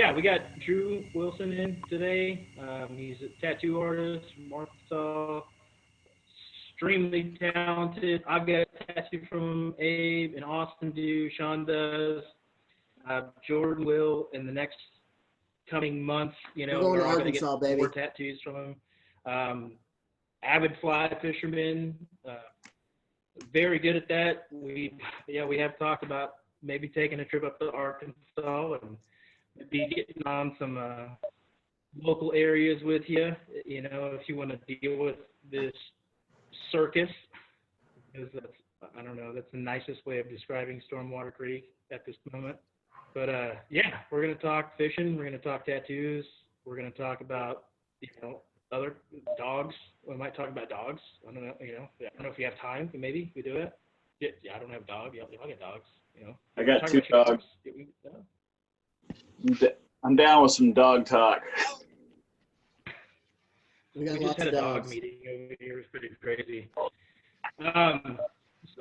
yeah, we got Drew Wilson in today. He's a tattoo artist from Arkansas, extremely talented. I've got a tattoo from him. Abe and Austin do. Sean does. Jordan will in the next coming months. We're going we're to all going to Arkansas, get baby. more tattoos from him. Avid fly fisherman. Very good at that. We have talked about maybe taking a trip up to Arkansas and maybe getting on some local areas with you. If you want to deal with this circus, because I don't know, that's the nicest way of describing Stormwater Creek at this moment. But yeah, we're gonna talk fishing. We're gonna talk tattoos. We're gonna talk about other dogs. We might talk about dogs. I don't know. I don't know if you have time. Maybe we do it. Yeah, I don't have a dog. Yeah, I'll get dogs. I got 2 dogs. I'm down with some dog talk. We got We just lots had of a dog dogs. meeting over here. It was pretty crazy.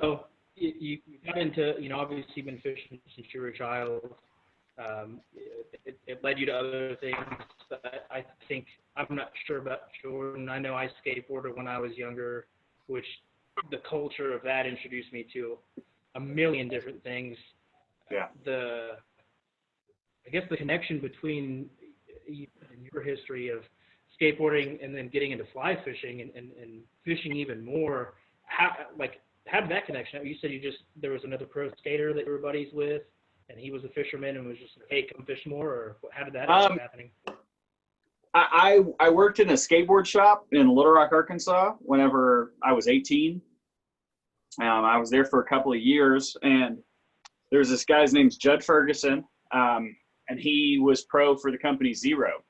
So you got into, obviously you've been fishing since you were a child. It led you to other things. I think, I'm not sure about Jordan. I know I skateboarded when I was younger, which the culture of that introduced me to a million different things. Yeah. I guess the connection between your history of skateboarding and then getting into fly fishing and fishing even more, how did that connection? You said there was another pro skater that you were buddies with, and he was a fisherman and was just like, hey, come fish more, or how did that end up happening? I worked in a skateboard shop in Little Rock, Arkansas whenever I was 18. I was there for a couple of years, and there's this guy's name's Judd Ferguson, and he was pro for the company Zero.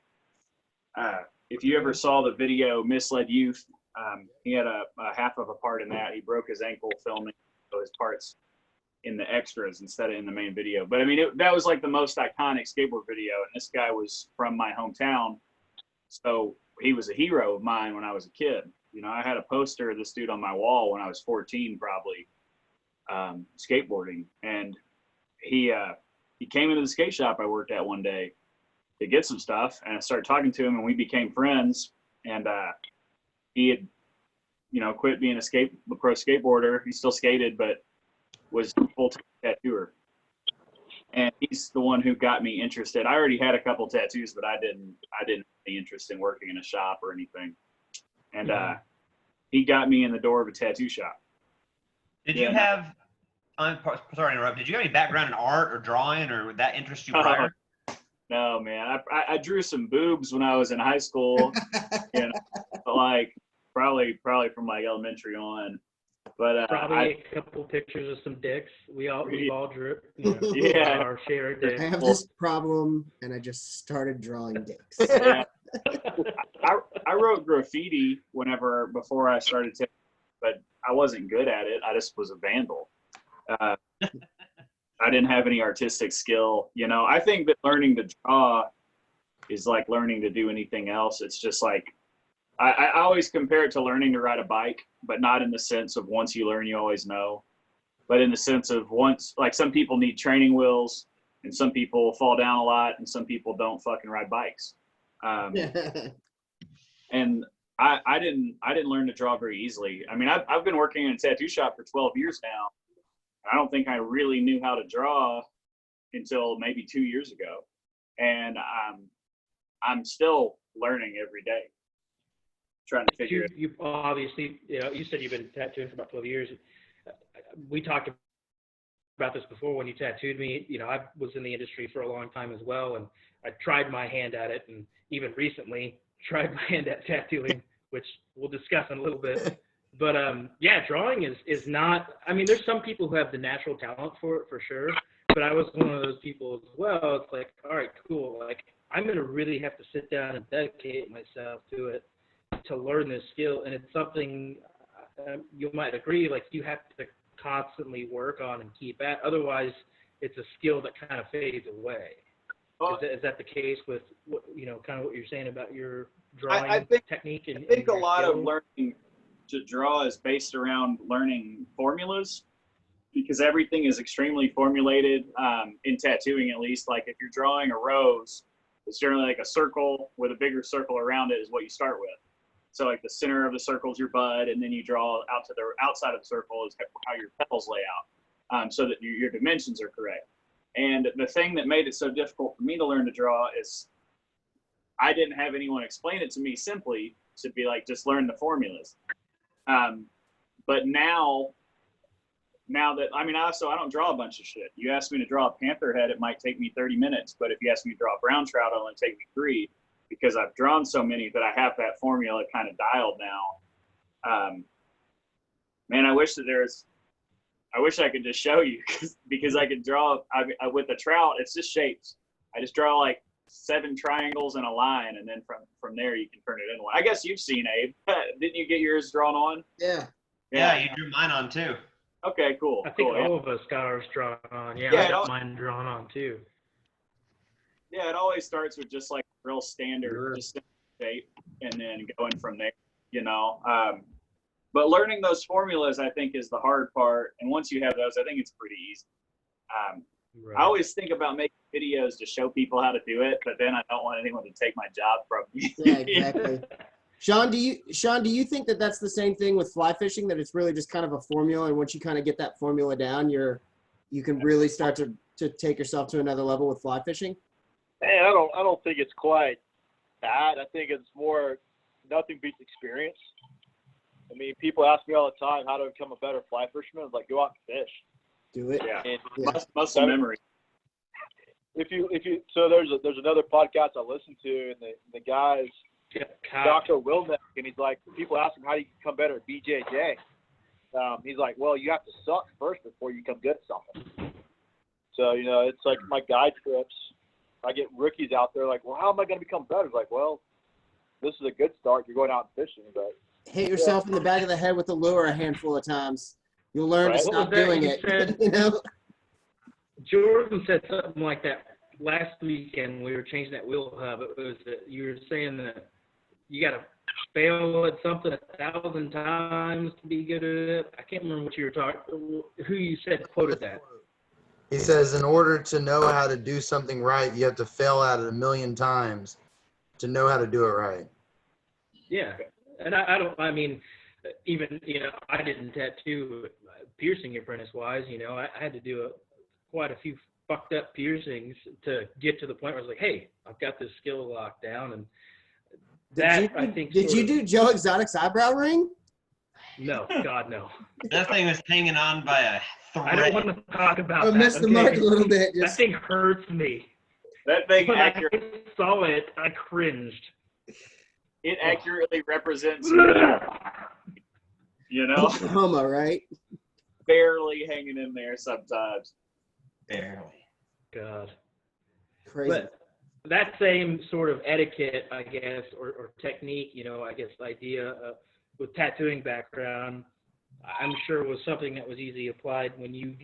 If you ever saw the video Misled Youth, he had a half of a part in that. He broke his ankle filming his parts in the extras instead of in the main video. But I mean, that was like the most iconic skateboard video, and this guy was from my hometown, so he was a hero of mine when I was a kid. I had a poster of this dude on my wall when I was 14, probably, skateboarding, and he came into the skate shop I worked at one day to get some stuff, and I started talking to him, and we became friends. And he had, quit being a pro skateboarder. He still skated, but was a full-time tattooer. And he's the one who got me interested. I already had a couple tattoos, but I didn't have any interest in working in a shop or anything. And he got me in the door of a tattoo shop. Did you have? I'm sorry to interrupt. Did you have any background in art or drawing, or would that interest you prior? No, man. I drew some boobs when I was in high school. Like probably from like elementary on. But probably a couple pictures of some dicks. We've all drew our share of dicks. I have this problem, and I just started drawing dicks. Yeah. I wrote graffiti before I started tattooing, but I wasn't good at it. I just was a vandal. I didn't have any artistic skill. I think that learning to draw is like learning to do anything else. It's just like, I always compare it to learning to ride a bike, but not in the sense of once you learn, you always know, but in the sense of like some people need training wheels, and some people fall down a lot, and some people don't fucking ride bikes. And I didn't learn to draw very easily. I mean, I've been working in a tattoo shop for 12 years now. I don't think I really knew how to draw until maybe 2 years ago. And I'm still learning every day, trying to figure it. You obviously, you said you've been tattooing for about 12 years. We talked about this before when you tattooed me. I was in the industry for a long time as well, and I tried my hand at it, and even recently tried my hand at tattooing, which we'll discuss in a little bit. But yeah, drawing is not, I mean, there's some people who have the natural talent for it, for sure, but I was one of those people as well. It's like, all right, cool, like I'm going to really have to sit down and dedicate myself to it to learn this skill. And it's something you might agree, like you have to constantly work on and keep at, otherwise it's a skill that kind of fades away. Is that the case with kind of what you're saying about your drawing technique? I think a lot of learning to draw is based around learning formulas, because everything is extremely formulated in tattooing, at least. Like if you're drawing a rose, It's generally like a circle with a bigger circle around it is what you start with. So like the center of the circle is your bud, and then you draw out to the outside of the circle is how your petals lay out, so that your dimensions are correct. And the thing that made it so difficult for me to learn to draw is I didn't have anyone explain it to me simply to be like, just learn the formulas. But now that, I mean, I don't draw a bunch of shit. You ask me to draw a panther head, it might take me 30 minutes. But if you ask me to draw a brown trout, it'll only take me 3, because I've drawn so many that I have that formula kind of dialed now. Man, I wish I could just show you, because I could draw, with the trout, it's just shapes. I just draw like 7 triangles and a line, and then from there you can turn it into one. I guess you've seen, Abe. Didn't you get yours drawn on? Yeah. Yeah, you drew mine on too. Okay, cool. I think cool, all of us got ours drawn on. Yeah, Yeah, I got mine drawn on too. Yeah, it always starts with just like real standard, just shape, and then going from there, you know. But learning those formulas, I think, is the hard part. And once you have those, I think it's pretty easy. Right. I always think about making videos to show people how to do it, but then I don't want anyone to take my job from me. Yeah, exactly. Sean, do you think that that's the same thing with fly fishing, that it's really just kind of a formula, and once you kind of get that formula down, you can really start to take yourself to another level with fly fishing? Man, I don't think it's quite that. I think it's more, nothing beats experience. I mean, people ask me all the time how to become a better fly fisherman. It's like, go out and fish. Do it. Yeah, And muscle memory. So there's another podcast I listen to, and the guy's Dr. Wilneck, and he's like, people ask him how you become better at BJJ. He's like, well, you have to suck first before you become good at something. So, you know, it's like my guide trips. I get rookies out there like, well, how am I going to become better? It's like, well, this is a good start. You're going out and fishing, but Hit yourself in the back of the head with the lure a handful of times. You'll learn to Right. stop What was that doing you it. said? You know? Jordan said something like that last weekend. We were changing that wheel hub. It was that you were saying that you got to fail at something 1,000 times to be good at it. I can't remember what you were talking. Who you said quoted that? He says, in order to know how to do something right, you have to fail at it 1,000,000 times to know how to do it right. Yeah, and I mean, even, you know, I didn't tattoo piercing apprentice wise. You know, I had to do quite a few fucked up piercings to get to the point where I was like, hey, I've got this skill locked down. And Did you do Joe Exotic's eyebrow ring? No, God, no. That thing was hanging on by a I don't thread. want to talk about I that. missed the mark a little bit. That thing hurts me. That thing When I saw it, I cringed. it accurately represents, you know, Oklahoma, right? barely hanging in there sometimes. Barely. God. Crazy. But that same sort of etiquette, I guess, or technique, you know, I guess idea with tattooing background, I'm sure was something that was easily applied when you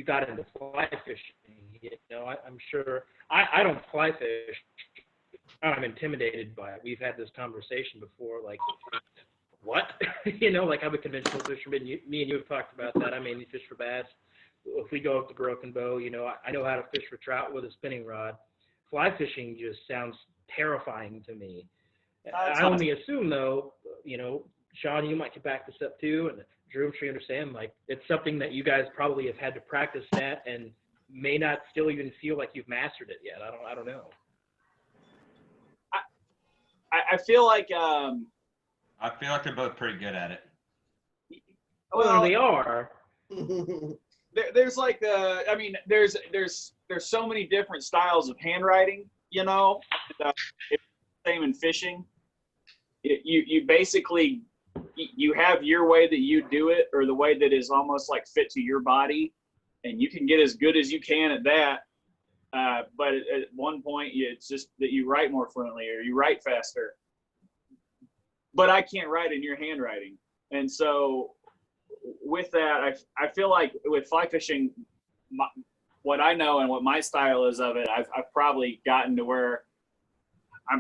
got into fly fishing. You know, I'm sure I don't fly fish. I'm intimidated by it. We've had this conversation before, like, what? You know, like I'm a conventional fisherman. Me and you have talked about that. I mainly fish for bass. If we go up the broken bow, you know, I know how to fish for trout with a spinning rod. Fly fishing just sounds terrifying to me. I only assume, though, you know, Sean, you might back this up too, and Drew, I'm sure you understand, like, it's something that you guys probably have had to practice that and may not still even feel like you've mastered it yet. I don't know. I feel like I feel like they're both pretty good at it. Well, they are. there's like I mean, there's so many different styles of handwriting, you know. It's the same in fishing. You basically you have your way that you do it, or the way that is almost like fit to your body, and you can get as good as you can at that. But at one point, it's just that you write more fluently or you write faster. But I can't write in your handwriting, and so with that, I feel like with fly fishing, what I know and what my style is of it, I've probably gotten to where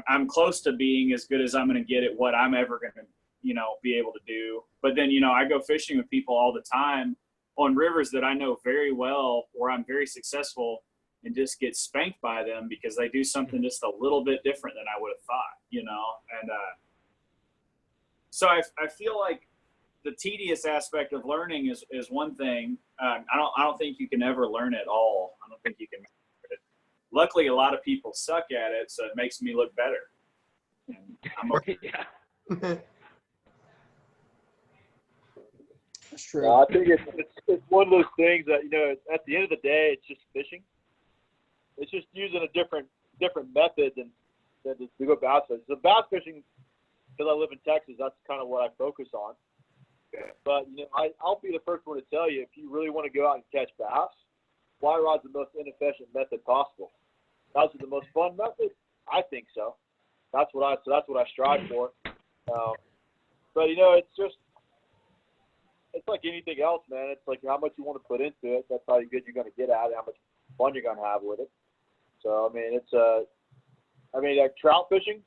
I'm close to being as good as I'm going to get at what I'm ever going to, you know, be able to do. But then, you know, I go fishing with people all the time on rivers that I know very well, where I'm very successful. and just get spanked by them because they do something just a little bit different than I would have thought, you know? And so I feel like the tedious aspect of learning is one thing. I don't think you can ever learn it all. I don't think you can. Luckily, a lot of people suck at it, so it makes me look better. I'm okay. Yeah. That's true. I think it's one of those things that, you know, at the end of the day, it's just fishing. It's just using a different method than to go bass fishing. So bass fishing, because I live in Texas, that's kind of what I focus on. But, you know, I'll be the first one to tell you, if you really want to go out and catch bass, fly rod's the most inefficient method possible. That's the most fun method? I think so. That's what I strive for. But, you know, it's like anything else, man. It's like how much you want to put into it. That's how good you're going to get at it, how much fun you're going to have with it. So, I mean, like trout fishing,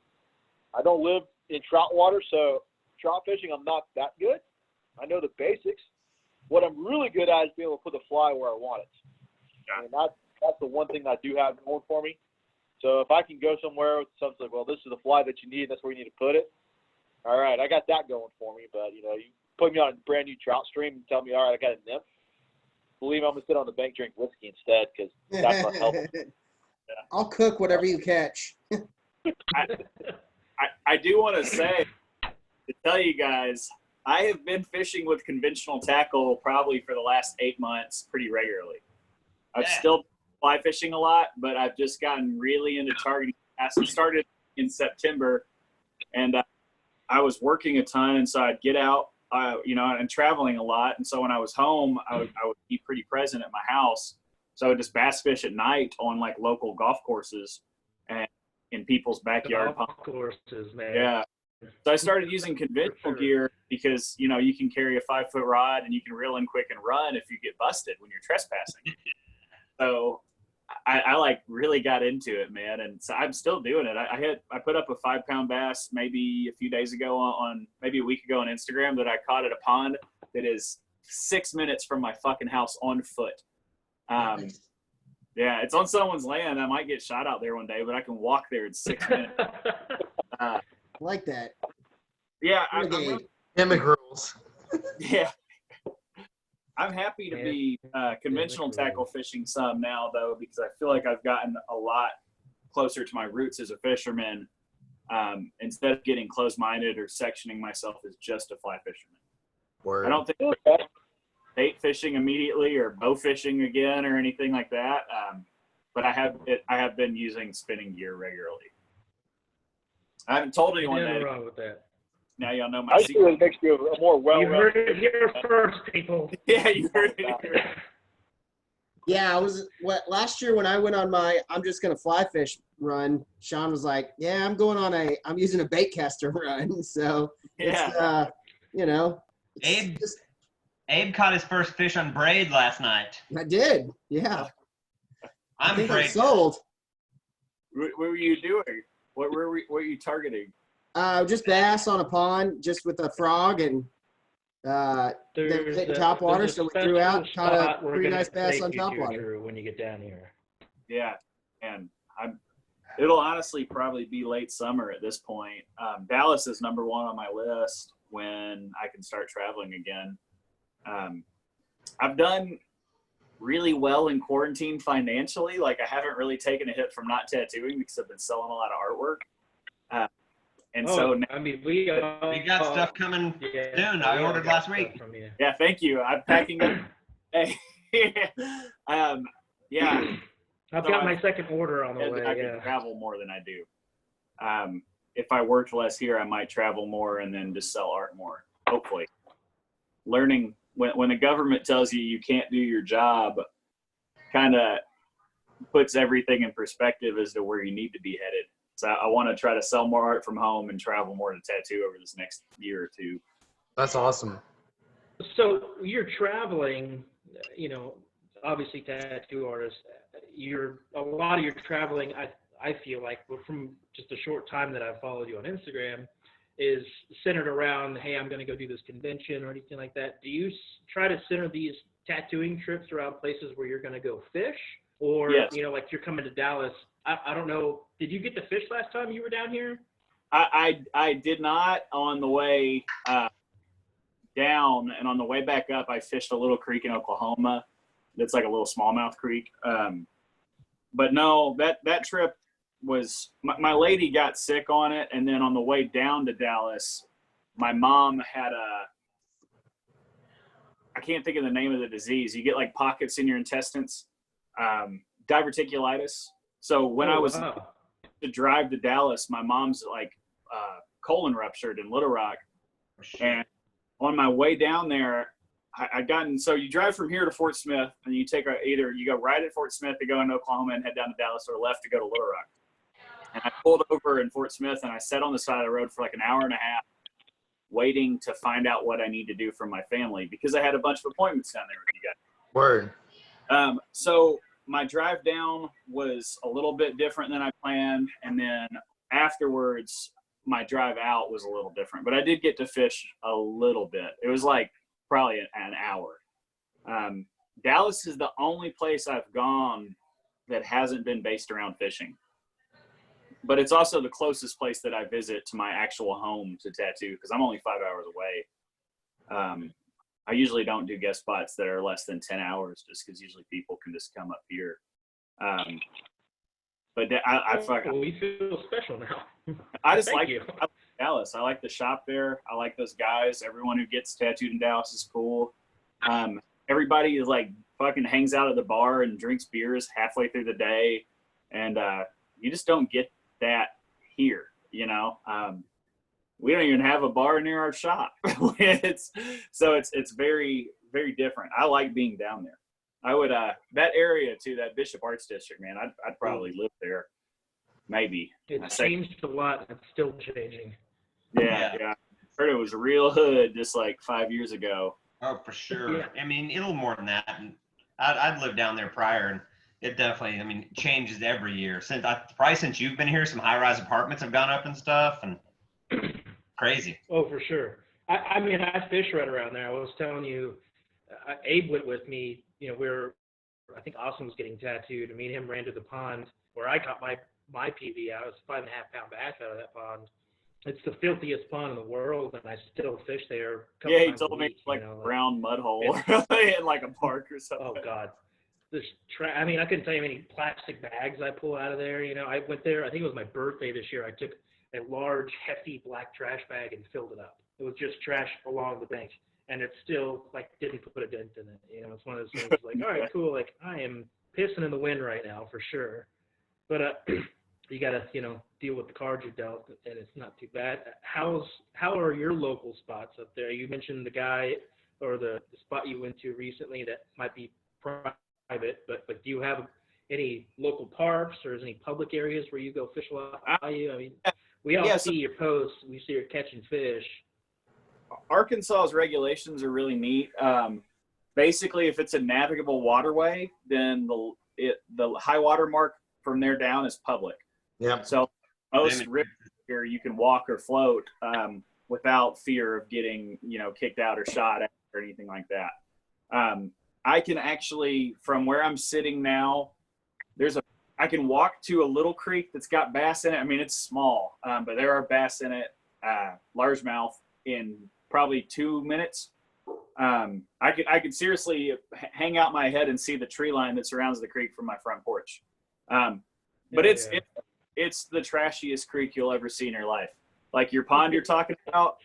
I don't live in trout water, so trout fishing, I'm not that good. I know the basics. What I'm really good at is being able to put the fly where I want it. I mean, that's the one thing that I do have going for me. So if I can go somewhere with something like, well, this is the fly that you need, that's where you need to put it. All right, I got that going for me. But, you know, you put me on a brand new trout stream and tell me, all right, I got a nymph. Believe me, I'm going to sit on the bank, drink whiskey instead, because that's what helps. I'll cook whatever you catch. I do want to say, to tell you guys, I have been fishing with conventional tackle probably for the last 8 months pretty regularly. I've still fly fishing a lot, but I've just gotten really into targeting. I started in September, and I was working a ton, and so I'd get out, you know, and traveling a lot. And so when I was home, I would be pretty present at my house. So I would just bass fish at night on like local golf courses and in people's backyard. Golf courses, man. Yeah. So I started using conventional gear because, you know, you can carry a 5-foot rod and you can reel in quick and run if you get busted when you're trespassing. So I like really got into it, man. And so I'm still doing it. I put up a 5-pound bass maybe a few days ago on maybe a week ago on Instagram that I caught at a pond that is 6 minutes from my fucking house on foot. Yeah, it's on someone's land. I might get shot out there one day, but I can walk there in 6 minutes. Like that. Yeah, Mimic rules. Yeah. I'm happy to be conventional tackle fishing some now, though, because I feel like I've gotten a lot closer to my roots as a fisherman instead of getting closed-minded or sectioning myself as just a fly fisherman. Word. I don't think bait fishing immediately or bow fishing again or anything like that, but I have been using spinning gear regularly. I haven't told anyone that. Wrong with that. Now y'all know my I think secret. it makes you a more You heard well-rounded. it here first, people. Yeah, you heard it here. Yeah, last year when I went on my I'm just gonna fly fish run, Sean was like, yeah, I'm using a bait caster run. So Yeah. it's you know, Abe caught his first fish on braid last night. I did. Yeah. I I'm think I'm braid. sold. What were you doing? What were you targeting? Just bass on a pond, just with a frog, and they're hitting top water, so we threw out, caught a pretty nice bass on top water. When you get down here. Yeah, and it'll honestly probably be late summer at this point. Dallas is number one on my list when I can start traveling again. I've done really well in quarantine financially. Like I haven't really taken a hit from not tattooing because I've been selling a lot of artwork. So I mean, we got stuff coming soon. I ordered last week. Yeah, thank you. I'm packing up. Yeah. I've got my second order on the way. I can travel more than I do. If I worked less here, I might travel more and then just sell art more. Hopefully, learning when the government tells you can't do your job, kind of puts everything in perspective as to where you need to be headed. So I want to try to sell more art from home and travel more to tattoo over this next year or two. That's awesome. So you're traveling, you know, obviously tattoo artists, a lot of your traveling, I feel like from just a short time that I've followed you on Instagram is centered around, hey, I'm going to go do this convention or anything like that. Do you try to center these tattooing trips around places where you're going to go fish? or Yes. you know, like you're coming to Dallas. I don't know. Did you get to fish last time you were down here? I did not on the way down, and on the way back up, I fished a little creek in Oklahoma. That's like a little smallmouth creek. But no, that trip was my lady got sick on it, and then on the way down to Dallas, my mom had I can't think of the name of the disease. You get like pockets in your intestines, diverticulitis. So when I was to drive to Dallas, my mom's like colon ruptured in Little Rock, and on my way down there, so you drive from here to Fort Smith, and you take either you go right at Fort Smith to go into Oklahoma and head down to Dallas, or left to go to Little Rock. And I pulled over in Fort Smith, and I sat on the side of the road for like an hour and a half, waiting to find out what I need to do for my family, because I had a bunch of appointments down there with you guys. Word. So my drive down was a little bit different than I planned, and then afterwards, my drive out was a little different. But I did get to fish a little bit. It was like probably an hour. Dallas is the only place I've gone that hasn't been based around fishing. But it's also the closest place that I visit to my actual home to tattoo, because I'm only 5 hours away. I usually don't do guest spots that are less than 10 hours, just because usually people can just come up here. But we feel special now. I just I like Dallas. I like the shop there. I like those guys. Everyone who gets tattooed in Dallas is cool. Everybody is like fucking hangs out at the bar and drinks beers halfway through the day. And you just don't get that here, you know. We don't even have a bar near our shop. It's very, very different. I like being down there. I would that area too, that Bishop Arts District, man. I'd probably live there. Maybe. It's changed a lot. It's still changing. Yeah. I heard it was real hood just like 5 years ago. Oh, for sure. Yeah. I mean, a little more than that. And I'd lived down there prior, and it definitely, I mean, changes every year. Probably since you've been here, some high-rise apartments have gone up and stuff, and crazy. Oh, for sure. I mean, I fish right around there. I was telling you, Abe went with me. You know, I think Austin was getting tattooed, and me and him ran to the pond where I caught my PV out. It was a 5.5 pound bass out of that pond. It's the filthiest pond in the world, and I still fish there. Yeah, he told me it's like a brown mud hole in like a park or something. Oh God, I mean, I couldn't tell you how many plastic bags I pull out of there. You know, I went there. I think it was my birthday this year. I took a large, hefty black trash bag and filled it up. It was just trash along the bank, and it still like didn't put a dent in it. You know, it's one of those things like, all right, cool. Like I am pissing in the wind right now for sure, but you got to, you know, deal with the cards you dealt, and it's not too bad. How are your local spots up there? You mentioned the guy or the spot you went to recently that might be private, but do you have any local parks or is any public areas where you go fish a lot? I mean, we all see your posts. We see you're catching fish. Arkansas's regulations are really neat. Basically, if it's a navigable waterway, then the high water mark from there down is public. Yeah. So most rivers here you can walk or float without fear of getting, you know, kicked out or shot at or anything like that. I can actually, from where I'm sitting now, I can walk to a little creek that's got bass in it. I mean, it's small, but there are bass in it, largemouth, in probably 2 minutes. I could seriously hang out my head and see the tree line that surrounds the creek from my front porch. But it's the trashiest creek you'll ever see in your life. Like your pond you're talking about,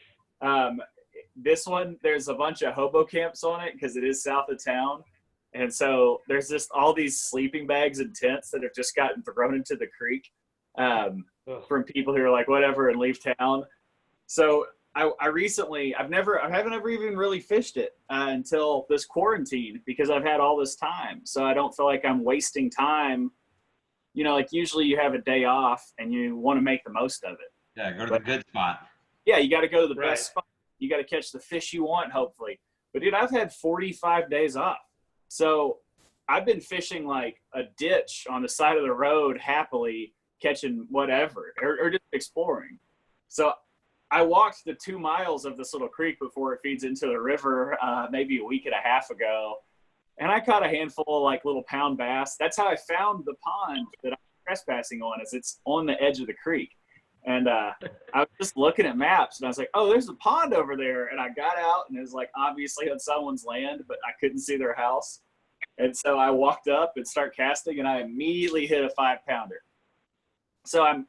this one, there's a bunch of hobo camps on it because it is south of town. And so there's just all these sleeping bags and tents that have just gotten thrown into the creek from people who are like, whatever, and leave town. So I haven't ever even really fished it until this quarantine because I've had all this time. So I don't feel like I'm wasting time. You know, like usually you have a day off and you want to make the most of it. Yeah, go to the good spot. Yeah, you got to go to the best spot. You got to catch the fish you want, hopefully. But dude, I've had 45 days off. So I've been fishing like a ditch on the side of the road, happily catching whatever, or just exploring. So I walked the 2 miles of this little creek before it feeds into the river maybe a week and a half ago. And I caught a handful of like little pound bass. That's how I found the pond that I'm trespassing on, is it's on the edge of the creek. And I was just looking at maps, and I was like, oh, there's a pond over there. And I got out, and it was like obviously on someone's land, but I couldn't see their house. And so I walked up and start casting, and I immediately hit a 5-pounder. So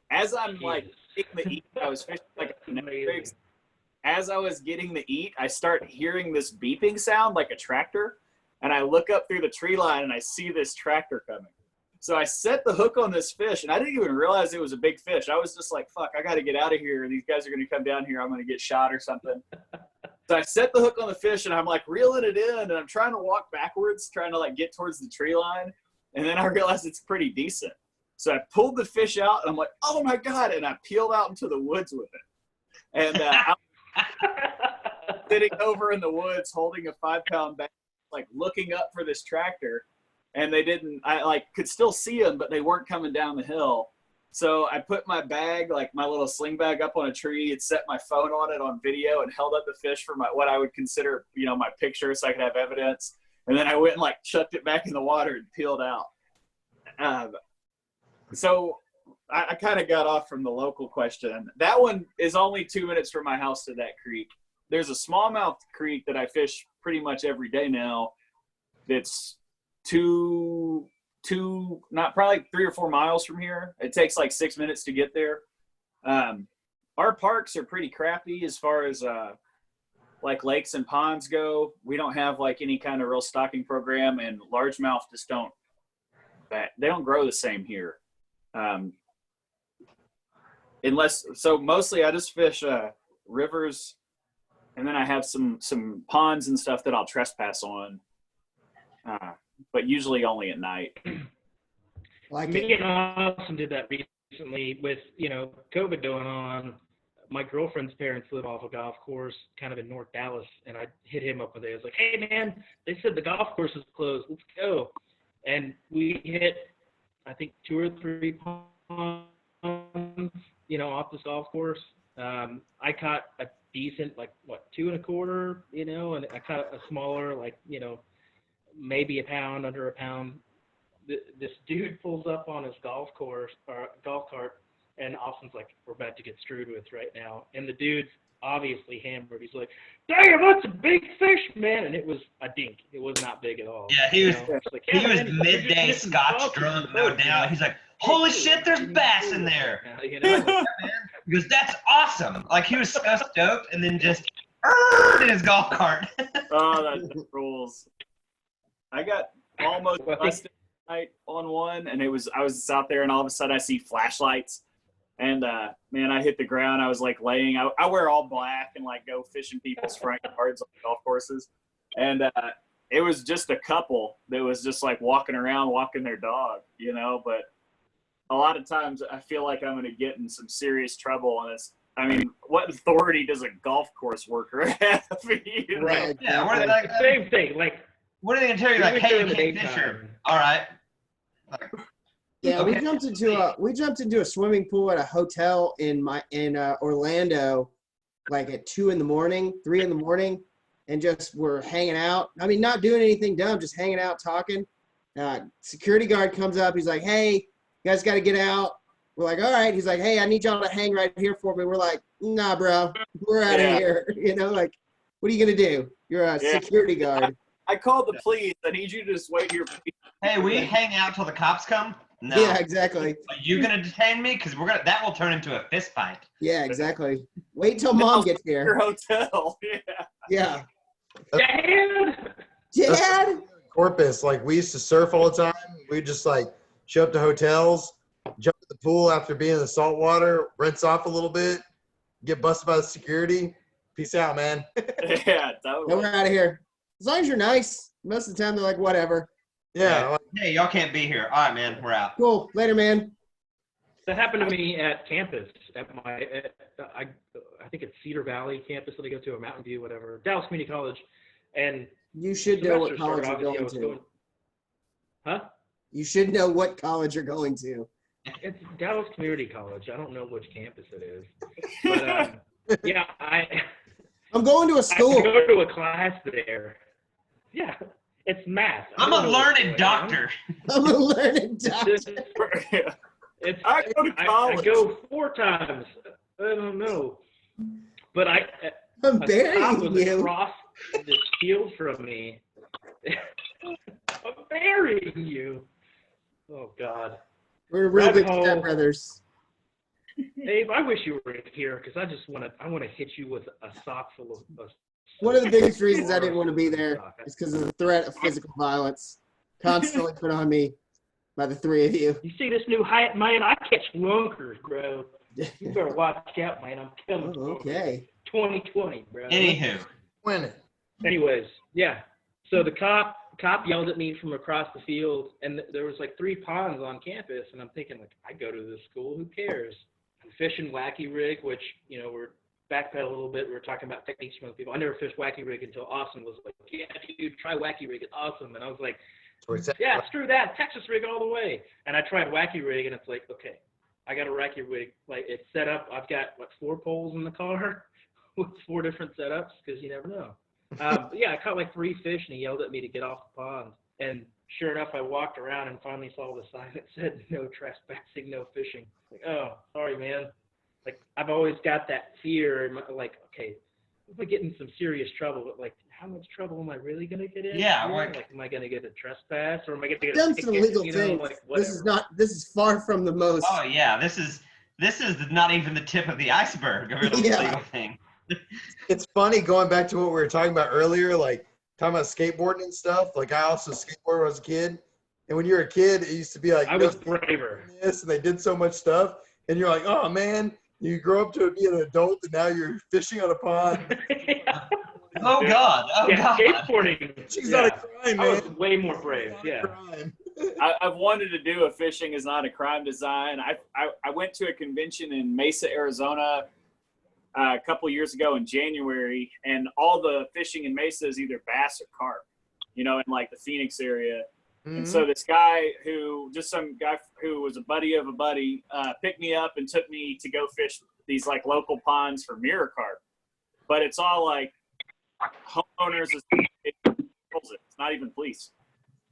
as I'm like getting the eat, I was fishing like a Netflix. As I was getting the eat, I start hearing this beeping sound like a tractor. And I look up through the tree line, and I see this tractor coming. So I set the hook on this fish, and I didn't even realize it was a big fish. I was just like, fuck, I got to get out of here. These guys are going to come down here. I'm going to get shot or something. So I set the hook on the fish, and I'm like reeling it in, and I'm trying to walk backwards, trying to like get towards the tree line. And then I realized it's pretty decent. So I pulled the fish out, and I'm like, oh my God. And I peeled out into the woods with it. And I'm sitting over in the woods holding a 5-pound bag, like looking up for this tractor. And I like could still see them, but they weren't coming down the hill. So I put my bag, like my little sling bag, up on a tree and set my phone on it on video and held up the fish for what I would consider, my picture, so I could have evidence. And then I went and like chucked it back in the water and peeled out. So I kind of got off from the local question. That one is only 2 minutes from my house to that creek. There's a smallmouth creek that I fish pretty much every day now. That's not probably 3 or 4 miles from here. It takes like 6 minutes to get there. Our parks are pretty crappy as far as like lakes and ponds go. We don't have like any kind of real stocking program, and largemouth just they don't grow the same here. Mostly I just fish rivers, and then I have some ponds and stuff that I'll trespass on. But usually only at night. Me and Austin did that recently with, COVID going on. My girlfriend's parents live off a golf course kind of in North Dallas, and I hit him up one day. I was like, hey, man, they said the golf course is closed. Let's go. And we hit, I think, 2 or 3 ponds, off this golf course. I caught a decent, 2 1/4, and I caught a smaller, maybe a pound, under a pound. This dude pulls up on his golf cart, and Austin's like, we're about to get screwed with right now. And the dude's obviously hammered. He's like, damn, that's a big fish, man. And it was a dink. It was not big at all. Yeah, he was midday Scotch drunk, no doubt. He's like, holy shit, there's bass in there. He goes, that's awesome. Like, he was so stoked, and then just in his golf cart. Oh, that rules. I got almost busted night on one, and I was out there, and all of a sudden I see flashlights, and man, I hit the ground. I was like laying. I wear all black and like go fishing people's front yards on golf courses, and it was just a couple that was just like walking around, walking their dog, But a lot of times I feel like I'm going to get in some serious trouble on this. I mean, what authority does a golf course worker have? Right. Yeah, same thing. Like, what are they gonna tell you? Like, hey, you can't fish here. All right. Yeah, Okay. we jumped into a swimming pool at a hotel in Orlando, like at 2 in the morning, 3 in the morning, and just were hanging out. I mean, not doing anything dumb, just hanging out, talking. Security guard comes up. He's like, "Hey, you guys got to get out." We're like, "All right." He's like, "Hey, I need y'all to hang right here for me." We're like, "Nah, bro, we're out of here." Like, what are you gonna do? You're a security guard. I called the police. I need you to just wait here. Hey, we hang out till the cops come? No. Yeah, exactly. Are you gonna detain me? Because that will turn into a fist fight. Yeah, exactly. Wait till mom gets Your here. hotel. Yeah. Yeah. Dad. Corpus, like we used to surf all the time. We'd just like show up to hotels, jump in the pool after being in the salt water, rinse off a little bit, get busted by the security. Peace out, man. Yeah, totally. And we're out of here. As long as you're nice. Most of the time they're like, whatever. Yeah. Like, Hey, y'all can't be here. All right, man, we're out. Cool. Later, man. that happened to me at campus I think it's Cedar Valley campus that I go to, or Mountain View, whatever, Dallas Community College. And You should know what semester college started, you're obviously, going to. Huh? You should know what college you're going to. It's Dallas Community College. I don't know which campus it is. But yeah, I'm going to a I school. go to a class there. Yeah. It's math. I'm a learned doctor. I'm a learned doctor. I go to college. I go 4 times. I don't know. But I'm a cop burying was you. across the field from me. I'm burying you. Oh, God. We're real Rabbit big hole. stepbrothers. Dave, I wish you were here because I want to hit you with a sock full of. One of the biggest reasons I didn't want to be there is because of the threat of physical violence constantly put on me by the 3 of you. You see this new height, man? I catch lunkers, bro. You better watch out, man. I'm coming. Oh, okay. 2020, bro. Anywho. Winning. Anyways, yeah. So the cop yelled at me from across the field, and there was like 3 ponds on campus, and I'm thinking, like, I go to this school, who cares? I'm fishing wacky rig, which, you know, we're backpedal a little bit. We were talking about techniques from other people. I never fished wacky rig until Austin was like, yeah, dude, try wacky rig. It's awesome. And I was like, yeah, screw that. Texas rig all the way. And I tried wacky rig, and it's like, okay, I got a wacky rig. Like, it's set up. I've got, 4 poles in the car with 4 different setups because you never know. But yeah, I caught like 3 fish, and he yelled at me to get off the pond. And sure enough, I walked around and finally saw the sign that said no trespassing, no fishing. Like, oh, sorry, man. Like, I've always got that fear, like, okay, if I get in some serious trouble, but like, how much trouble am I really gonna get in? Yeah, like, am I gonna get a trespass, or am I gonna get Done a ticket? some legal You know, things. like, This is far from the most. Oh yeah, this is not even the tip of the iceberg of a Yeah. legal thing. It's funny going back to what we were talking about earlier, like talking about skateboarding and stuff. Like I also skateboarded when I was a kid, and when you're a kid, it used to be like I was braver. this, and they did so much stuff, and you're like, oh man, you grow up to be an adult, and now you're fishing on a pond. Oh God! Oh Yeah, God! skateboarding. She's Yeah. not a crime, I was man. way more brave. Not a Yeah. crime. I've wanted to do a fishing is not a crime design. I went to a convention in Mesa, Arizona, a couple years ago in January, and all the fishing in Mesa is either bass or carp, you know, in like the Phoenix area. And so this guy some guy who was a buddy of a buddy, picked me up and took me to go fish these like local ponds for mirror carp. But it's all like homeowners, it's not even police.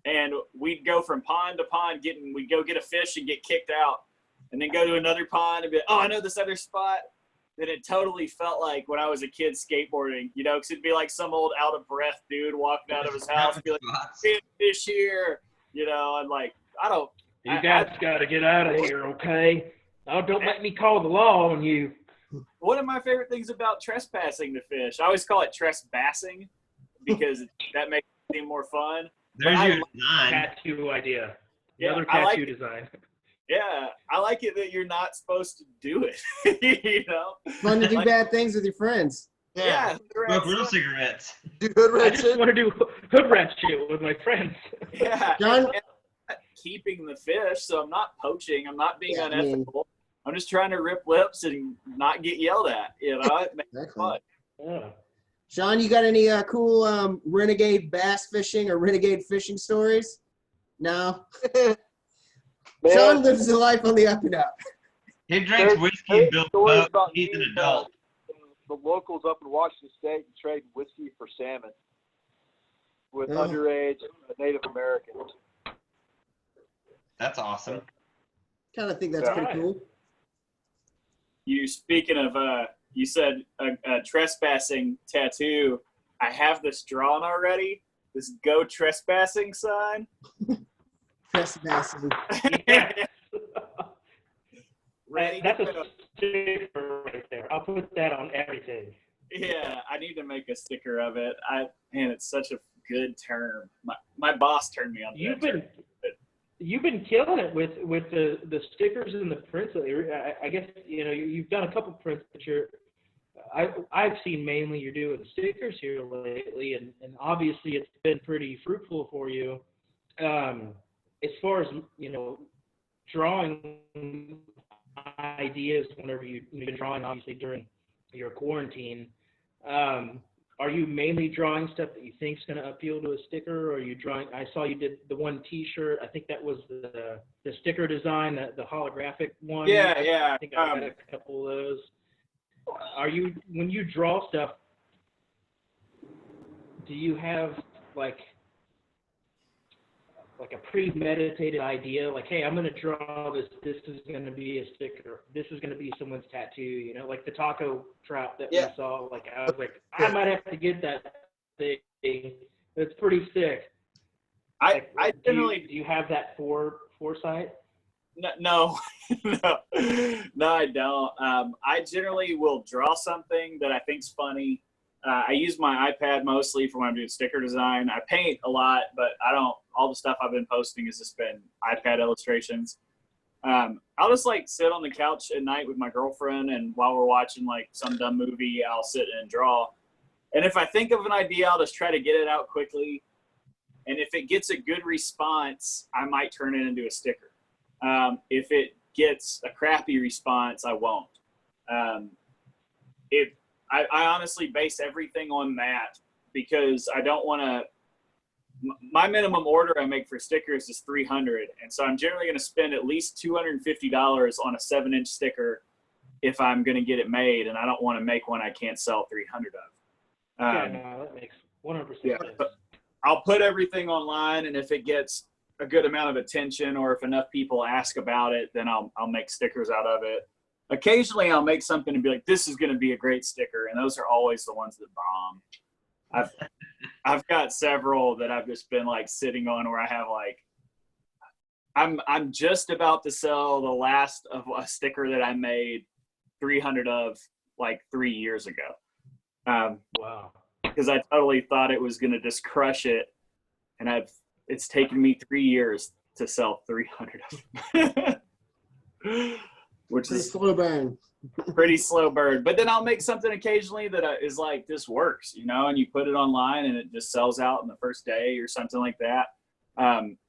And we'd go from pond to pond, we'd go get a fish and get kicked out, and then go to another pond and be like, oh, I know this other spot. Then it totally felt like when I was a kid skateboarding, you know, because it'd be like some old out of breath dude walking out of his house and be like, fish here, you know, and like, You guys got to get out of here, okay? Oh, don't let me call the law on you. One of my favorite things about trespassing the fish, I always call it trespassing because that makes it seem more fun. There's your design. Tattoo idea. Yeah, Another I like tattoo design. Yeah, I like it that you're not supposed to do it. You know, Fun to do bad things with your friends. Yeah, Smoke real cigarettes. Do hood I rat just shit. want to do hood rat shit with my friends. yeah. John? And I'm not keeping the fish, so I'm not poaching. I'm not being Yeah, I mean- unethical. I'm just trying to rip lips and not get yelled at. You know, it makes it Exactly. fun. Yeah. Sean, you got any cool renegade bass fishing or renegade fishing stories? No. Man, Sean lives his life on the up and up. He drinks whiskey and builds stories boats. about He's an me, adult. The locals up in Washington State trade whiskey for salmon with Oh. underage Native Americans. That's awesome. Kind of think that's Yeah. pretty cool. You speaking of, you said a trespassing tattoo. I have this drawn already. This "Go Trespassing" sign. Trespassing. Yeah. Ready That's to a go. sticker right there. I'll put that on everything. Yeah, I need to make a sticker of it. Man, it's such a good term. My boss turned me on to that term. You've been killing it with the stickers and the prints. I guess you know you've done a couple prints, but I've seen mainly you're doing stickers here lately, and obviously it's been pretty fruitful for you. As far as drawing ideas, whenever you've been drawing, obviously during your quarantine. Are you mainly drawing stuff that you think is going to appeal to a sticker, or are you drawing? I saw you did the one T-shirt. I think that was the sticker design, the holographic one. Yeah. I think I got a couple of those. When you draw stuff, do you have like like a premeditated idea, like, hey, I'm going to draw this. This is going to be a sticker. This is going to be someone's tattoo. You know, like the taco trout that we saw. Like I was like, I might have to get that thing. It's pretty sick. I do you have that foresight? No, no, I don't. I generally will draw something that I think's funny. I use my iPad mostly for when I'm doing sticker design. I paint a lot, but I don't. All the stuff I've been posting has just been iPad illustrations. I'll just like sit on the couch at night with my girlfriend, and while we're watching like some dumb movie, I'll sit and draw. And if I think of an idea, I'll just try to get it out quickly. And if it gets a good response, I might turn it into a sticker. If it gets a crappy response, I won't. I honestly base everything on that because I don't want to. My minimum order I make for stickers is $300, and so I'm generally going to spend at least $250 on a 7-inch sticker if I'm going to get it made, and I don't want to make one I can't sell 300 of. That makes 100% sense. But I'll put everything online, and if it gets a good amount of attention or if enough people ask about it, then I'll make stickers out of it. Occasionally I'll make something and be like, this is going to be a great sticker. And those are always the ones that bomb. I've got several that I've just been like sitting on where I have like, I'm just about to sell the last of a sticker that I made 300 of like 3 years ago. Wow. Because I totally thought it was going to just crush it. And it's taken me 3 years to sell 300 of them. Which Pretty is slow burn. pretty slow burn. But then I'll make something occasionally that is like, this works, you know, and you put it online and it just sells out in the first day or something like that.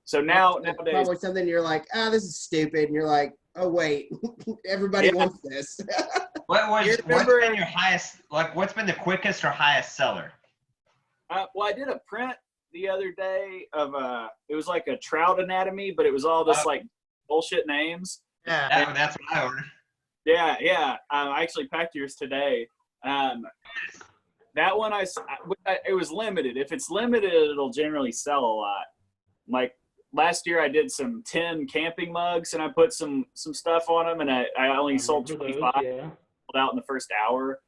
So nowadays, probably something you're like, this is stupid. And you're like, oh, wait, everybody wants this. What's been your highest, like, what's been the quickest or highest seller? Well, I did a print the other day of, it was like a trout anatomy, but it was all just like bullshit names. Yeah. That's what I ordered. Yeah. I actually packed yours today. That one, it was limited. If it's limited, it'll generally sell a lot. Like last year I did some 10 camping mugs and I put some stuff on them, and I only sold 25 out in the first hour.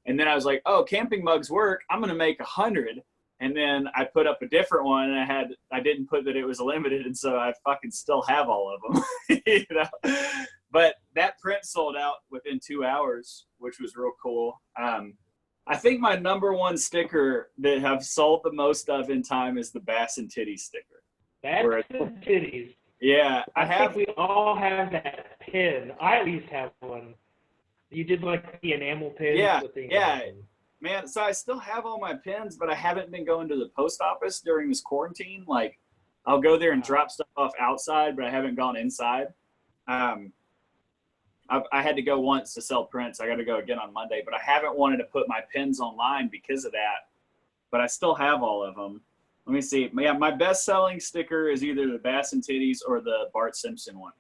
And then I was like, oh, camping mugs work. I'm going to make 100. And then I put up a different one, and I didn't put that it was limited, and so I fucking still have all of them. You know? But that print sold out within 2 hours, which was real cool. I think my number one sticker that I've sold the most of in time is the Bass and Titties sticker. Bass and Titties. Yeah, I think we all have that pin. I at least have one. You did like the enamel pin. Yeah. Man, so I still have all my pins, but I haven't been going to the post office during this quarantine. Like, I'll go there and drop stuff off outside, but I haven't gone inside. I had to go once to sell prints. I got to go again on Monday, but I haven't wanted to put my pins online because of that. But I still have all of them. Let me see. Yeah, my best-selling sticker is either the Bass and Titties or the Bart Simpson one.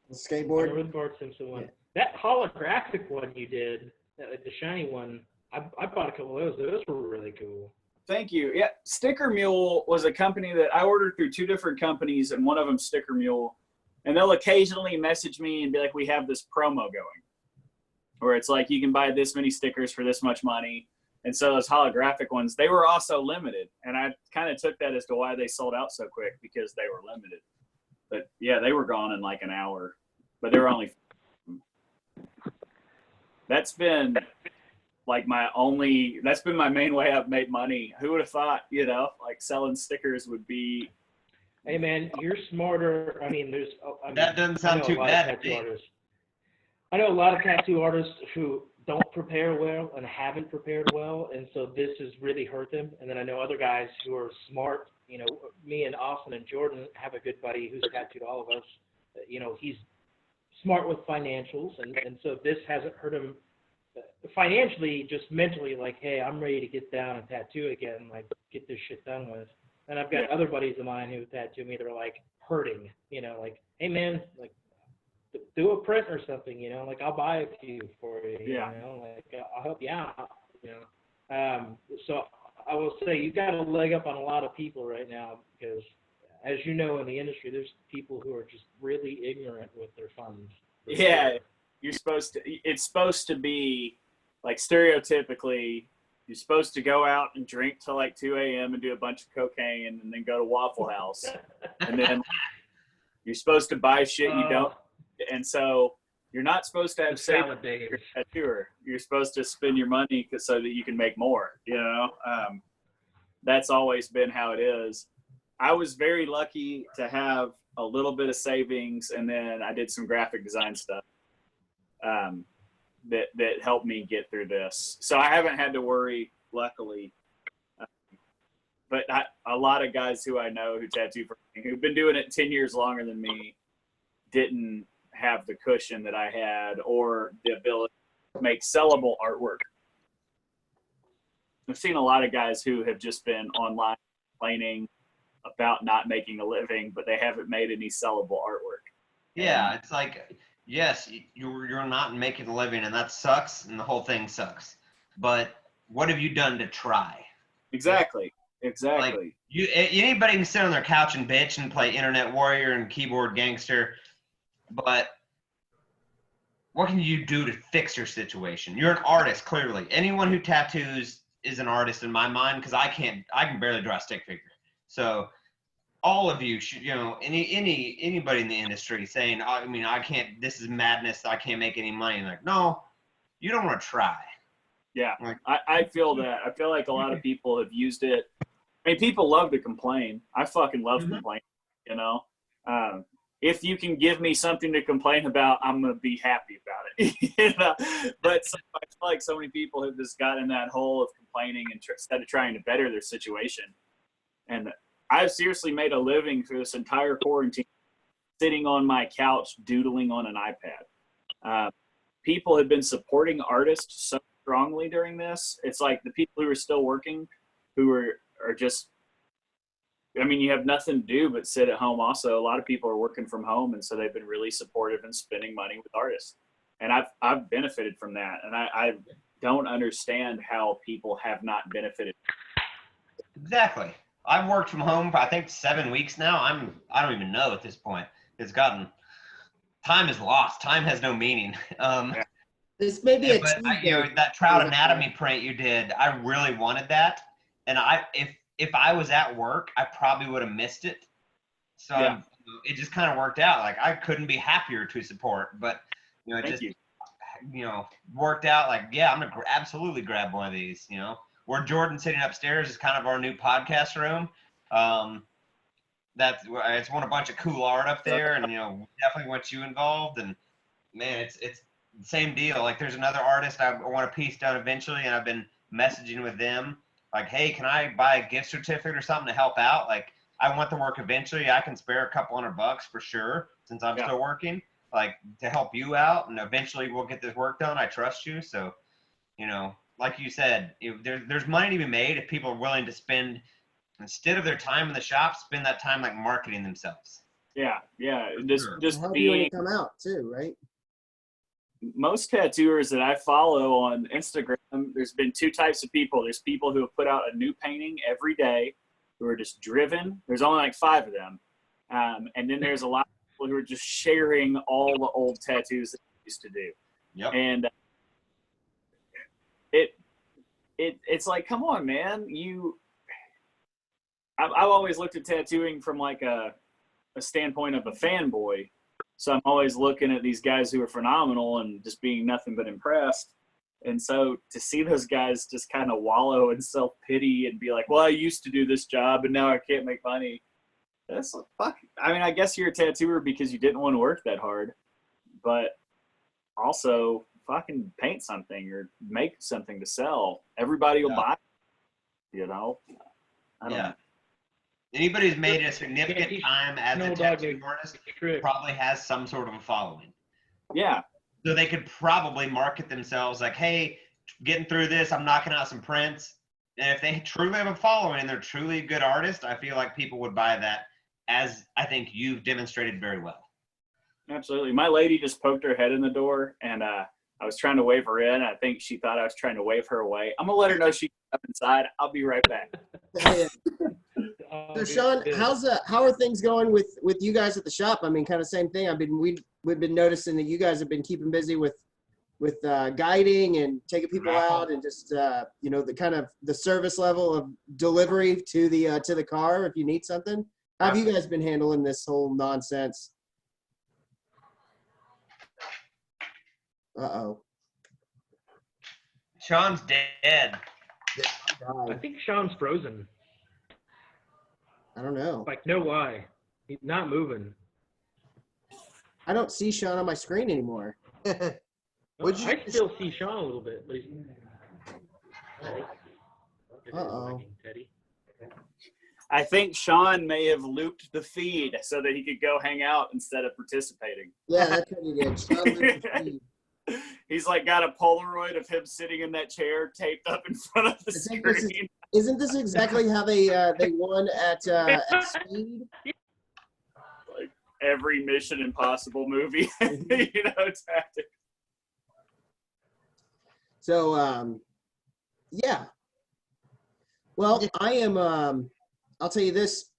The skateboard? The Bart Simpson one. Yeah. That holographic one you did, the shiny one, I bought a couple of those. Those were really cool. Thank you. Yeah, Sticker Mule was a company that I ordered through 2 different companies, and one of them Sticker Mule. And they'll occasionally message me and be like, we have this promo going, where it's like, you can buy this many stickers for this much money. And so those holographic ones, they were also limited. And I kind of took that as to why they sold out so quick, because they were limited. But yeah, they were gone in like an hour, but they were only. That's been like that's been my main way I've made money. Who would have thought, you know, like selling stickers would be. Hey man, you're smarter. I mean, that doesn't sound too bad. I know a lot of tattoo artists who don't prepare well and haven't prepared well, and so this has really hurt them. And then I know other guys who are smart. You know, me and Austin and Jordan have a good buddy who's tattooed all of us. You know, he's smart with financials, and so this hasn't hurt him financially, just mentally, like, hey, I'm ready to get down and tattoo again, like, get this shit done with. And I've got other buddies of mine who tattoo me that are like hurting, you know, like, hey man, like, do a print or something, you know, like, I'll buy a few for you, you know, like, I'll help you out, you know. So I will say you got a leg up on a lot of people right now, because as you know, in the industry, there's people who are just really ignorant with their funds. Yeah, it's supposed to be like stereotypically, you're supposed to go out and drink till like 2 a.m. and do a bunch of cocaine and then go to Waffle House. And then you're supposed to buy shit you don't. And so you're not supposed to have savings for your tattooer. You're supposed to spend your money so that you can make more, you know? That's always been how it is. I was very lucky to have a little bit of savings, and then I did some graphic design stuff that helped me get through this. So I haven't had to worry, luckily. But a lot of guys who I know who tattoo for me, who've been doing it 10 years longer than me, didn't have the cushion that I had or the ability to make sellable artwork. I've seen a lot of guys who have just been online complaining about not making a living, but they haven't made any sellable artwork. Yeah, it's like, yes, you're not making a living, and that sucks, and the whole thing sucks. But what have you done to try? Exactly. Like, anybody can sit on their couch and bitch and play Internet Warrior and Keyboard Gangster, but what can you do to fix your situation? You're an artist, clearly. Anyone who tattoos is an artist in my mind, because I can barely draw a stick figure. So all of you should, anybody in the industry saying, I can't, this is madness, I can't make any money. Like, no, you don't want to try. Yeah, I feel that. I feel like a lot of people have used it. I mean, people love to complain. I fucking love complaining, you know? If you can give me something to complain about, I'm going to be happy about it. You know? But I feel like so many people have just got in that hole of complaining instead of trying to better their situation. And I've seriously made a living through this entire quarantine sitting on my couch doodling on an iPad. People have been supporting artists so strongly during this. It's like the people who are still working, who are just, I mean, you have nothing to do but sit at home. Also, a lot of people are working from home, and so they've been really supportive and spending money with artists. And I've benefited from that. And I don't understand how people have not benefited. Exactly. I've worked from home for, I think, 7 weeks now. I don't even know at this point. It's gotten, time is lost. Time has no meaning. This may be that Trout Anatomy print you did, I really wanted that. And if I was at work, I probably would have missed it. So yeah. It just kind of worked out. Like, I couldn't be happier to support, but worked out. Like, yeah, I'm gonna absolutely grab one of these. Where Jordan's sitting upstairs is kind of our new podcast room. It's one a bunch of cool art up there, and definitely want you involved. And man, it's the same deal. Like, there's another artist I want a piece done eventually, and I've been messaging with them. Like, hey, can I buy a gift certificate or something to help out? Like, I want the work eventually. I can spare a couple $100 for sure, since I'm still working, like, to help you out. And eventually we'll get this work done. I trust you. So, like you said, there's money to be made if people are willing to spend, instead of their time in the shop, spend that time like marketing themselves. Yeah. Just help you when you come out too, right? Most tattooers that I follow on Instagram, there's been two types of people. There's people who have put out a new painting every day, who are just driven. There's only like 5 of them. And then there's a lot of people who are just sharing all the old tattoos that they used to do. Yep. And it's like, come on, man. I've always looked at tattooing from like a standpoint of a fanboy. So I'm always looking at these guys who are phenomenal and just being nothing but impressed. And so to see those guys just kind of wallow in self-pity and be like, well, I used to do this job and now I can't make money. That's like, fuck. I mean, I guess you're a tattooer because you didn't want to work that hard. But also fucking paint something or make something to sell. Everybody will buy it, I don't know. Anybody who's made a significant time as a tattoo artist probably has some sort of a following. Yeah. So they could probably market themselves like, hey, getting through this, I'm knocking out some prints. And if they truly have a following and they're truly a good artist, I feel like people would buy that, as I think you've demonstrated very well. Absolutely. My lady just poked her head in the door, and I was trying to wave her in. I think she thought I was trying to wave her away. I'm going to let her know she can come inside. I'll be right back. So Sean, how are things going with you guys at the shop? I mean, kind of same thing. We've been noticing that you guys have been keeping busy with guiding and taking people out and just the kind of the service level of delivery to the car if you need something. How have you guys been handling this whole nonsense? Uh-oh. Sean's dead. I think Sean's frozen. I don't know. Like, no lie. He's not moving. I don't see Sean on my screen anymore. I still see Sean a little bit, but he's. Uh-oh. I think Sean may have looped the feed so that he could go hang out instead of participating. Yeah, that's what he did. Sean looped the feed. He's like got a Polaroid of him sitting in that chair taped up in front of the screen. Isn't this exactly how they won at Speed? Like every Mission Impossible movie, tactic. So, yeah. Well, I am. I'll tell you this,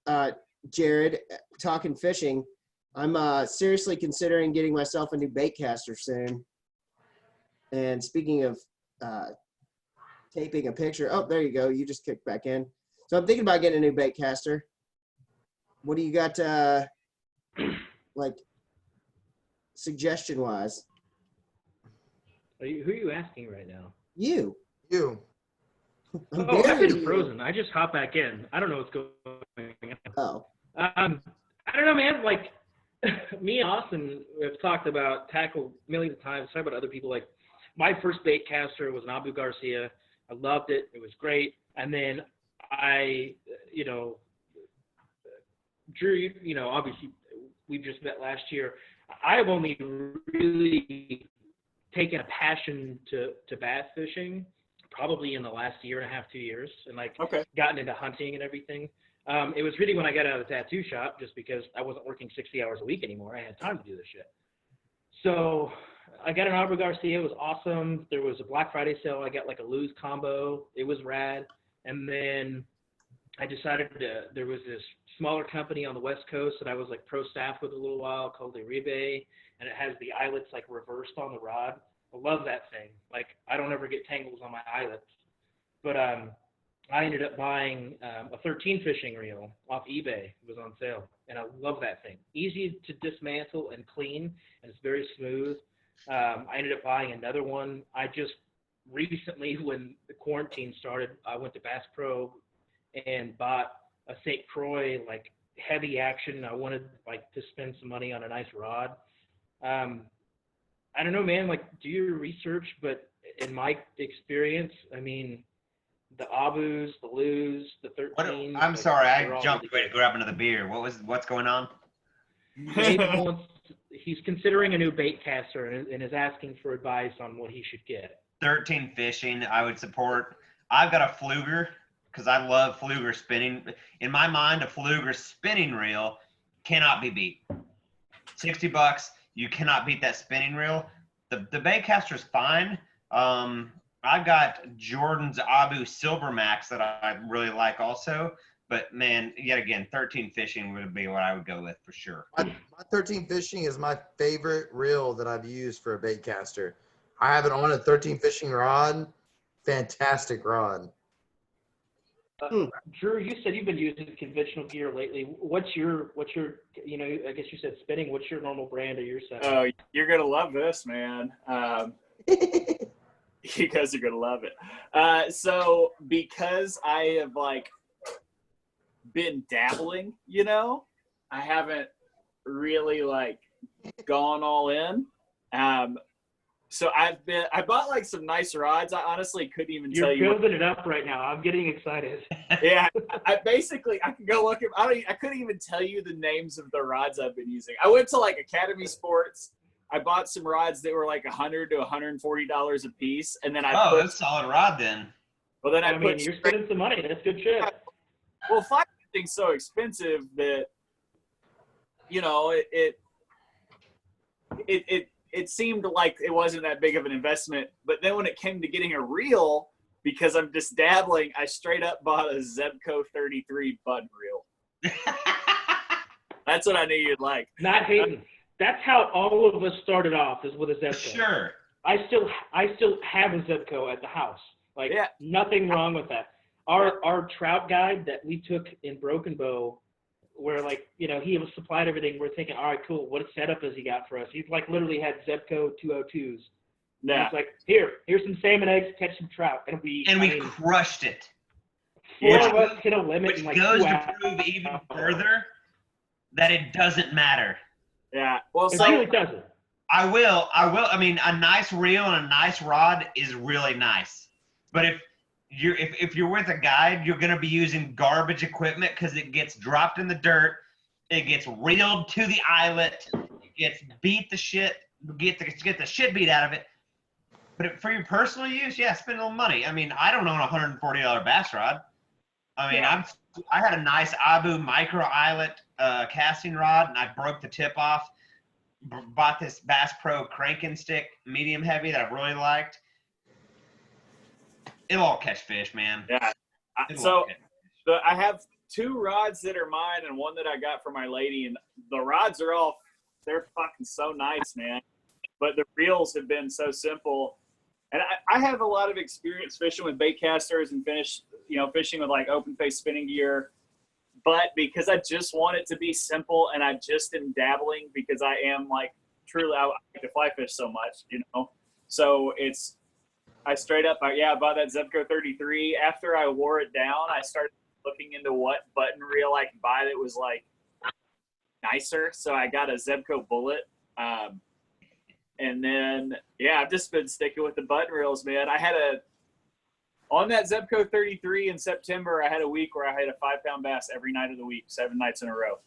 Jared. Talking fishing, I'm seriously considering getting myself a new bait caster soon. And speaking of taping a picture, oh, there you go. You just kicked back in. So I'm thinking about getting a new bait caster. What do you got, like, suggestion-wise? Who are you asking right now? You. I've been frozen. I just hopped back in. I don't know what's going on. Oh. I don't know, man. Like, me and Austin have talked about tackle millions of times. Talked about other people. Like, my first bait caster was an Abu Garcia. I loved it. It was great. And then Drew, obviously we just met last year. I've only really taken a passion to bass fishing probably in the last year and a half, 2 years, and gotten into hunting and everything. It was really when I got out of the tattoo shop, just because I wasn't working 60 hours a week anymore. I had time to do this shit. So I got an Abu Garcia. It was awesome. There was a Black Friday sale. I got like a Lose combo. It was rad. And then I decided there was this smaller company on the West Coast that I was like pro staff with a little while called Uribe, and it has the eyelets like reversed on the rod. I love that thing. Like, I don't ever get tangles on my eyelets. But I ended up buying a 13 fishing reel off eBay. It was on sale, and I love that thing. Easy to dismantle and clean, and it's very smooth. I ended up buying another one. I just recently, when the quarantine started, I went to Bass Pro and bought a St. Croix, like, heavy action. I wanted, like, to spend some money on a nice rod. I don't know, man, like, do your research, but in my experience, I mean, the Abus, the Lus, the 13s. I'm sorry, I jumped away to grab another beer. What's going on? He's considering a new bait caster and is asking for advice on what he should get. 13 fishing, I would support. I've got a Fluger because I love Fluger spinning. In my mind, a Fluger spinning reel cannot be beat. $60, you cannot beat that spinning reel. The bait caster is fine. I've got Jordan's Abu Silver Max that I really like also. But, man, yet again, 13 fishing would be what I would go with for sure. My 13 fishing is my favorite reel that I've used for a bait caster. I have it on a 13 fishing rod. Fantastic rod. Drew, you said you've been using conventional gear lately. What's your, I guess you said spinning. What's your normal brand of your set? Oh, you're going to love this, man. You guys are going to love it. So because I have, been dabbling, I haven't really, gone all in. So I bought some nice rods. I honestly couldn't even tell you. You're building it up right now. I'm getting excited. Yeah, I can go look at. I couldn't even tell you the names of the rods I've been using. I went to Academy Sports. I bought some rods that were $100 to $140 a piece, and then that's a solid rod then. Well, then you're spending some money. That's good shit. Well, fly fishing's so expensive that it seemed like it wasn't that big of an investment. But then when it came to getting a reel, because I'm just dabbling, I straight up bought a Zebco 33 button reel. That's what I knew you'd like. Not hating. That's how all of us started off, is with a Zebco. Sure. I still have a Zebco at the house. Like, Yeah. nothing wrong with that. Our trout guide that we took in Broken Bow, where, like, you know, he was supplied everything. We're thinking, all right, cool. What setup has he got for us? He's like literally had Zebco 202s. Yeah. He's like, here's some salmon eggs, catch some trout, and we crushed it. Four of us hit a limit Which in like goes 2 to hours. prove even further that it doesn't matter. Yeah. Well, It so really doesn't. I will. I mean, a nice reel and a nice rod is really nice. But if you're with a guide, you're going to be using garbage equipment because it gets dropped in the dirt, it gets reeled to the eyelet, it gets get the shit beat out of it. But for your personal use, yeah, spend a little money. I mean, I don't own a $140 bass rod. I mean, I had a nice Abu micro eyelet casting rod, and I broke the tip off. Bought this Bass Pro cranking stick, medium heavy, that I really liked. It'll all catch fish, man. Yeah. So I have 2 rods that are mine and one that I got for my lady, and the rods are they're fucking so nice, man. But the reels have been so simple. And I have a lot of experience fishing with bait casters and fishing with like open face spinning gear. But because I just want it to be simple, and I just am dabbling because I am like truly, I like to fly fish so much, you know. So I straight up, I bought that Zebco 33. After I wore it down, I started looking into what button reel I could buy that was like nicer. So I got a Zebco Bullet. And then, I've just been sticking with the button reels, man. On that Zebco 33 in September, I had a week where I had a 5-pound bass every night of the week, 7 nights in a row.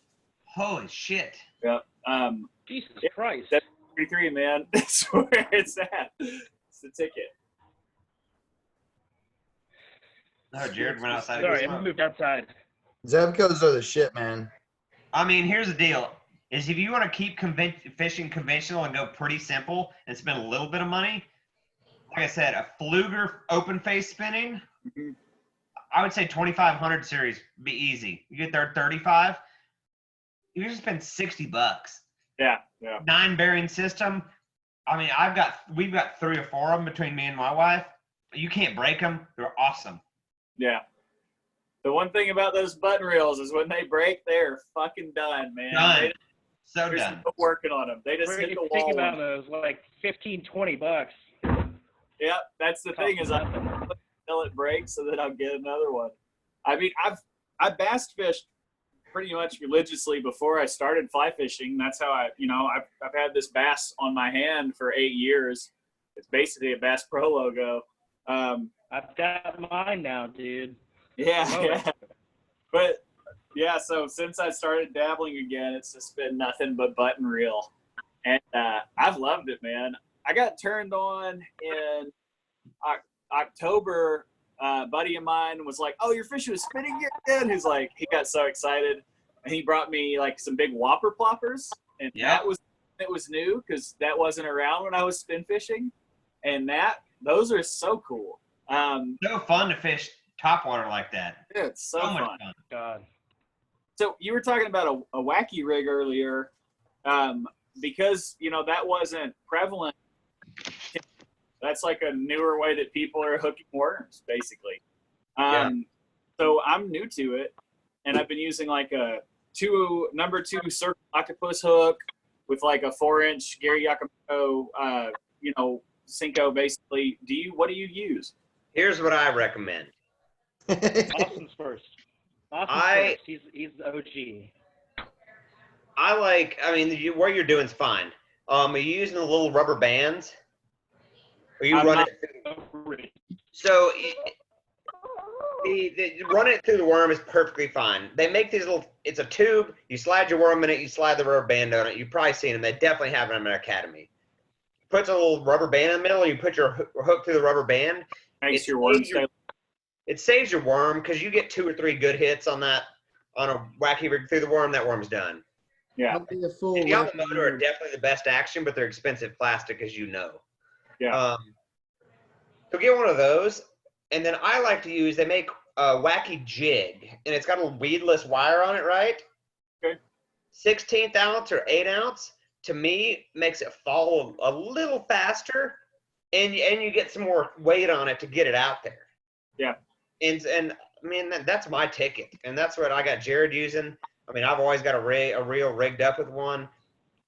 Holy shit. Yeah. Jesus Christ. Zebco 33, man. That's where it's at. It's the ticket. Oh, Jared went outside. Sorry, I moved outside. Zebcos are the shit, man. I mean, here's the deal. Is if you want to keep fishing conventional and go pretty simple and spend a little bit of money, like I said, a Fluger open face spinning, I would say 2500 series be easy. You get there at 35, you just spend $60. Yeah. 9 bearing system. I mean, we've got 3 or 4 of them between me and my wife. You can't break them. They're awesome. Yeah. The one thing about those button reels is when they break, they're fucking done, man. Done. So There's done. no working on them. They just Where hit you the think wall. about those, like $15-20. Yeah, that's the thing is until it breaks so that I'll get another one. I mean, I've bass fished pretty much religiously before I started fly fishing. That's how I've had this bass on my hand for 8 years. It's basically a Bass Pro logo. I've got mine now, dude. Yeah. But so since I started dabbling again, it's just been nothing but button reel. And I've loved it, man. I got turned on in October. A buddy of mine was like, "Oh, you're fishing with spinning gear again?" He's like, he got so excited, and he brought me like some big whopper ploppers, and it was new because that wasn't around when I was spin fishing, and those are so cool. So fun to fish topwater like that. It's so much fun. God. So you were talking about a wacky rig earlier, because that wasn't prevalent. That's like a newer way that people are hooking worms, basically. So I'm new to it, and I've been using like a number 2 circle octopus hook with like a 4-inch Gary Yakamoto, Cinco, basically. What do you use? Here's what I recommend. Austin's first. First. He's the OG. What you're doing is fine. Are you using the little rubber bands? Or you run it? So running it through the worm is perfectly fine. They make these it's a tube. You slide your worm in it. You slide the rubber band on it. You've probably seen them. They definitely have them in their academy. Puts a little rubber band in the middle. You put your hook through the rubber band. Makes your worm stay. It saves your worm because you get 2 or 3 good hits on a wacky rig through the worm. That worm's done. Yeah. The Yamamoto are definitely the best action, but they're expensive plastic, as you know. Yeah. So get one of those. And then I like to use, they make a wacky jig, and it's got a weedless wire on it, right? Okay. 16th ounce or 8 ounce, to me, makes it fall a little faster, and you get some more weight on it to get it out there. Yeah. And I mean, that's my ticket, and that's what I got Jared using. I mean, I've always got a reel rigged up with one.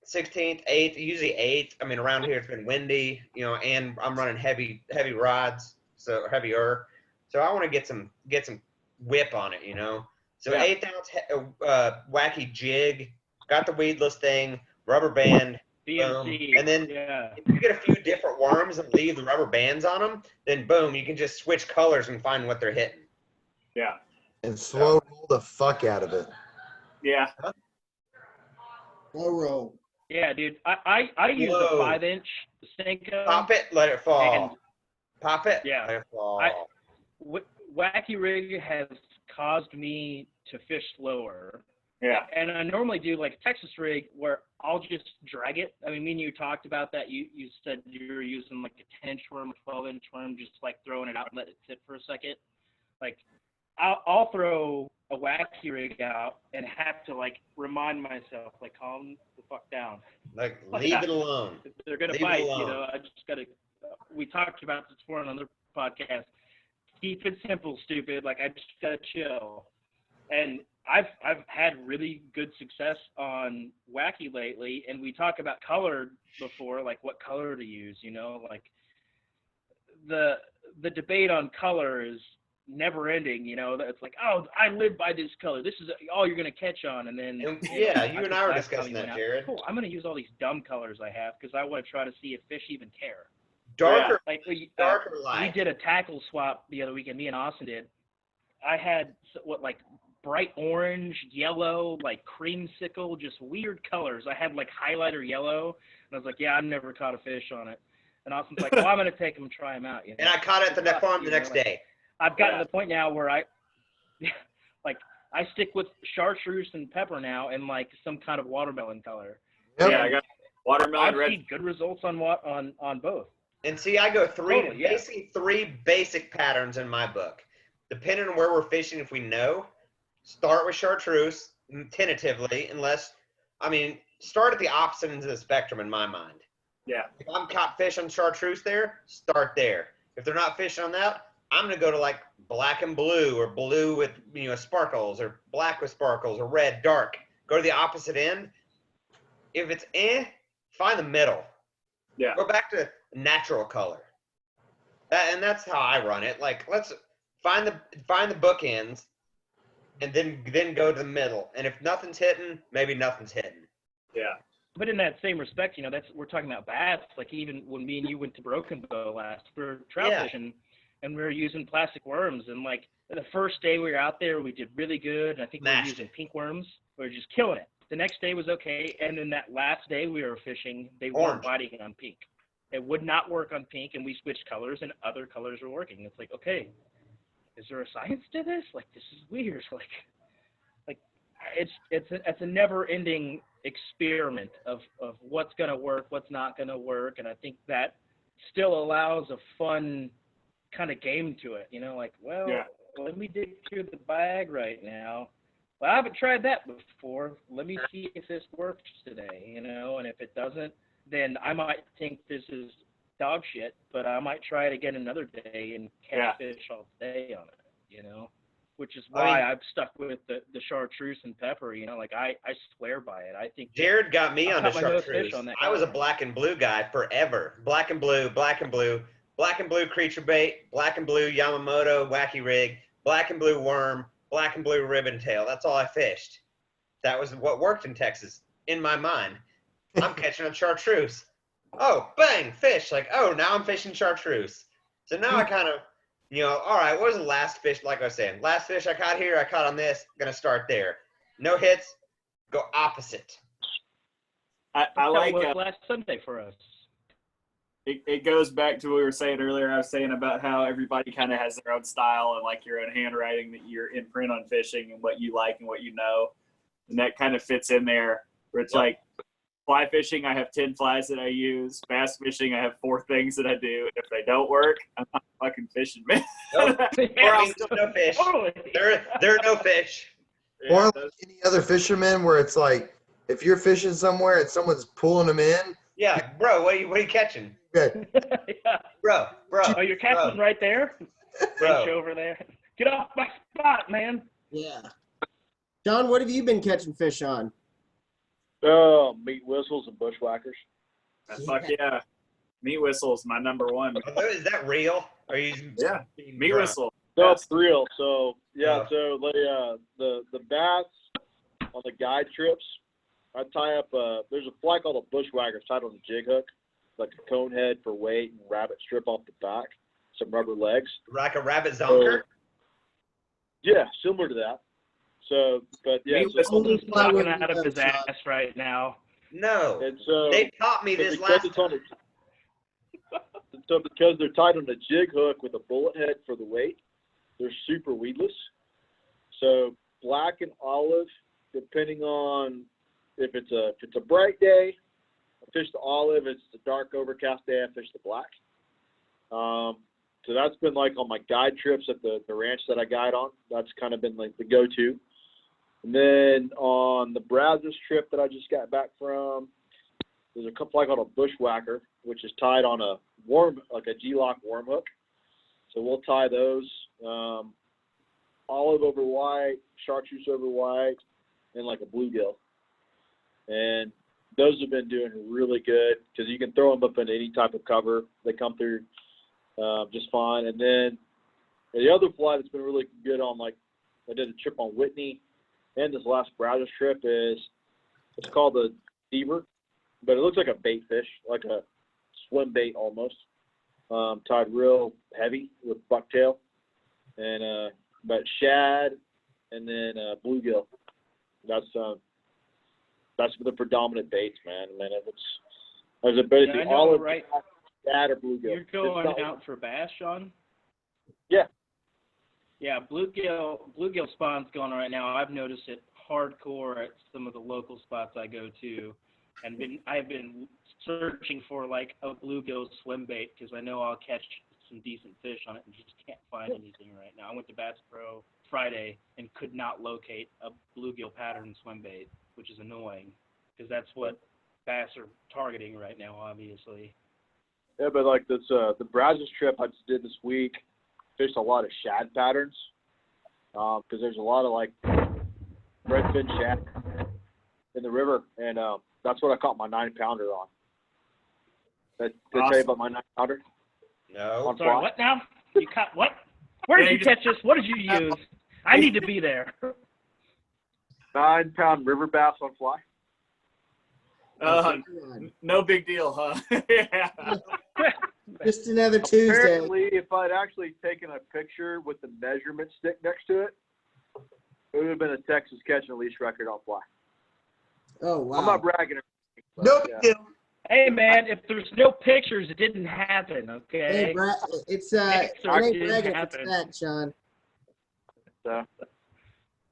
16th, 8th, usually 8th. I mean, around here it's been windy, and I'm running heavy rods, so heavier. So I want to get some whip on it, So Yeah. 1/8 ounce wacky jig, got the weedless thing, rubber band, BMC. and then if you get a few different worms and leave the rubber bands on them, then boom, you can just switch colors and find what they're hitting. Yeah. And slow roll the fuck out of it. Yeah. Slow roll. Yeah, dude. I use a 5-inch Senko. Pop it, let it fall. Pop it, Yeah. let it fall. Wacky rig has caused me to fish slower. Yeah. And I normally do like a Texas rig where I'll just drag it. I mean, me and you talked about that. You said you were using like a 10-inch worm, a 12-inch worm, just like throwing it out and let it sit for a second. Like I'll throw a wacky rig out and have to like remind myself, like, calm the fuck down. Like, leave it alone. They're gonna bite, I just gotta. We talked about this before on another podcast. Keep it simple, stupid. Like, I just gotta chill. And I've had really good success on wacky lately, and we talk about color before, like what color to use. Like the debate on color is never ending. It's like, oh, I live by this color. This is all you're gonna catch on, and then you and I were discussing that, Jared. Cool. I'm gonna use all these dumb colors I have because I want to try to see if fish even care. Darker, like darker light. We did a tackle swap the other weekend. Me and Austin did. I had like bright orange, yellow, like creamsicle, just weird colors. I had like highlighter yellow, and I was like, yeah, I've never caught a fish on it. And Austin's like, well, I'm gonna take them and try them out. And I caught it at the farm the next day. I've gotten to the point now where I stick with chartreuse and pepper now, and like some kind of watermelon color. Yep. Yeah, I got watermelon I've red. seen good results on both. And see, I go basically three basic patterns in my book. Depending on where we're fishing, if we know, start with chartreuse, tentatively, start at the opposite ends of the spectrum in my mind. Yeah. If I'm caught fish on chartreuse there, start there. If they're not fishing on that, I'm going to go to like black and blue, or blue with, sparkles, or black with sparkles, or red, dark. Go to the opposite end. If it's find the middle. Yeah. Go back to natural color. And that's how I run it. Like, let's find the bookends, and then go to the middle. And if nothing's hitting, maybe nothing's hitting. Yeah. But in that same respect, we're talking about bass. Like, even when me and you went to Broken Bow last, we were trout fishing, and we were using plastic worms. And like the first day we were out there, we did really good. And I think we were using pink worms. We were just killing it. The next day was okay. And then that last day we were fishing, they weren't biting on pink. It would not work on pink, and we switched colors, and other colors were working. It's like, okay, is there a science to this? Like, this is weird. Like it's a never-ending experiment of what's gonna work, what's not gonna work, and I think that still allows a fun kind of game to it. Let me dig through the bag right now. Well, I haven't tried that before. Let me see if this works today. And if it doesn't, then I might think this is dog shit, but I might try it again another day and catch fish all day on it, which is why I've stuck with the chartreuse and pepper, I swear by it. I think Jared got me on the chartreuse. On that I was a black and blue guy forever. Black and blue creature bait, black and blue Yamamoto wacky rig, black and blue worm, black and blue ribbon tail. That's all I fished. That was what worked in Texas, in my mind. I'm catching a chartreuse. Oh, bang, fish. Like, oh, now I'm fishing chartreuse. So now I kind of, all right, what was the last fish? Like I was saying, last fish I caught here, I caught on this, going to start there. No hits, go opposite. I like last Sunday for us. It goes back to what we were saying earlier. I was saying about how everybody kind of has their own style and like your own handwriting that you're imprint on fishing and what you like and what you know. And that kind of fits in there where it's like, Fly fishing, I have 10 flies that I use. Bass fishing, I have 4 things that I do. If they don't work, I'm not fucking fishing, man. Nope. Or else no fish. Totally. There are no fish. Or Yeah, like any other fisherman where it's like, if you're fishing somewhere and someone's pulling them in, Yeah, bro, what are you catching? okay, Yeah. Bro. Oh, you're catching right there? Bro. Fish over there. Get off my spot, man. Yeah. John, what have you been catching fish on? Oh, meat whistles and bushwhackers. fuck yeah. Meat whistles, my number one. Is that real? Are you Yeah, being meat drunk? whistle. No, Yes. it's real. So yeah, Oh. so the bass on the guide trips, I tie up there's a fly called a bushwhacker tied on a jig hook, like a cone head for weight and rabbit strip off the back, some rubber legs. Like a rabbit zonker? Yeah, similar to that. So, but yeah, Meat so, whistle. Holden's Fly talking wouldn't out of his go, John. ass right now. No. and so They taught me so this because last it's on time. so because they're tied on a jig hook with a bullet head for the weight, they're super weedless. So black and olive, depending on if it's a bright day, I fish the olive. If it's a dark overcast day, I fish the black. So that's been like on my guide trips at the ranch that I guide on. That's kind of been like the go-to. And then on the Brazos trip that I just got back from, there's a fly called a bushwhacker, which is tied on a worm, like a G-lock worm hook. So we'll tie those olive over white, chartreuse over white, and like a bluegill. And those have been doing really good because you can throw them up in any type of cover. They come through just fine. And then the other fly that's been really good on, like I did a trip on Whitney and this last Brazos trip it's called the Deaver, but it looks like a bait fish, like a swim bait almost, tied real heavy with bucktail and but shad and then bluegill. That's the predominant baits, man. Man, there's a bit of Yeah, I the know, olive, right? shad or bluegill. You're going out for bass, Sean? Yeah. Yeah, bluegill spawn's going right now. I've noticed it hardcore at some of the local spots I go to, and I've been searching for like a bluegill swim bait because I know I'll catch some decent fish on it and just can't find anything right now. I went to Bass Pro Friday and could not locate a bluegill pattern swim bait, which is annoying because that's what bass are targeting right now, obviously. Yeah, but like this, the Brazos trip I just did this week, fished a lot of shad patterns because there's a lot of like redfin shad in the river, and that's what I caught my 9-pounder on. Did I tell you about my 9-pounder? No. On Sorry, fly? what now? You caught what? Where did Yeah, you catch this? What did you use? I need to be there. 9-pound river bass on fly. No big deal, huh? Yeah. Just another Tuesday. Apparently, if I'd actually taken a picture with the measurement stick next to it, it would have been a Texas catch and release record on fly. Oh, wow. I'm not bragging. But, no big yeah. deal. Hey, man, if there's no pictures, it didn't happen, okay? Hey, it's Pictures it ain't didn't bragging if happen. it's that, Sean.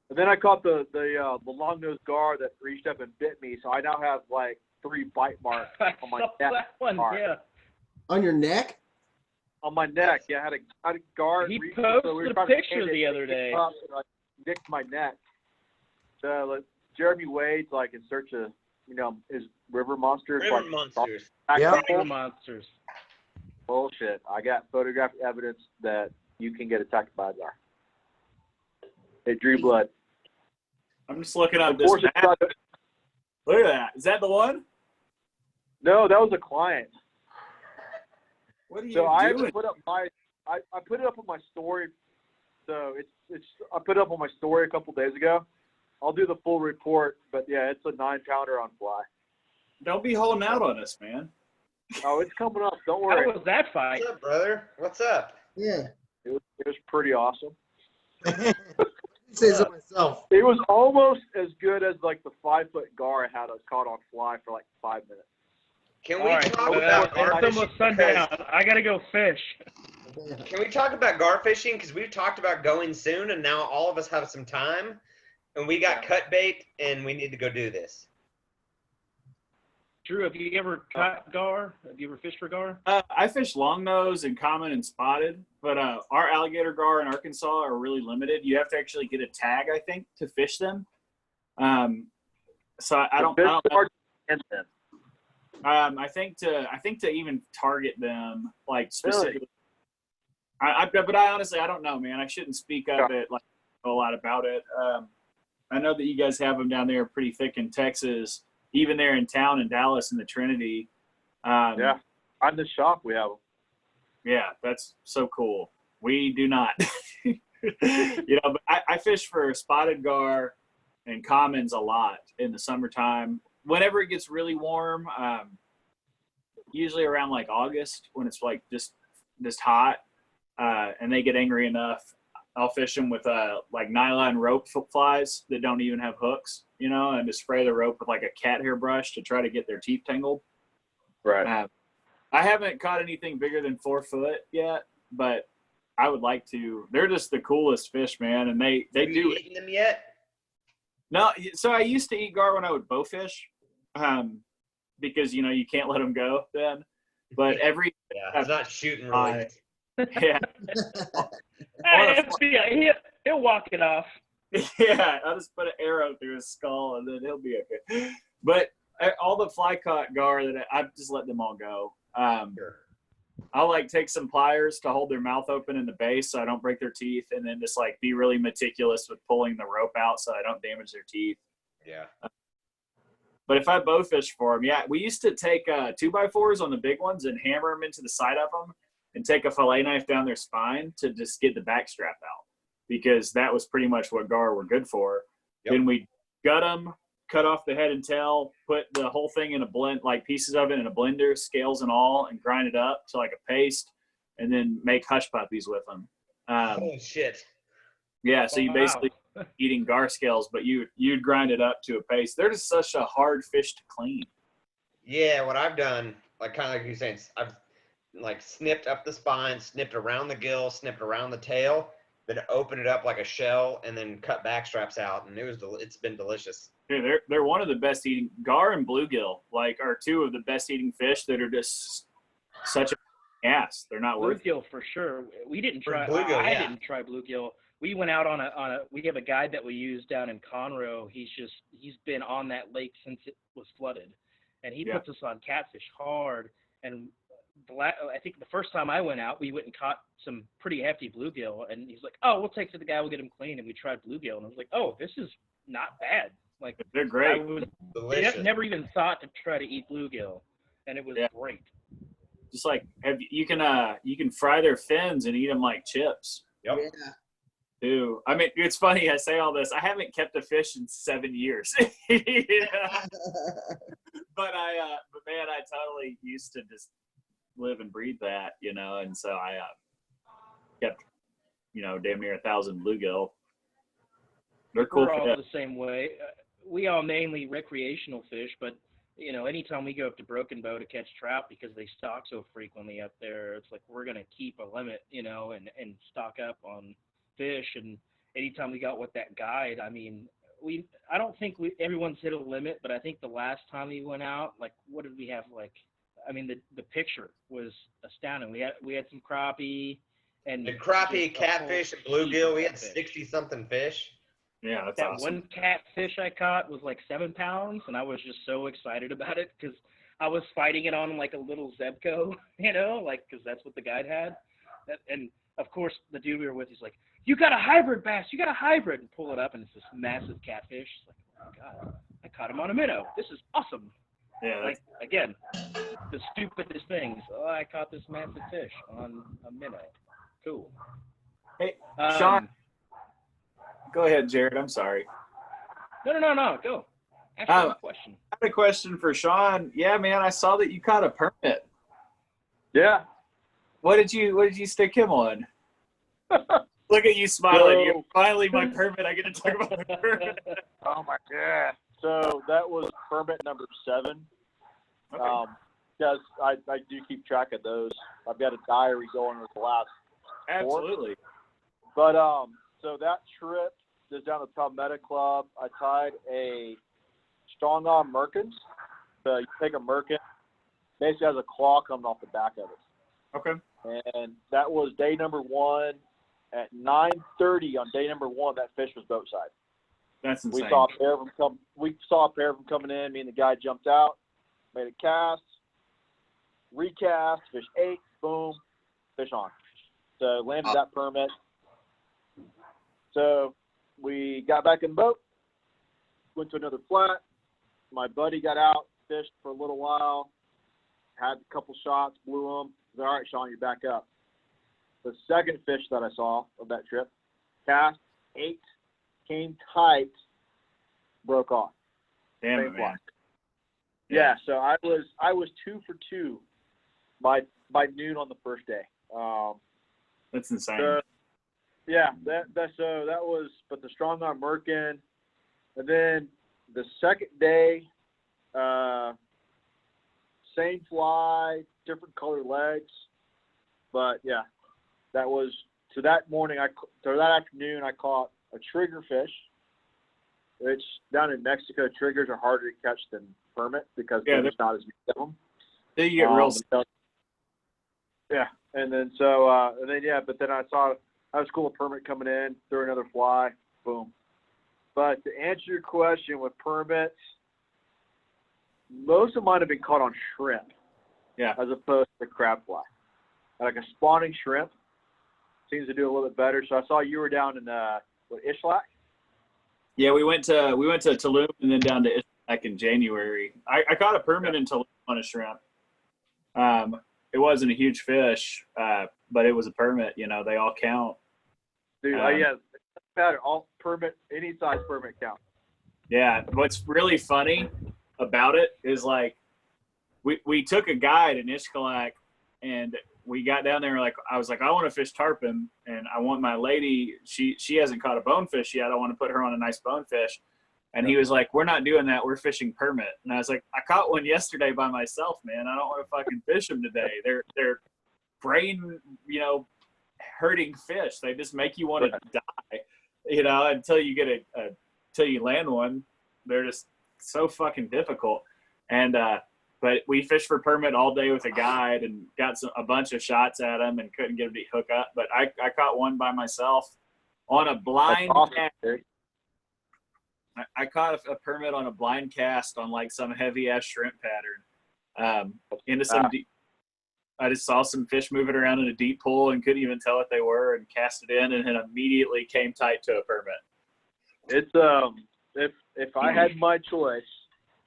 And then I caught the long-nosed gar that reached up and bit me, so I now have like 3 bite marks I on my saw neck. that one, yeah. On your neck? On my neck, yeah, I had a gar. He reach- posted so we were a trying to picture hit the it, other it day. up, and, like, nicked my neck. So like, Jeremy Wade's like in search of his river monsters. River like, monsters. Yeah. River monsters. Bullshit. I got photographic evidence that you can get attacked by a gar. It drew blood. I'm just looking up Of this course, it's map. not- Look at that. Is that the one? no, that was a client. What are you So I doing? put up I put it up on my story. So it's I put it up on my story a couple days ago. I'll do the full report, but yeah, it's a 9-pounder on fly. Don't be holding out on us, man. Oh, it's coming up. Don't How worry. was that fight? What's up, brother? What's up? Yeah. It was pretty awesome. Say so myself. It was almost as good as like the 5-foot gar I had caught on fly for like 5 minutes. Can All we right, talk well, about it's gar fishing? almost sundown. I gotta go fish. Can we talk about gar fishing? Because we've talked about going soon, and now all of us have some time, and we got cut bait, and we need to go do this. Drew, have you ever caught gar? Have you ever fished for gar? I fish long nose and common and spotted, but our alligator gar in Arkansas are really limited. You have to actually get a tag, I think, to fish them. So I don't know. I think to even target them like specifically. Really? But I honestly I don't know, man. I shouldn't speak of it like a lot about it. I know that you guys have them down there pretty thick in Texas, even there in town in Dallas in the Trinity. Yeah, on the shop we have them. Yeah, that's so cool. We do not. But I fish for spotted gar and commons a lot in the summertime. Whenever it gets really warm, usually around like August when it's like just hot, and they get angry enough, I'll fish them with like nylon rope flies that don't even have hooks, and just spray the rope with like a cat hair brush to try to get their teeth tangled. Right. I haven't caught anything bigger than 4 foot yet, but I would like to. They're just the coolest fish, man, and they Have do. you eaten them yet? No, so I used to eat gar when I would bow fish, because you can't let them go then. But every it's not shooting really. yeah, He'll walk it off. yeah, I'll just put an arrow through his skull and then he'll be okay. But all the fly caught gar that I just let them all go. Sure. I'll like take some pliers to hold their mouth open in the base so I don't break their teeth, and then just like be really meticulous with pulling the rope out so I don't damage their teeth. Yeah. But if I bow fish for them, we used to take 2x4s on the big ones and hammer them into the side of them and take a fillet knife down their spine to just get the back strap out, because that was pretty much what gar were good for. Yep. Then we gut them, cut off the head and tail, put the whole thing in a blend, like pieces of it in a blender, scales and all, and grind it up to like a paste, and then make hush puppies with them. Holy shit. Yeah, so you basically eating gar scales, but you'd grind it up to a paste. They're just such a hard fish to clean. Yeah, what I've done, like kind of like you're saying, I've like snipped up the spine, snipped around the gill, snipped around the tail, then open it up like a shell, and then cut back straps out, and it's been delicious. Yeah, they're one of the best eating. Gar and bluegill are two of the best eating fish that are just such a ass. They're not worth it. Bluegill for sure. We didn't try. Bluegill, I didn't try bluegill. We went out on a. We have a guide that we use down in Conroe. He's been on that lake since it was flooded, and he puts us on catfish hard. And I think the first time I went out, we went and caught some pretty hefty bluegill, and he's like, "Oh, we'll take to the guy. We'll get him clean." And we tried bluegill, and I was like, "Oh, this is not bad." Like, they're great. Delicious. I never even thought to try to eat bluegill, and it was great. Just like you can fry their fins and eat them like chips. Yep. Yeah. Too. I mean, it's funny I say all this. I haven't kept a fish in 7 years. But man, I totally used to just live and breathe that, and so I kept, damn near 1,000 bluegill. They're cool. We're all the same way. We all mainly recreational fish, but anytime we go up to Broken Bow to catch trout because they stock so frequently up there, it's like we're gonna keep a limit, and stock up on fish. And anytime we got with that guide, I mean, I don't think everyone's hit a limit, but I think the last time we went out, like, what did we have? Like, I mean, the picture was astounding. We had some crappie and the crappie, catfish, and bluegill. We had 60-something fish. Yeah, that's that awesome. one catfish I caught was like 7 pounds, and I was just so excited about it because I was fighting it on like a little Zebco, because that's what the guide had. And of course, the dude we were with, he's like, "You got a hybrid bass, you got a hybrid," and pull it up, and it's this massive catfish. It's like, oh my God, I caught him on a minnow. This is awesome. Yeah, Like, again, the stupidest things. Oh, I caught this massive fish on a minnow. Cool. Hey, Sean. Go ahead, Jared. I'm sorry. No. Go. Ask me a question. I had a question for Sean. Yeah, man, I saw that you caught a permit. Yeah. What did you stick him on? Look at you smiling. Finally, my permit. I get to talk about my permit. Oh my God. So that was permit number 7. Okay. Because I do keep track of those. I've got a diary going with the last 4. Absolutely. But so that trip is down to Palmetto Club. I tied a strong arm merkins you take a merkin, basically has a claw coming off the back of it. Okay. And that was day number 1 at 9:30 on day number 1. That fish was boat side. That's insane. We saw a pair of them coming in. Me and the guy jumped out, made a cast, recast, fish ate, boom, fish on. So landed that permit. So we got back in the boat, went to another flat. My buddy got out, fished for a little while, had a couple shots, blew them. All right, Sean, you're back up. The second fish that I saw of that trip, cast, ate, came tight, broke off. Damn Same it, man. fly. Yeah, so I was 2 for 2 by noon on the first day. That's insane. That was, but the strong arm merkin, and then the second day, same fly, different color legs, but yeah, that was, so that morning, that afternoon, I caught a trigger fish, which down in Mexico, triggers are harder to catch than permit because there's not as many of them. They get real. Yeah, and then but then I was cool with permit coming in, threw another fly, boom. But to answer your question with permits, most of mine have been caught on shrimp, as opposed to crab fly. Like a spawning shrimp seems to do a little bit better. So I saw you were down in Ishlak. Yeah, we went to Tulum and then down to Ishlak in January. I caught a permit in Tulum on a shrimp. It wasn't a huge fish, but it was a permit. You know, they all count. Dude, it doesn't matter. All permit, any size permit count. Yeah, what's really funny about it is like we took a guide in Ishkalak and we got down there. Like I was like, I want to fish tarpon, and I want my lady. She hasn't caught a bonefish yet. I want to put her on a nice bonefish. And he was like, we're not doing that. We're fishing permit. And I was like, I caught one yesterday by myself, man. I don't want to fucking fish them today. They're brain, hurting fish. They just make you want to die, until you get until you land one. They're just so fucking difficult. And, but we fished for permit all day with a guide and got a bunch of shots at them and couldn't get them to hook up. But I caught one by myself on a blind cast. I caught a permit on a blind cast on like some heavy ass shrimp pattern. Into some deep. I just saw some fish moving around in a deep pool and couldn't even tell what they were, and cast it in, and then immediately came tight to a permit. It's if I had my choice,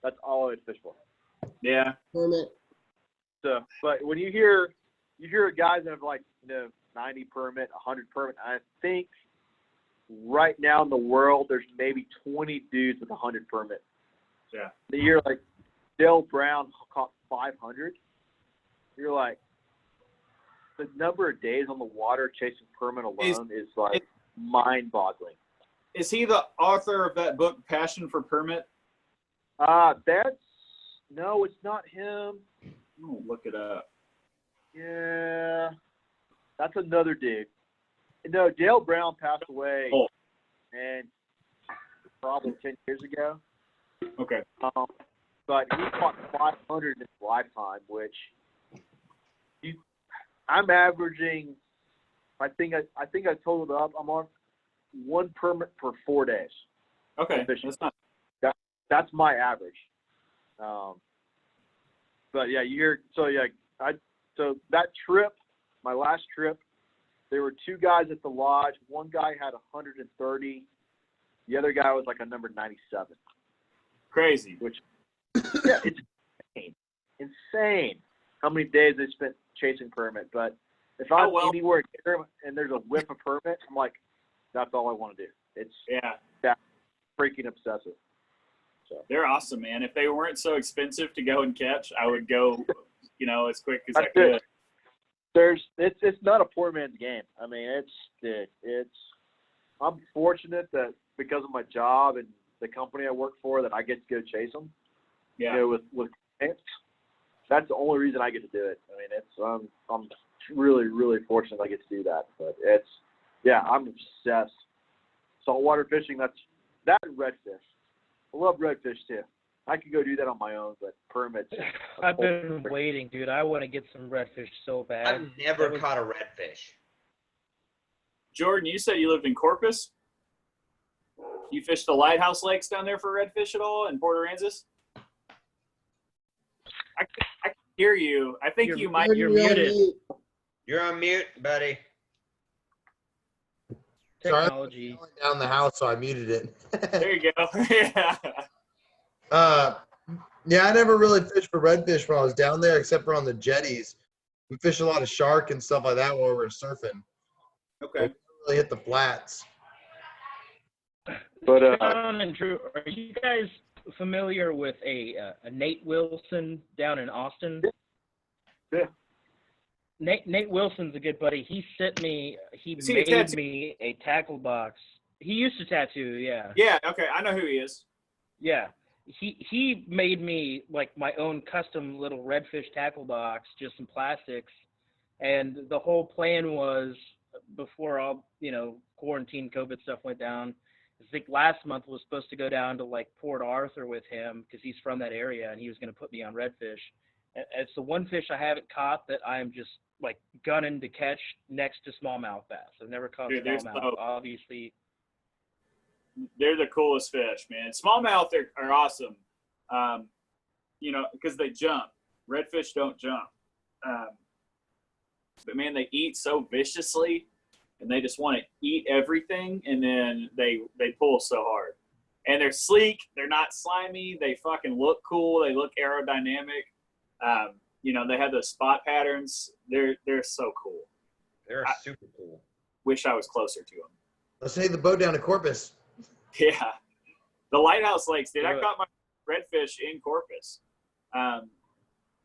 that's all I would fish for. Yeah. Permit. So, but when you hear guys that have 90 permit, 100 permit, I think right now in the world there's maybe 20 dudes with 100 permit. Yeah. The year like Dale Brown caught 500. You're like, the number of days on the water chasing permit alone is mind-boggling. Is he the author of that book, Passion for Permit? No, it's not him. Oh, look it up. Yeah, that's another dude. No, Dale Brown passed away, and probably 10 years ago. Okay. But he caught 500 in his lifetime, which I'm averaging. I think I totaled up. I'm on one permit per 4 days. Okay, that's not. That's my average. But yeah, so that trip, my last trip, there were 2 guys at the lodge. One guy had 130. The other guy was like a number 97. Crazy. Which, yeah, it's insane how many days they spent chasing permit. But if I'm anywhere near and there's a whiff of permit, I'm like, that's all I want to do. It's that freaking obsessive. So they're awesome, man. If they weren't so expensive to go and catch, I would go, as quick as I could. It's not a poor man's game. I mean, I'm fortunate that because of my job and the company I work for that I get to go chase them. Yeah. With clients. That's the only reason I get to do it. I mean, I'm really, really fortunate I get to do that. But I'm obsessed. Saltwater fishing, that and redfish. I love redfish too. I could go do that on my own, but permits. I've been waiting, dude. I want to get some redfish so bad. I've never caught a redfish. Jordan, you said you lived in Corpus. You fished the lighthouse lakes down there for redfish at all in Port Aransas? I can hear you. I think you might. You're muted. You're on mute, buddy. Technology. Sorry, down the house, so I muted it. There you go. Yeah. Yeah, I never really fished for redfish when I was down there, except for on the jetties. We fished a lot of shark and stuff like that while we were surfing. Okay. We didn't really hit the flats. But Sean and Drew, are you guys familiar with a Nate Wilson down in Austin? Yeah. Nate Wilson's a good buddy. He made me a tackle box. He used to tattoo, yeah. Yeah, okay. I know who he is. Yeah. He made me like my own custom little redfish tackle box, just some plastics. And the whole plan was, before all, quarantine COVID stuff went down, I think last month was supposed to go down to like Port Arthur with him because he's from that area, and he was going to put me on redfish. It's the one fish I haven't caught that I'm just like gunning to catch next to smallmouth bass. I've never caught smallmouth, obviously. They're the coolest fish, man. Smallmouth are awesome, because they jump. Redfish don't jump. But, man, they eat so viciously, and they just want to eat everything, and then they pull so hard. And they're sleek. They're not slimy. They fucking look cool. They look aerodynamic. They have those spot patterns. They're so cool. They're super cool. Wish I was closer to them. Let's take the boat down to Corpus. Yeah. The lighthouse lakes, dude. I caught my redfish in Corpus.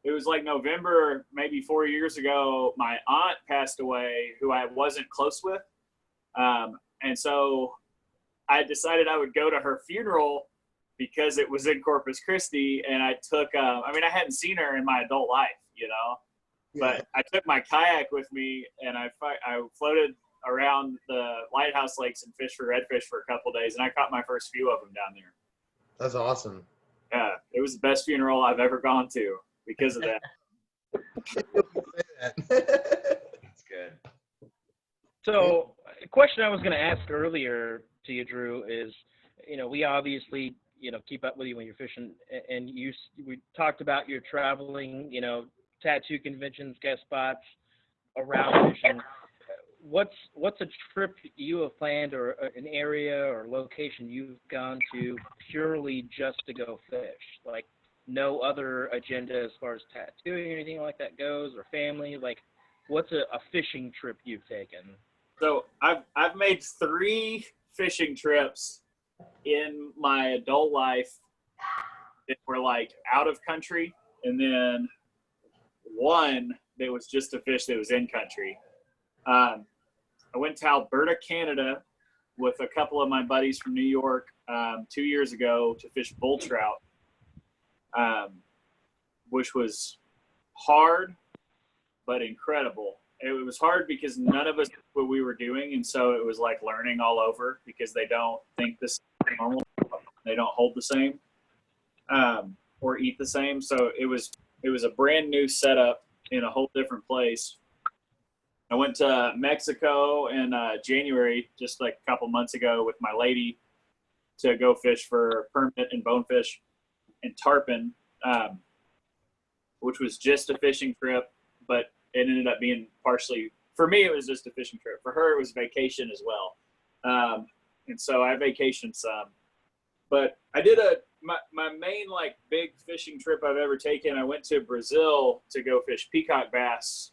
It was like November, maybe 4 years ago. My aunt passed away, who I wasn't close with. And so I decided I would go to her funeral because it was in Corpus Christi. And I took, I hadn't seen her in my adult life, but I took my kayak with me, and I floated around the lighthouse lakes and fished for redfish for a couple days. And I caught my first few of them down there. That's awesome. Yeah. It was the best funeral I've ever gone to because of that. That's good. So a question I was going to ask earlier to you, Drew, is, we obviously, keep up with you when you're fishing, and we talked about your traveling, tattoo conventions, guest spots around fishing. What's a trip you have planned, or an area or location you've gone to purely just to go fish? Like no other agenda as far as tattooing or anything like that goes, or family? Like what's a fishing trip you've taken? So I've made 3 fishing trips in my adult life that were like out of country, and then one that was just a fish that was in country. I went to Alberta, Canada with a couple of my buddies from New York 2 years ago to fish bull trout, which was hard but incredible. It was hard because none of us knew what we were doing, and so it was like learning all over because they don't think this is normal. They don't hold the same or eat the same. So it was a brand new setup in a whole different place. I went to Mexico in January, just like a couple months ago, with my lady to go fish for permit and bonefish and tarpon, which was just a fishing trip, but it ended up being partially, for me, it was just a fishing trip. For her, it was vacation as well. And so I vacationed some. But I did my main like big fishing trip I've ever taken. I went to Brazil to go fish peacock bass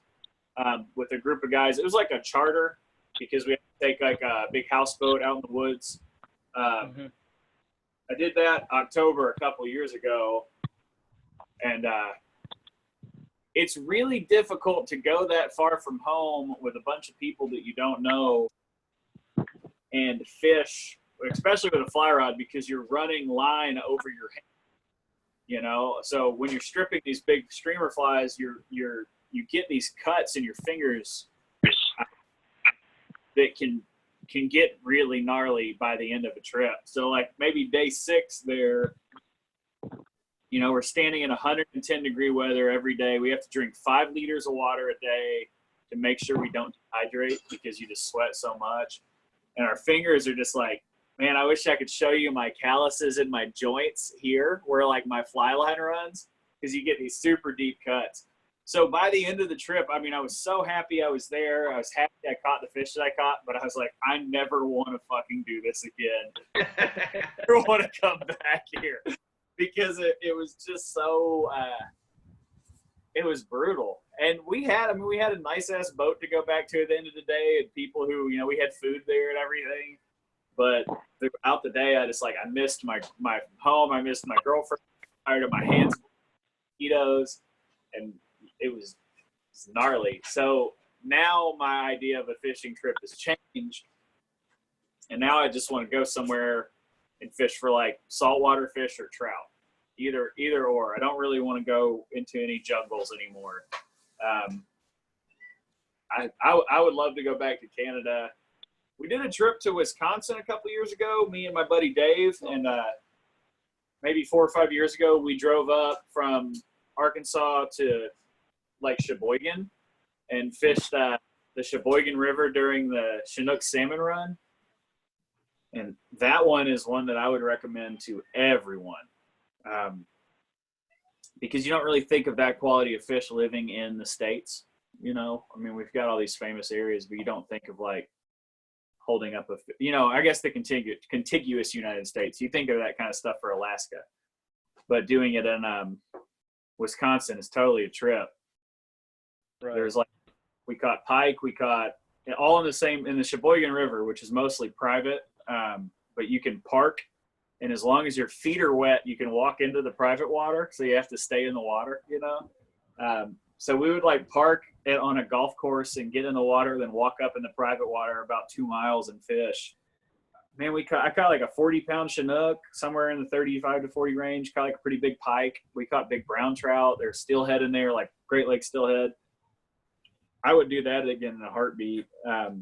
with a group of guys. It was like a charter because we had to take like a big houseboat out in the woods. I did that October a couple years ago, and it's really difficult to go that far from home with a bunch of people that you don't know and fish, especially with a fly rod, because you're running line over your hand, So when you're stripping these big streamer flies, you get these cuts in your fingers that can get really gnarly by the end of a trip. So like maybe day 6 there, You know, we're standing in 110-degree weather every day. We have to drink 5 liters of water a day to make sure we don't dehydrate because you just sweat so much. And our fingers are just like, man, I wish I could show you my calluses in my joints here where like my fly line runs, because you get these super deep cuts. So by the end of the trip, I mean, I was so happy I was there. I was happy I caught the fish that I caught, but I was like, I never want to fucking do this again. I never want to come back here, because it was just so, it was brutal. And we had a nice ass boat to go back to at the end of the day, and people who, you know, we had food there and everything. But throughout the day, I missed my home. I missed my girlfriend. I tired of my hands, mosquitoes, and it was gnarly. So now my idea of a fishing trip has changed, and now I just want to go somewhere and fish for like saltwater fish or trout, either or. I don't really want to go into any jungles anymore. I would love to go back to Canada. We did a trip to Wisconsin a couple years ago, me and my buddy Dave, and maybe 4 or 5 years ago, we drove up from Arkansas to Lake Sheboygan and fished the Sheboygan River during the Chinook salmon run. And that one is one that I would recommend to everyone, because you don't really think of that quality of fish living in the States. You know, I mean, we've got all these famous areas, but you don't think of like holding up I guess the contiguous United States. You think of that kind of stuff for Alaska, but doing it in Wisconsin is totally a trip. Right. There's like, we caught pike, we caught all in the Sheboygan River, which is mostly private, but you can park, and as long as your feet are wet, you can walk into the private water. So you have to stay in the water, you know? So we would like park on a golf course and get in the water, then walk up in the private water about 2 miles and fish. Man, I caught like a 40-pound Chinook, somewhere in the 35 to 40 range. Caught like a pretty big pike. We caught big brown trout. There's steelhead in there, like Great Lakes steelhead. I would do that again in a heartbeat. I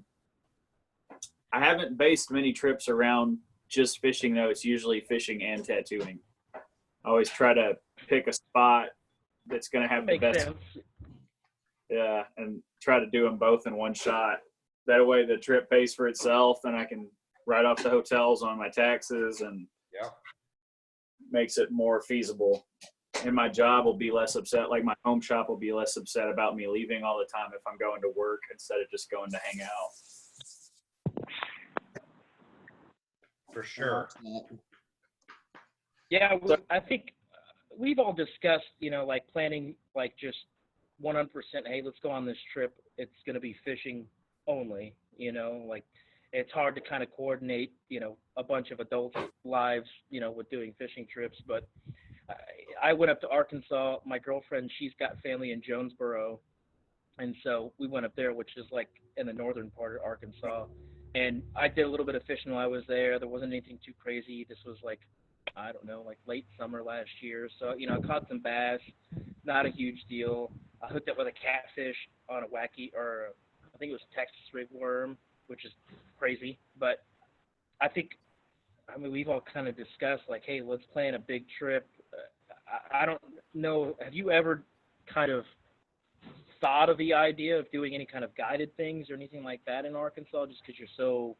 haven't based many trips around just fishing, though. It's usually fishing and tattooing. I always try to pick a spot that's going to have the best. Sense. Yeah, and try to do them both in one shot. That way the trip pays for itself, and I can write off the hotels on my taxes, and makes it more feasible. And my job will be less upset, like my home shop will be less upset about me leaving all the time if I'm going to work instead of just going to hang out. For sure. Yeah, I think we've all discussed, you know, like planning, like just 100%, hey, let's go on this trip. It's going to be fishing only, you know, like it's hard to kind of coordinate, you know, a bunch of adult lives, you know, with doing fishing trips. But I went up to Arkansas. My girlfriend, she's got family in Jonesboro. And so we went up there, which is like in the northern part of Arkansas. And I did a little bit of fishing while I was there. There wasn't anything too crazy. This was like, I don't know, like late summer last year. So, you know, I caught some bass, not a huge deal. I hooked up with a catfish on a wacky, or I think it was Texas rigworm, which is crazy. But I mean, we've all kind of discussed like, hey, let's plan a big trip. I don't know. Have you ever kind of thought of the idea of doing any kind of guided things or anything like that in Arkansas, just because you're so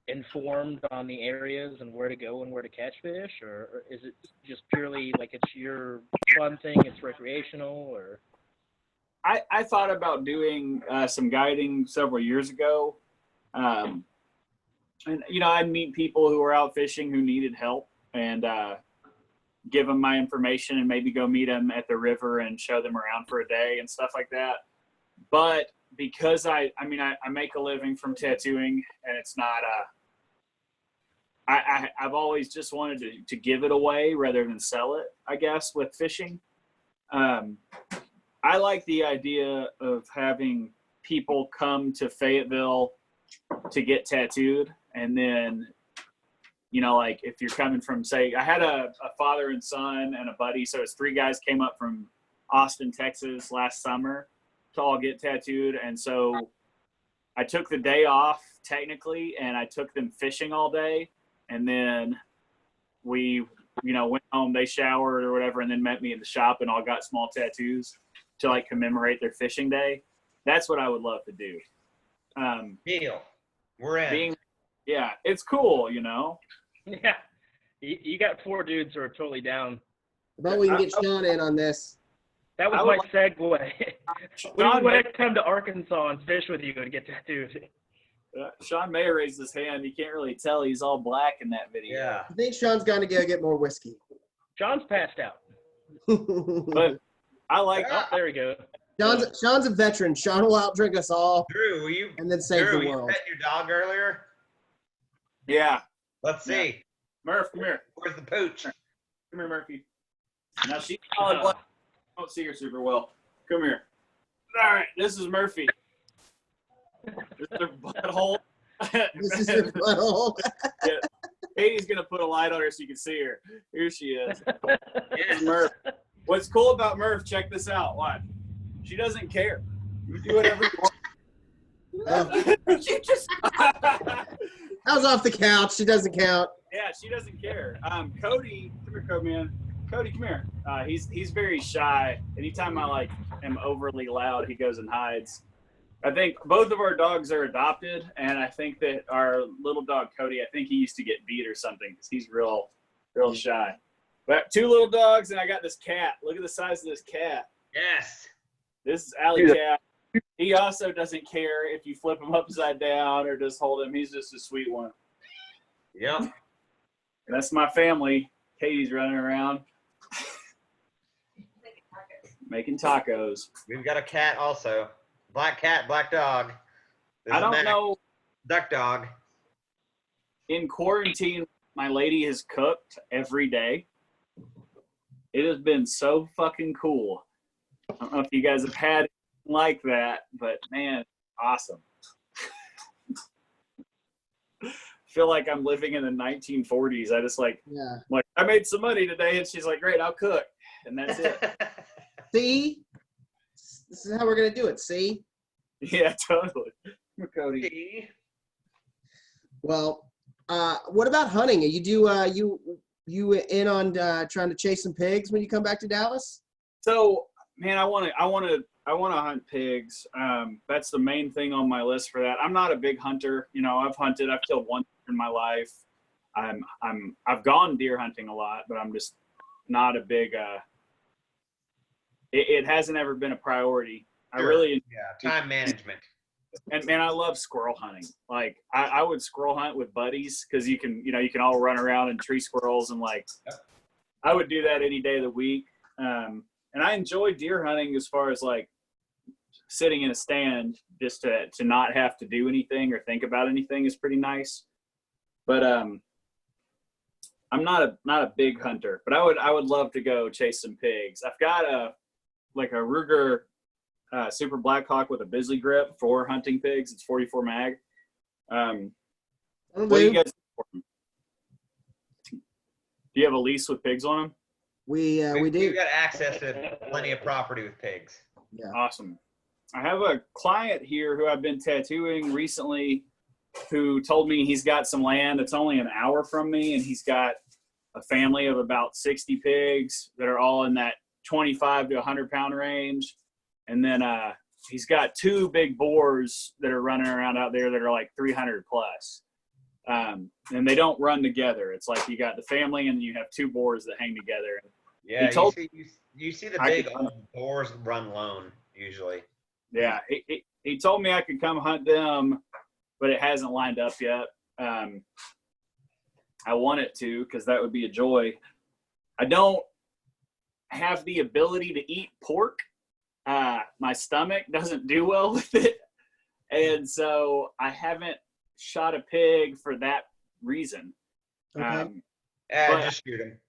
informed on the areas and where to go and where to catch fish? Or is it just purely like it's your fun thing, it's recreational? Or I thought about doing some guiding several years ago, and you know, I'd meet people who were out fishing who needed help, and give them my information and maybe go meet them at the river and show them around for a day and stuff like that. But because I make a living from tattooing, and it's not I've always just wanted to give it away rather than sell it, I guess, with fishing. I like the idea of having people come to Fayetteville to get tattooed, and then, you know, like if you're coming from, say, I had a father and son and a buddy, so it's 3 guys came up from Austin, Texas last summer to all get tattooed. And so I took the day off technically, and I took them fishing all day. And then we went home, they showered or whatever, and then met me in the shop and all got small tattoos to like commemorate their fishing day. That's what I would love to do. Deal. We're in. Yeah, it's cool, Yeah. You got 4 dudes who are totally down. But we can get Sean in on this. That was my segue. We would have to come to Arkansas and fish with you and get tattooed. Sean may raise his hand. You can't really tell. He's all black in that video. Yeah. I think Sean's going to go get more whiskey. John's passed out. But I like. Oh, there we go. Sean's a veteran. Sean will outdrink us all. Drew, you and then save the world. You pet your dog earlier? Yeah. Let's see. Murph, come here. Where's the pooch? Come here, Murphy. Now she's solid black. I don't see her super well. Come here. All right, this is Murphy. This is her butthole. This is her butthole. Yeah. Katie's gonna put a light on her so you can see her. Here she is. Here's Murph. What's cool about Murph? Check this out. Watch. She doesn't care. You do whatever you want. She just. I was off the couch. She doesn't count. Yeah, she doesn't care. Cody, come here, Cody, man. Cody, come here. He's very shy. Anytime I am overly loud, he goes and hides. I think both of our dogs are adopted, and I think that our little dog Cody, I think he used to get beat or something because he's real shy. But 2 little dogs, and I got this cat. Look at the size of this cat. Yes. This is Alley Cat. He also doesn't care if you flip him upside down or just hold him. He's just a sweet one. Yep. And that's my family. Katie's running around. Making tacos. We've got a cat also. Black cat, black dog. I don't know. Duck dog. In quarantine, my lady has cooked every day. It has been so fucking cool. I don't know if you guys have had it like that, but man, awesome. Feel like I'm living in the 1940s. I just I made some money today, and she's like, great, I'll cook. And that's it. See? This is how we're gonna do it. See? Yeah, totally. Cody. Well, what about hunting? You in on trying to chase some pigs when you come back to Dallas? So, man, I want to hunt pigs. That's the main thing on my list for that. I'm not a big hunter. I've hunted. I've killed one in my life. I've gone deer hunting a lot, but I'm just not a big. It hasn't ever been a priority. Sure. Time management. And man, I love squirrel hunting. Like I would squirrel hunt with buddies because you can all run around and tree squirrels and I would do that any day of the week. And I enjoy deer hunting as far as sitting in a stand just to not have to do anything or think about anything is pretty nice. But I'm not a big hunter, but I would love to go chase some pigs. I've got a Ruger Super Blackhawk with a Bisley grip for hunting pigs. It's 44 mag. What do you guys for them? Do you have a lease with pigs on them? We do. We've got access to plenty of property with pigs. Yeah. Awesome. I have a client here who I've been tattooing recently who told me he's got some land that's only an hour from me, and he's got a family of about 60 pigs that are all in that 25 to 100 pound range. And then he's got 2 big boars that are running around out there that are 300 plus. And they don't run together. It's you got the family and you have 2 boars that hang together. Yeah, you see the big boars run lone usually. Yeah, he told me I could come hunt them, but it hasn't lined up yet. I want it to because that would be a joy. I don't have the ability to eat pork. My stomach doesn't do well with it, and so I haven't shot a pig for that reason. Okay. Just shoot him.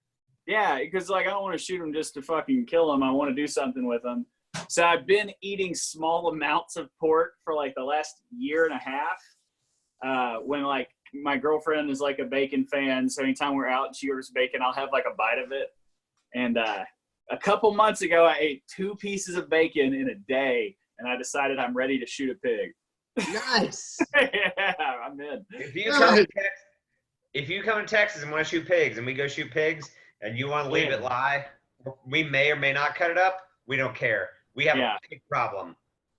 Yeah, because I don't want to shoot them just to fucking kill them. I want to do something with them. So I've been eating small amounts of pork for the last year and a half. When my girlfriend is a bacon fan, so anytime we're out and she orders bacon, I'll have a bite of it. And a couple months ago, I ate 2 pieces of bacon in a day, and I decided I'm ready to shoot a pig. Nice. Yeah, I'm in. If you come to Texas and want to shoot pigs, and we go shoot pigs, and you want to leave it lie, we may or may not cut it up. We don't care. We have a big problem.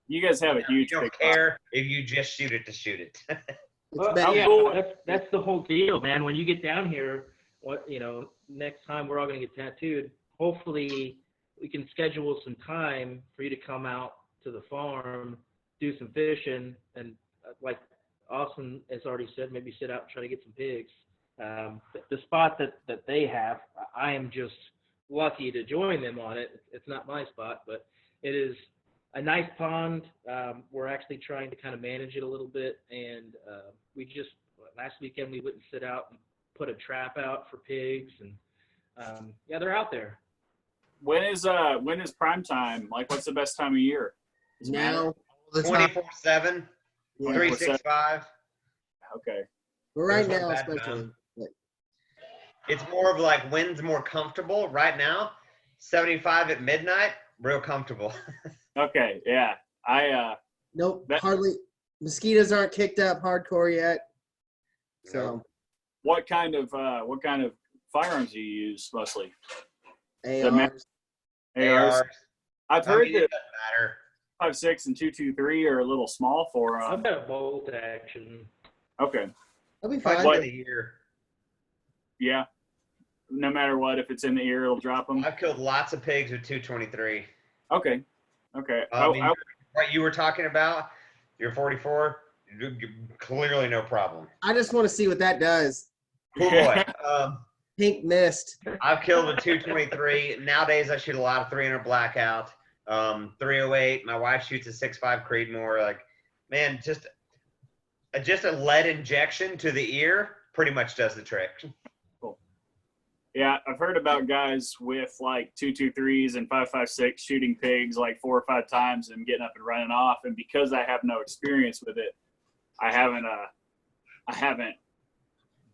You guys have a huge. You don't care if you just shoot it to shoot it. That's the whole deal, man. When you get down here, next time we're all gonna get tattooed. Hopefully, we can schedule some time for you to come out to the farm, do some fishing, and like Austin has already said, maybe sit out and try to get some pigs. The spot that they have, I am just lucky to join them on it. It's not my spot, but it is a nice pond. We're actually trying to kind of manage it a little bit, and we just last weekend we went and sit out and put a trap out for pigs, and they're out there. When is prime time? Like, what's the best time of year? Now, 24/7, 365. Okay. But right now, especially. It's more of like when's more comfortable. Right now, 75 at midnight, real comfortable. Okay, yeah. Nope, hardly. Mosquitoes aren't kicked up hardcore yet. So. What kind of firearms do you use mostly? ARs. I've heard that matter. 5.6 and 2.23 are a little small for. I've got a bolt action. Okay. That'll be fine. What the ear? Yeah. No matter what, if it's in the ear, it'll drop them. I've killed lots of pigs with 223. Okay. What you were talking about, your 44, clearly no problem. I just want to see what that does. Oh boy. Pink mist. I've killed with 223. Nowadays, I shoot a lot of 300 blackout, 308. My wife shoots a 6.5 Creedmoor. Like, man, just a lead injection to the ear pretty much does the trick. Cool. Yeah, I've heard about guys with like 2.23s and 5.56 shooting pigs like 4 or 5 times and getting up and running off. And because I have no experience with it, I haven't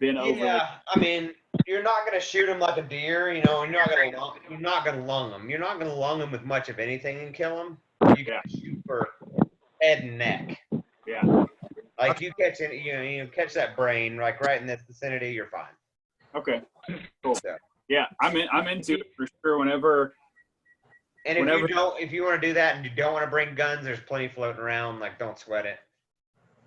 been over. Yeah, I mean, you're not gonna shoot them like a deer, you know. You're not gonna lung them. You're not gonna lung them with much of anything and kill them. You gotta shoot for head and neck. Yeah. Like you catch it, you catch that brain like right in this vicinity, you're fine. Okay. Cool. So. Yeah, I'm into it for sure. Whenever. And if you want to do that and you don't want to bring guns, there's plenty floating around. Like, don't sweat it.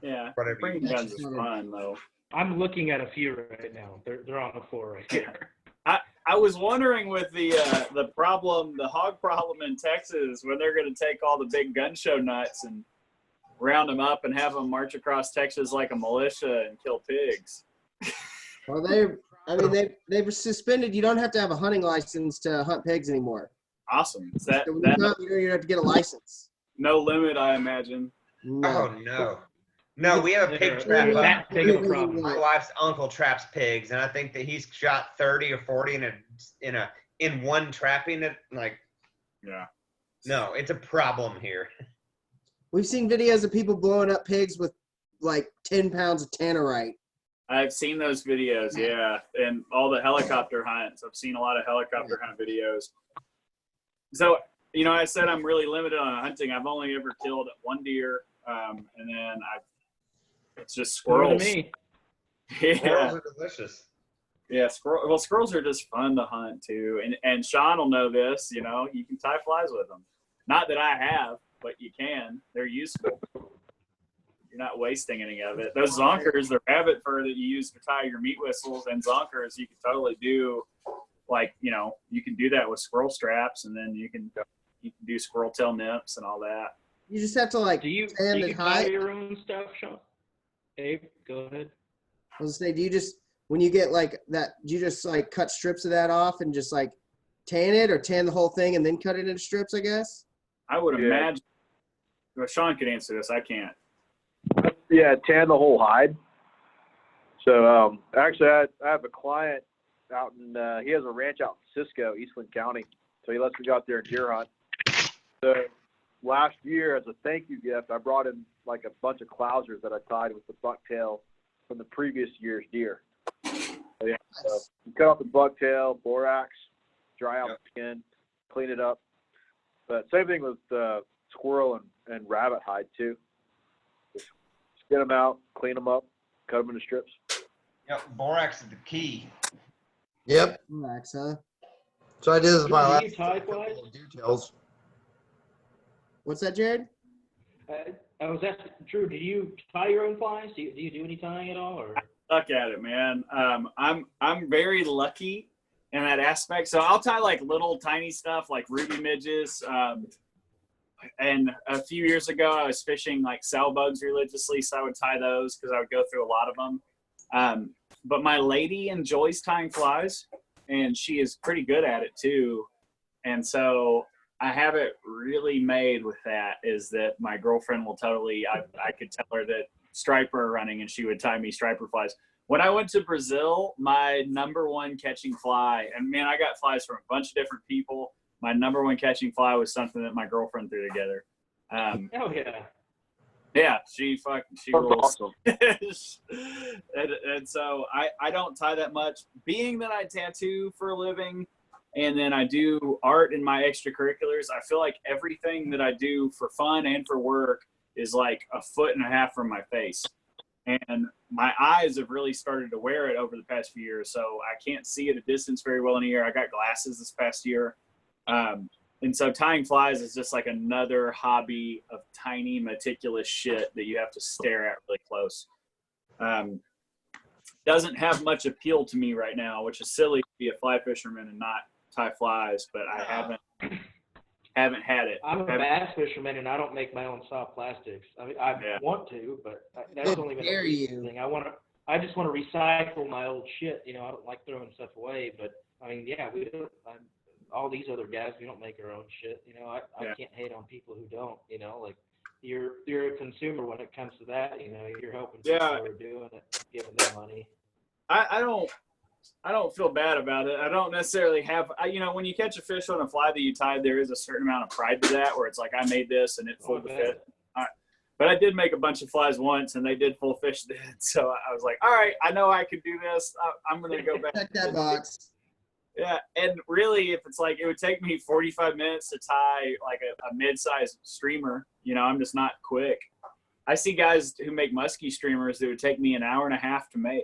Yeah. Whatever. Bringing guns is fun though. I'm looking at a few right now. They're on the floor right there. I was wondering with the hog problem in Texas, when they're going to take all the big gun show nuts and round them up and have them march across Texas like a militia and kill pigs. Well, they've suspended. You don't have to have a hunting license to hunt pigs anymore. Awesome. You don't have to get a license. No limit, I imagine. No. Oh no. No, we have a pig trap. That big of a problem. My wife's uncle traps pigs, and I think that he's shot 30 or 40 in one trapping. Like, yeah. No, it's a problem here. We've seen videos of people blowing up pigs with like 10 pounds of tannerite. I've seen those videos, yeah, and all the helicopter hunts. I've seen a lot of helicopter hunt videos. So, I said I'm really limited on hunting. I've only ever killed one deer, and then it's just squirrels. To me. Yeah. Squirrels are delicious. Yeah, squirrels are just fun to hunt too. And Sean will know this, you can tie flies with them. Not that I have, but you can. They're useful. You're not wasting any of it. Those zonkers, the rabbit fur that you use to tie your meat whistles and zonkers, you can totally do you can do that with squirrel straps, and then you can do squirrel tail nips and all that. You just have to do you buy your own stuff, Sean? Abe, go ahead. I was gonna say, do you just, when you get like that, do you just like cut strips of that off and just like tan it, or tan the whole thing and then cut it into strips, I guess? I would imagine. Well, Sean could answer this. I can't. Yeah, tan the whole hide. So actually, I have a client out in, he has a ranch out in Cisco, Eastland County. So he lets me go out there and deer hunt. So last year, as a thank you gift, I brought him like a bunch of clousers that I tied with the bucktail from the previous year's deer. So, yeah, so you cut off the bucktail, borax, dry out the skin, clean it up. But same thing with squirrel and rabbit hide too. Just get them out, clean them up, cut them into strips. Yep, borax is the key. Yep. Borax, huh? So I did this my Do last you tie flies? details. What's that, Jared? I was asking, Drew, do you tie your own flies? Do you do any tying at all? Or Suck at it, man. I'm very lucky in that aspect. So I'll tie like little tiny stuff like ruby midges. And a few years ago, I was fishing like cell bugs religiously, so I would tie those because I would go through a lot of them. But my lady enjoys tying flies, and she is pretty good at it too. And so I have it really made with that, is that my girlfriend will totally, I could tell her that striper are running and she would tie me striper flies. When I went to Brazil, my number one catching fly, and man, I got flies from a bunch of different people. My number one catching fly was something that my girlfriend threw together. oh yeah. Yeah, she rules. Awesome. and so I don't tie that much. Being that I tattoo for a living, and then I do art in my extracurriculars, I feel like everything that I do for fun and for work is like 1.5 feet from my face. And my eyes have really started to wear it over the past few years, so I can't see at a distance very well in here. I got glasses this past year. And so tying flies is just like another hobby of tiny, meticulous shit that you have to stare at really close. Doesn't have much appeal to me right now, which is silly to be a fly fisherman and not tie flies, but I haven't had it. I'm a bass fisherman, and I don't make my own soft plastics. I mean, I want to, but that's only been a recent thing. I just want to recycle my old shit. You know, I don't like throwing stuff away, but I mean, yeah, we don't. All these other guys, we don't make our own shit. You know, I can't hate on people who don't. You know, like you're a consumer when it comes to that. You know, you're helping people who are doing it, giving them money. I don't feel bad about it. I don't necessarily have, you know, when you catch a fish on a fly that you tied, there is a certain amount of pride to that, where it's like, I made this and it full the fish. But I did make a bunch of flies once, and they did full fish then. So I was like, all right, I know I can do this. I'm going to go back. Check that box. Yeah, and really, if it's like, it would take me 45 minutes to tie like a mid-sized streamer, you know, I'm just not quick. I see guys who make musky streamers that would take me 1.5 hours to make,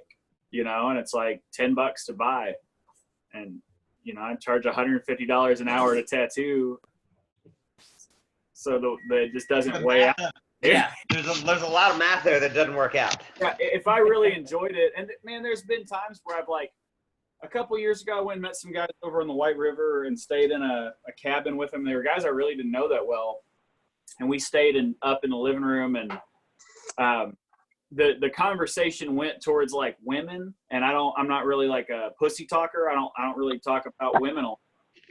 you know, and it's like $10 to buy. And, you know, I charge $150 an hour to tattoo. So it just doesn't weigh out. Yeah, there's a lot of math there that doesn't work out. Yeah, if I really enjoyed it, and man, there's been times where I've like, a couple of years ago, I went and met some guys over on the White River and stayed in a cabin with them. They were guys I really didn't know that well. And we stayed up in the living room, and the conversation went towards like women. And I'm not really like a pussy talker. I don't really talk about women. I've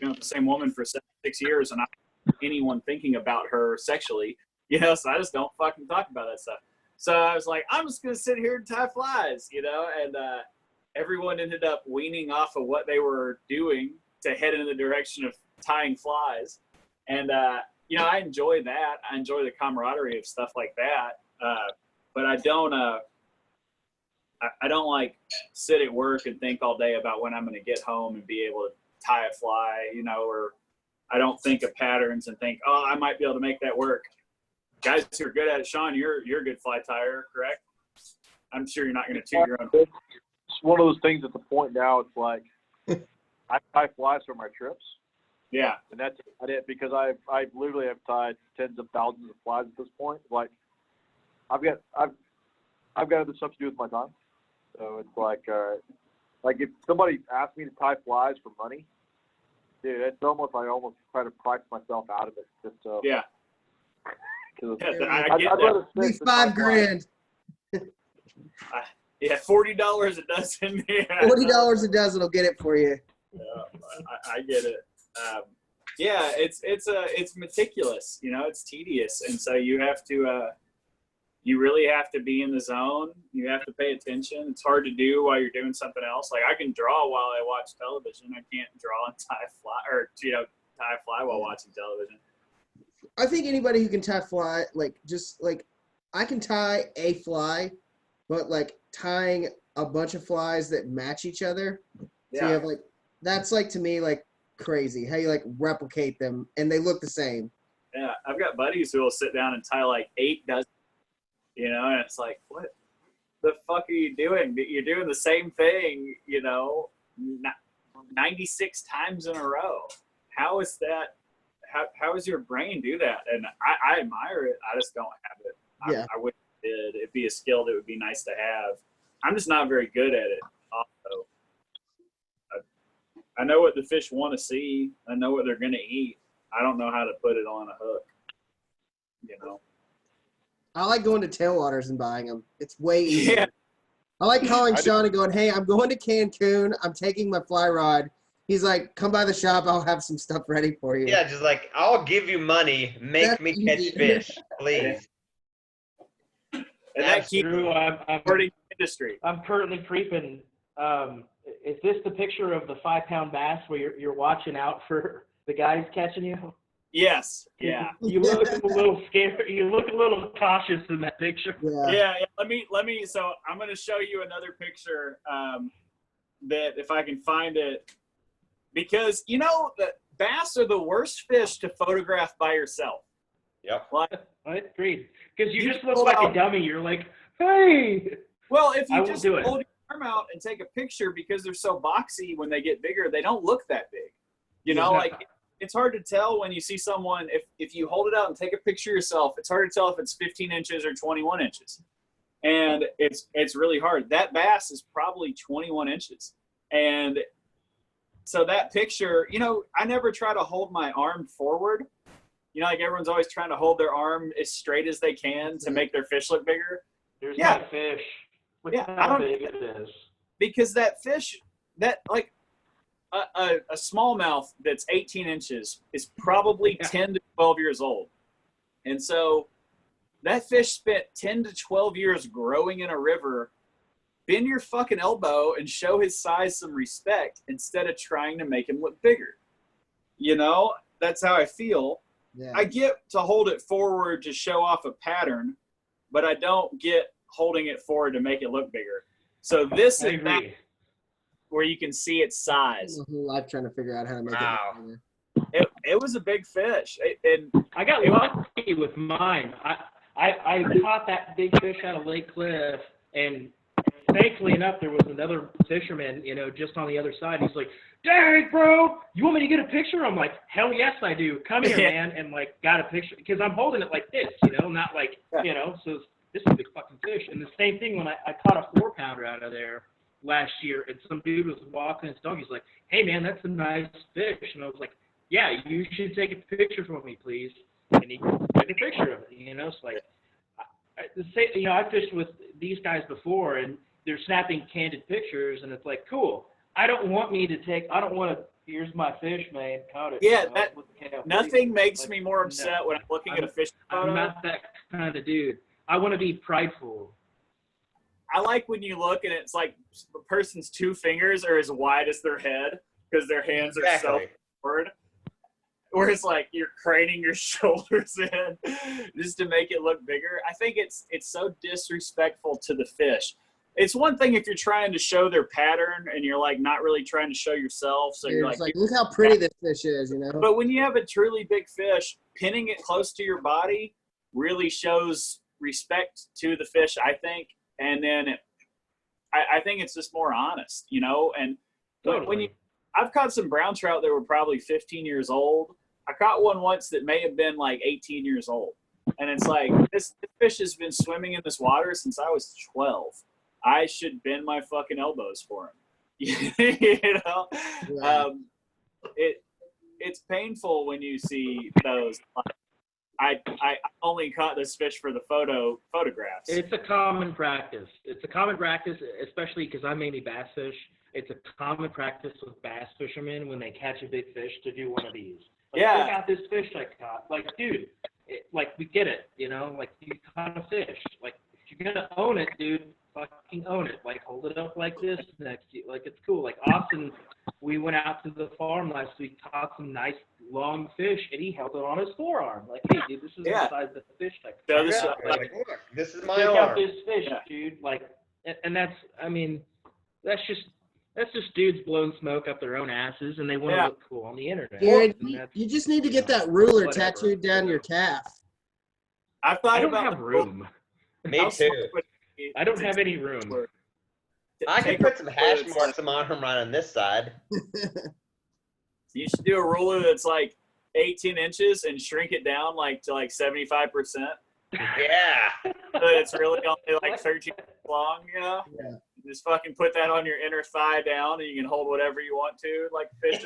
been with the same woman for 6 years, and I don't want anyone thinking about her sexually, you know, so I just don't fucking talk about that stuff. So I was like, I'm just going to sit here and tie flies, you know, and everyone ended up weaning off of what they were doing to head in the direction of tying flies. And, you know, I enjoy that. I enjoy the camaraderie of stuff like that. But I don't like sit at work and think all day about when I'm going to get home and be able to tie a fly, you know, or I don't think of patterns and think, oh, I might be able to make that work. Guys who are good at it, Sean, you're a good fly tyer, correct? I'm sure you're not going to toot your own. It's one of those things at the point now, it's like I tie flies for my trips. Yeah. And that's about it, because I literally have tied tens of thousands of flies at this point. Like I've got other stuff to do with my time. So it's like if somebody asked me to tie flies for money, dude, it's almost like I almost try to price myself out of it just so. Yeah. I'd rather At least $5,000. Yeah, $40 a dozen. Yeah. $40 a dozen will get it for you. Yeah, I get it. Yeah, it's meticulous. You know, it's tedious, and so you have to. You really have to be in the zone. You have to pay attention. It's hard to do while you're doing something else. Like I can draw while I watch television. I can't draw and tie a fly, or tie a fly while watching television. I think anybody who can tie fly, I can tie a fly, but like tying a bunch of flies that match each other. Yeah. So you have that's like to me like crazy how you like replicate them and they look the same. Yeah, I've got buddies who will sit down and tie like 8 dozen, you know, and it's like, what the fuck are you doing? You're doing the same thing, you know, 96 times in a row. How is that? How does your brain do that? And I admire it. I just don't have it. Yeah. I wish it did. It'd be a skill that would be nice to have. I'm just not very good at it. Also, I know what the fish want to see. I know what they're going to eat. I don't know how to put it on a hook. You know. I like going to Tailwaters and buying them. It's way easier. Yeah. I like calling Sean and going, hey, I'm going to Cancun. I'm taking my fly rod. He's like, come by the shop. I'll have some stuff ready for you. Yeah, just like, I'll give you money. Make That's me catch easy. fish, please. And that keeps Drew, supporting the industry. I'm currently creeping. Is this the picture of the 5-pound bass where you're watching out for the guys catching you? Yes. Yeah. You look a little scared. You look a little cautious in that picture. Yeah. Yeah. Let me. So I'm going to show you another picture that if I can find it, because you know the bass are the worst fish to photograph by yourself. Yep. Like, I agreed. Because you just pull look like out- a dummy. You're like, hey. well, if I you won't just do it. hold your arm out and take a picture, because they're so boxy, when they get bigger, they don't look that big. You know, Yeah. like it's hard to tell when you see someone, if you hold it out and take a picture yourself, it's hard to tell if it's 15 inches or 21 inches. And it's really hard. That bass is probably 21 inches. And so that picture, you know, I never try to hold my arm forward. You know, like everyone's always trying to hold their arm as straight as they can to make their fish look bigger. There's Yeah. my fish. Look Yeah, how I don't- big it is. Because that fish, that like a smallmouth that's 18 inches is probably 10 to 12 years old. And so that fish spent 10 to 12 years growing in a river. Bend your fucking elbow and show his size some respect instead of trying to make him look bigger. You know, that's how I feel. Yeah. I get to hold it forward to show off a pattern, but I don't get holding it forward to make it look bigger. So this I is not agree. where you can see its size. My whole life trying to figure out how to make Wow. it bigger. It was a big fish. And I got lucky with mine. I caught that big fish out of Lake Cliff, and thankfully enough, there was another fisherman, you know, just on the other side. He's like, dang, bro, you want me to get a picture? I'm like, hell yes, I do. Come here, man. And, like, got a picture. Because I'm holding it like this, you know, not like, you know, so this is a big fucking fish. And the same thing when I caught a 4-pounder out of there last year, and some dude was walking his dog. He's like, hey, man, that's a nice fish. And I was like, yeah, you should take a picture for me, please. And he took a picture of it, you know. So, like, you know, I fished with these guys before, and they're snapping candid pictures, and it's like, cool. I don't want to, here's my fish, man, caught it. Yeah, you know, that- with the camera. nothing makes Like, me more upset no. when I'm looking at a fish I'm photo. not that kind of dude. I want to be prideful. I like when you look and it's like the person's 2 fingers are as wide as their head because their hands are so Exactly. forward. Or it's like you're craning your shoulders in just to make it look bigger. I think it's so disrespectful to the fish. It's one thing if you're trying to show their pattern and you're like not really trying to show yourself. So you're It's like, like, look how pretty this fish is, you know? but when you have a truly big fish, pinning it close to your body really shows respect to the fish, I think. And then I think it's just more honest, you know? And Totally. I've caught some brown trout that were probably 15 years old. I caught one once that may have been like 18 years old. And it's like, this fish has been swimming in this water since I was 12. I should bend my fucking elbows for him. You know? Yeah. It's painful when you see those. I only caught this fish for the photographs. It's a common practice. It's a common practice, especially because I mainly bass fish. It's a common practice with bass fishermen when they catch a big fish to do one of these. Like, Yeah. check out this fish I caught. Like, dude, like, we get it, you know? Like, you caught a fish. Like, if you're going to own it, dude, fucking own it. Like, hold it up like this next to you. Like, it's cool. Like, Austin, we went out to the farm last week, caught some nice long fish, and he held it on his forearm. Like, hey, dude, this is Yeah. the size of the fish I caught. So this- Like, look, this is my Check out arm. this fish, Yeah. dude. Like, and that's, I mean, that's just dudes blowing smoke up their own asses, and they want to Yeah. look cool on the internet. Jared, And that's- you just need to get that ruler Whatever. tattooed down your calf. I've thought I don't about have room. Me how too. smart would it be I don't to have any room. I can put some hash marks on him right on this side. You should do a ruler that's like 18 inches and shrink it down like to like 75%. Yeah. So it's really only like 13 inches long, you know? Yeah. Just fucking put that on your inner thigh down, and you can hold whatever you want to, like fish.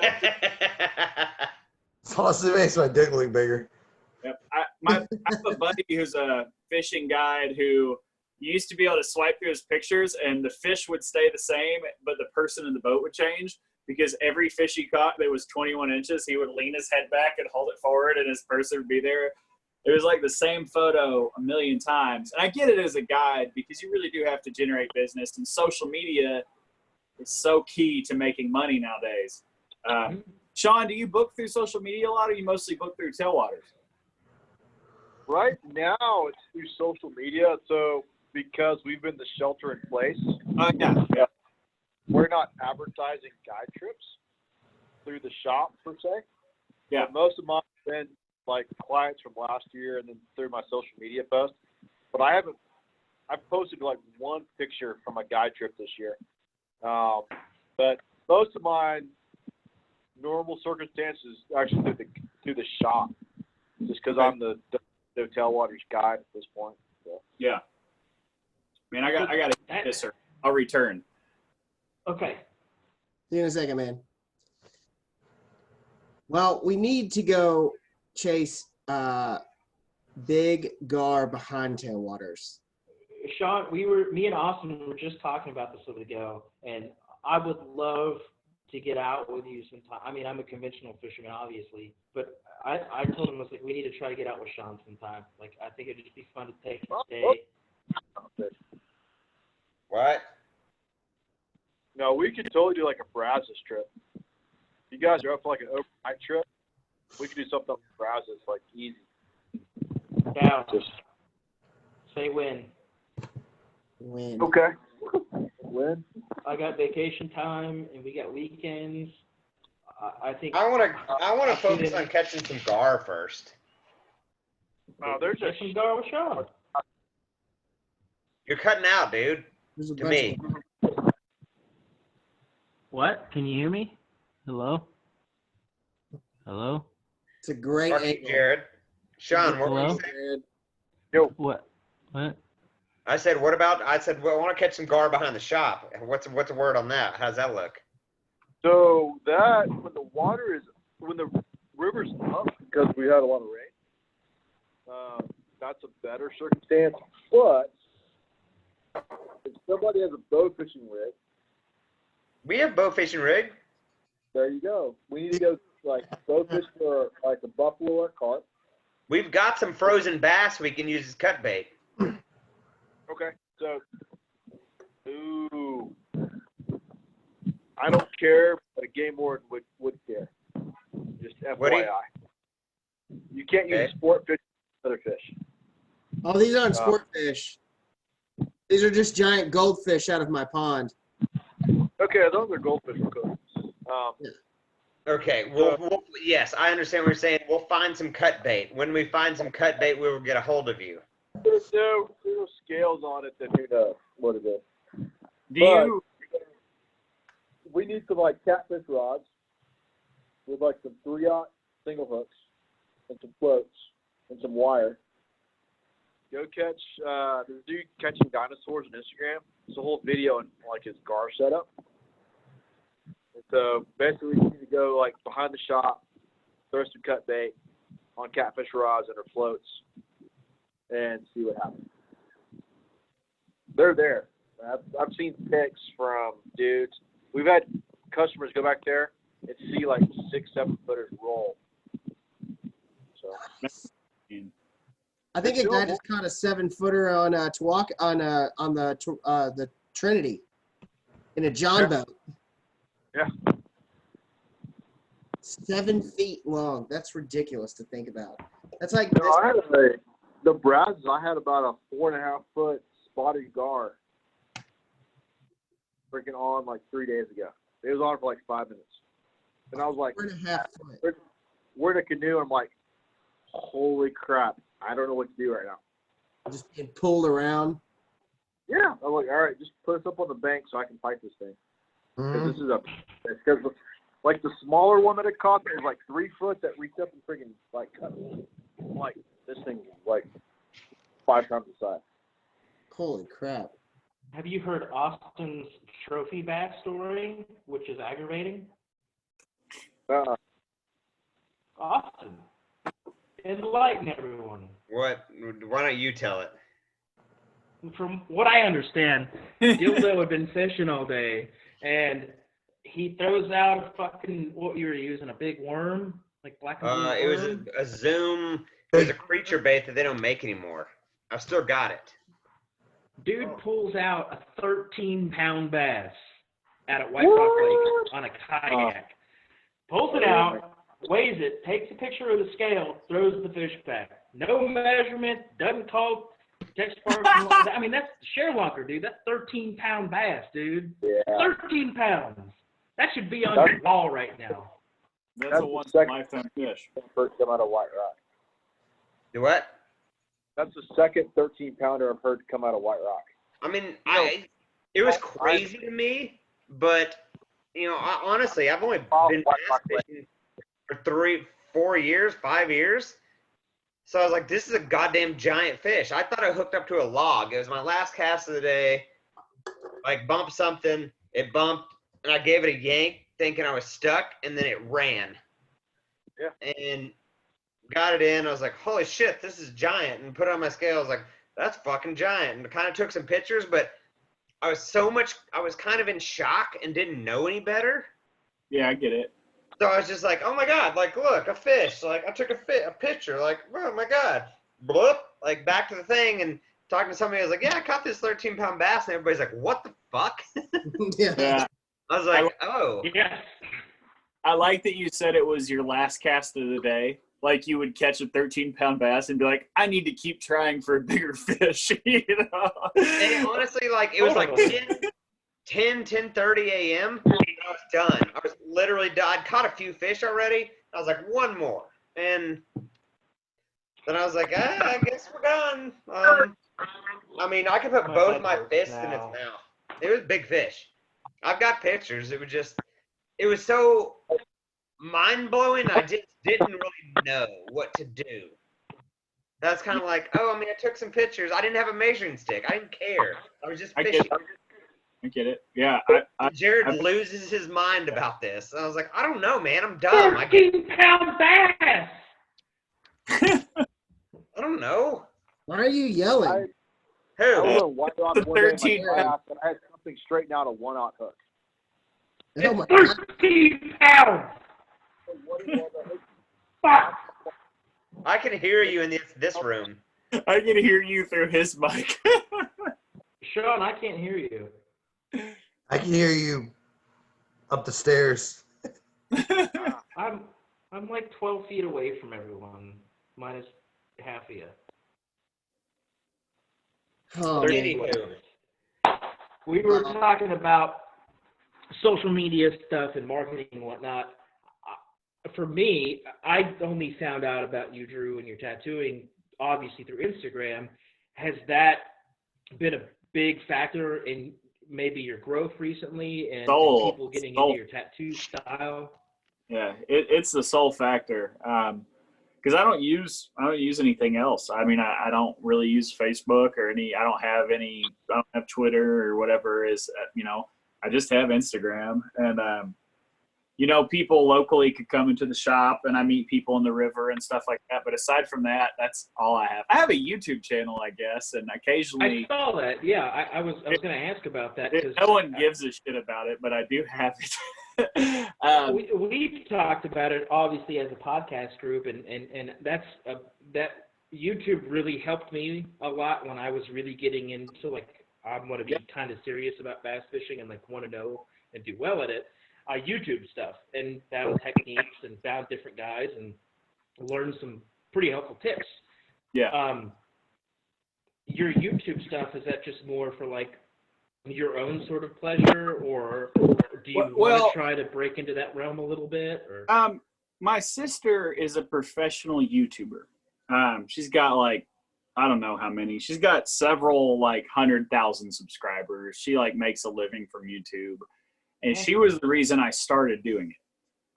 Plus, it makes my dick look bigger. Yep. I have a buddy who's a fishing guide who used to be able to swipe through his pictures, and the fish would stay the same, but the person in the boat would change, because every fish he caught that was 21 inches, he would lean his head back and hold it forward, and his person would be there. It was like the same photo a million times. And I get it as a guide, because you really do have to generate business, and social media is so key to making money nowadays. Sean, do you book through social media a lot, or you mostly book through Tailwaters? Right now, it's through social media. So because we've been the shelter in place, Yeah. we're not advertising guide trips through the shop per se. Yeah. But most of mine have been like clients from last year, and then through my social media posts. But I've posted like one picture from a guide trip this year. But most of mine, normal circumstances, actually through the shop, just because I'm the Tailwaters guide at this point. So. Yeah. Man, I got to get this, sir. I'll return. Okay. See you in a second, man. Well, we need to go chase big gar behind Tailwaters. Sean, me and Austin were just talking about this a little ago, and I would love to get out with you sometime. I mean, I'm a conventional fisherman, obviously, but I told him, I was like, we need to try to get out with Sean sometime. Like, I think it'd just be fun to take a day. What? No, we could totally do like a Brazos trip. You guys are up for like an overnight trip. We could do something on Brazos, like easy. Yeah. Say when. When? Okay. When? I got vacation time, and we got weekends. I think I want to focus on catching some gar first. There's catch some gar with Sean. You're cutting out, dude. There's a To bunch me. of- What? Can you hear me? Hello? Hello? It's a great Fuck you, angle. Jared. Sean, what were you Hello? saying? Jared. What? What? I said, well, I want to catch some gar behind the shop. What's the word on that? How's that look? So that when the river's up, because we had a lot of rain, that's a better circumstance. But if somebody has a bow fishing rig, We have bow fishing rig. there you go. We need to go like bow fish for like a buffalo or carp. We've got some frozen bass we can use as cut bait. Okay. So, I don't care, but a game warden would care. Just FYI. What do you- You can't use Okay. sport fish for other fish. Oh, these aren't sport fish. These are just giant goldfish out of my pond. Okay, those are goldfish. We're cool. Okay, we'll yes, I understand what you're saying. We'll find some cut bait. When we find some cut bait, we will get a hold of you. There's no scales on it, then who knows what it is. We need some like catfish rods with like some 3/0 single hooks and some floats and some wire. Go catch there's a dude catching dinosaurs on Instagram. It's a whole video and like his gar setup. And so basically you need to go like behind the shop, throw some cut bait on catfish rods and or floats and see what happens. They're there. I've seen pics from dudes. We've had customers go back there and see like 6-7 footers roll. So I think a guy just caught a 7-footer on the Trinity in a John boat. Yeah. 7 feet long. That's ridiculous to think about. That's like no, I had the Brazos. I had about a 4.5 foot spotted gar freaking on like 3 days ago. It was on for like 5 minutes, and I was like, 4.5 foot. we're in a canoe. I'm like, holy crap! I don't know what to do right now. Just being pulled around. Yeah. I'm like, all right, just put us up on the bank so I can fight this thing. Because Mhm. this is because like the smaller one that it caught is like 3 foot that reached up and freaking like cut me. Like this thing is like 5 times the size. Holy crap. Have you heard Austin's trophy bass story, which is aggravating? Austin, enlighten everyone. What? Why don't you tell it? From what I understand, Dildo had been fishing all day, and he throws out a fucking, what you were using, a big worm? Like black and blue It was worm? a Zoom. It was a creature bait that they don't make anymore. I've still got it. Dude pulls out a 13-pound bass out at White Rock Lake on a kayak. Pulls it out, weighs it, takes a picture of the scale, throws the fish back. No measurement, doesn't call text park. I mean, that's share locker, dude. That's 13-pound bass, dude. Yeah. 13 pounds. That should be on your wall right now. That's a once in a lifetime fish. First come out of White Rock. Do what? That's the second 13-pounder I've heard come out of White Rock. I mean, it was crazy to me, but honestly, I've only been bass fishing for 3-4 years, 5 years. So I was like, this is a goddamn giant fish. I thought I hooked up to a log. It was my last cast of the day. Like, bumped something, it bumped, and I gave it a yank thinking I was stuck, and then it ran. Yeah. And got it in. I was like, holy shit, this is giant. And put it on my scale. I was like, that's fucking giant. And kind of took some pictures, but I was kind of in shock and didn't know any better. Yeah, I get it. So I was just like, oh my God, like, look, a fish. Like, I took a picture, like, oh my God. Bloop, like, back to the thing and talking to somebody. I was like, yeah, I caught this 13-pound bass. And everybody's like, what the fuck? Yeah. I was like, oh. Yeah. I like that you said it was your last cast of the day. Like you would catch a 13-pound bass and be like, I need to keep trying for a bigger fish. And honestly, like, it was like 10:30 a.m. and I was done. I was literally done. I'd caught a few fish already. I was like, one more. And then I was like, I guess we're done. I mean, I could put both my fists in its mouth. It was a big fish. I've got pictures. It was so mind-blowing. I just didn't really know what to do. That's kind of like, I took some pictures. I didn't have a measuring stick. I didn't care. I was just fishing. I get it. Yeah. Jared loses his mind about this. And I was like, I don't know, man. I'm dumb. 13-pound bass! I don't know. Why are you yelling? I Who? was on White Rock one day, 13 and I had something straightened out a 1/0 hook. Oh my God. 13 pounds! Fuck! I can hear you in this room. I can hear you through his mic. Sean, I can't hear you. I can hear you up the stairs. I'm like 12 feet away from everyone, minus half of you. Oh, Anywho. We were talking about social media stuff and marketing and whatnot. For me, I only found out about you, Drew, and your tattooing, obviously through Instagram. Has that been a big factor in maybe your growth recently and people getting into your tattoo style? Yeah, it's the sole factor. Because I don't use anything else. I mean, I don't really use Facebook or I don't have Twitter or whatever is, I just have Instagram. And, people locally could come into the shop and I meet people in the river and stuff like that. But aside from that, that's all I have. I have a YouTube channel, I guess, and occasionally. I saw that. Yeah, I was going to ask about that. No one gives a shit about it, but I do have it. We've talked about it obviously as a podcast group, and that YouTube really helped me a lot when I was really getting into I'm going to be kind of serious about bass fishing and want to know and do well at it. YouTube stuff and found techniques and found different guys and learned some pretty helpful tips. Yeah. Your YouTube stuff, is that just more for your own sort of pleasure, or do you want to try to break into that realm a little bit? Or? My sister is a professional YouTuber. She's got I don't know how many. She's got several, like 100,000 subscribers. She like makes a living from YouTube, and she was the reason I started doing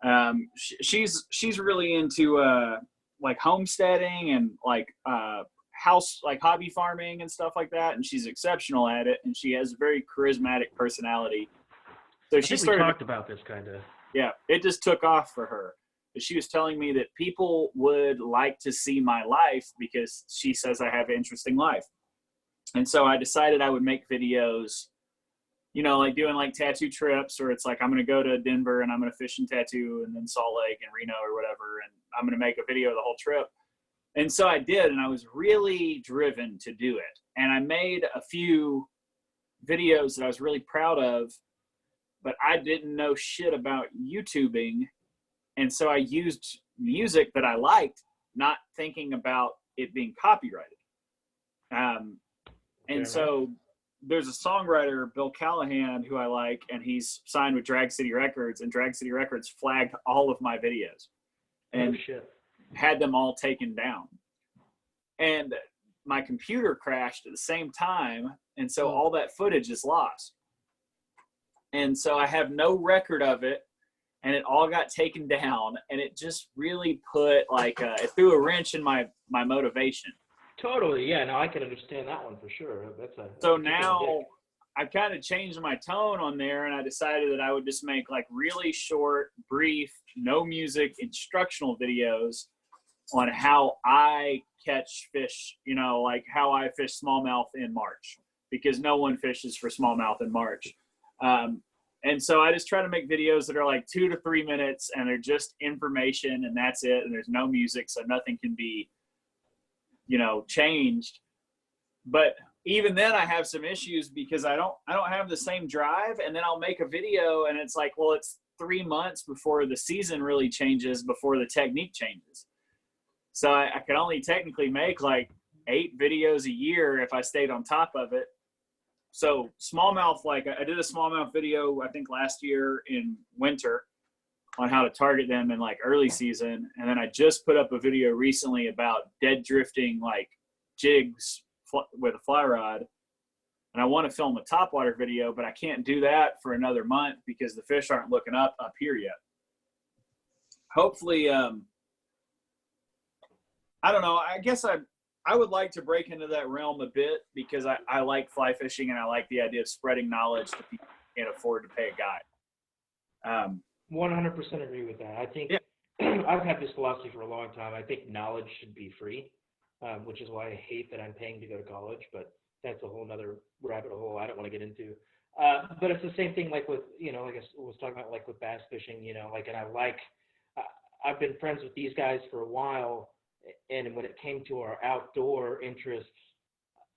it. She's really into like homesteading and like house, like hobby farming and stuff like that, and she's exceptional at it, and she has a very charismatic personality. So she started. We talked about this kind of. Yeah, it just took off for her. She was telling me that people would like to see my life because she says I have an interesting life. And so I decided I would make videos, you know, like doing like tattoo trips, or it's like I'm going to go to Denver and I'm going to fish and tattoo, and then Salt Lake and Reno or whatever, and I'm going to make a video of the whole trip. And so I did, and I was really driven to do it. And I made a few videos that I was really proud of, but I didn't know shit about YouTubing. And so I used music that I liked, not thinking about it being copyrighted. And so there's a songwriter, Bill Callahan, who I like, and he's signed with Drag City Records, and Drag City Records flagged all of my videos and had them all taken down. And my computer crashed at the same time, and so all that footage is lost. And so I have no record of it. And it all got taken down, and it just really put like it threw a wrench in my motivation. Totally, yeah. No, I can understand that one for sure. So now I've kind of changed my tone on there, and I decided that I would just make like really short, brief, no music, instructional videos on how I catch fish. You know, like how I fish smallmouth in March, because no one fishes for smallmouth in March. And so I just try to make videos that are like 2 to 3 minutes, and they're just information, and that's it. And there's no music, so nothing can be, you know, changed. But even then I have some issues because I don't have the same drive. And then I'll make a video and it's like, well, it's 3 months before the season really changes, before the technique changes. So I could only technically make like 8 videos a year if I stayed on top of it. So smallmouth, like I did a smallmouth video, I think last year in winter on how to target them in like early season. And then I just put up a video recently about dead drifting like jigs with a fly rod. And I want to film a topwater video, but I can't do that for another month because the fish aren't looking up here yet. Hopefully, I don't know. I guess I would like to break into that realm a bit because I like fly fishing, and I like the idea of spreading knowledge to people who can't afford to pay a guide. 100% agree with that. I think I've had this philosophy for a long time. I think knowledge should be free, which is why I hate that I'm paying to go to college, but that's a whole nother rabbit hole I don't want to get into. But it's the same thing like with, you know, like I was talking about like with bass fishing, you know, like, and I've been friends with these guys for a while. And when it came to our outdoor interests,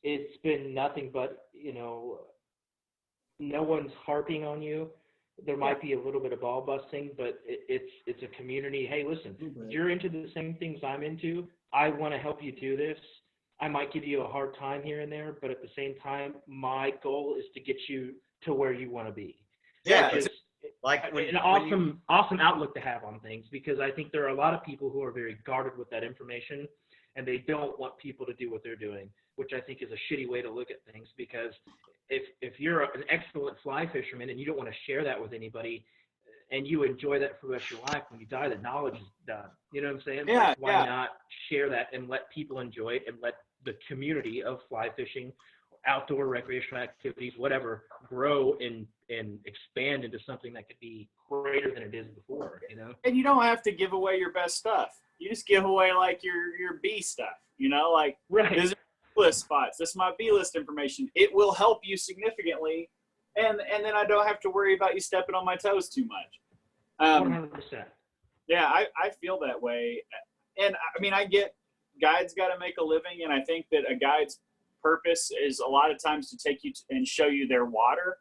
it's been nothing but, you know, no one's harping on you. There might be a little bit of ball busting, but it's a community. Hey, listen, you're into the same things I'm into. I want to help you do this. I might give you a hard time here and there, but at the same time, my goal is to get you to where you want to be. Yeah, it's like an awesome outlook to have on things, because I think there are a lot of people who are very guarded with that information, and they don't want people to do what they're doing, which I think is a shitty way to look at things. Because if you're an excellent fly fisherman and you don't want to share that with anybody, and you enjoy that for the rest of your life, when you die, the knowledge is done. You know what I'm saying? Yeah. Like, why not share that and let people enjoy it, and let the community of fly fishing, outdoor recreational activities, whatever, grow and expand into something that could be greater than it is before, you know? And you don't have to give away your best stuff. You just give away like your B stuff, you know, like This is B-list spots. This is my B-list information. It will help you significantly. And then I don't have to worry about you stepping on my toes too much. 100%. Yeah, I feel that way. And I mean, I get guides got to make a living. And I think that a guide's purpose is a lot of times to take you and show you their water.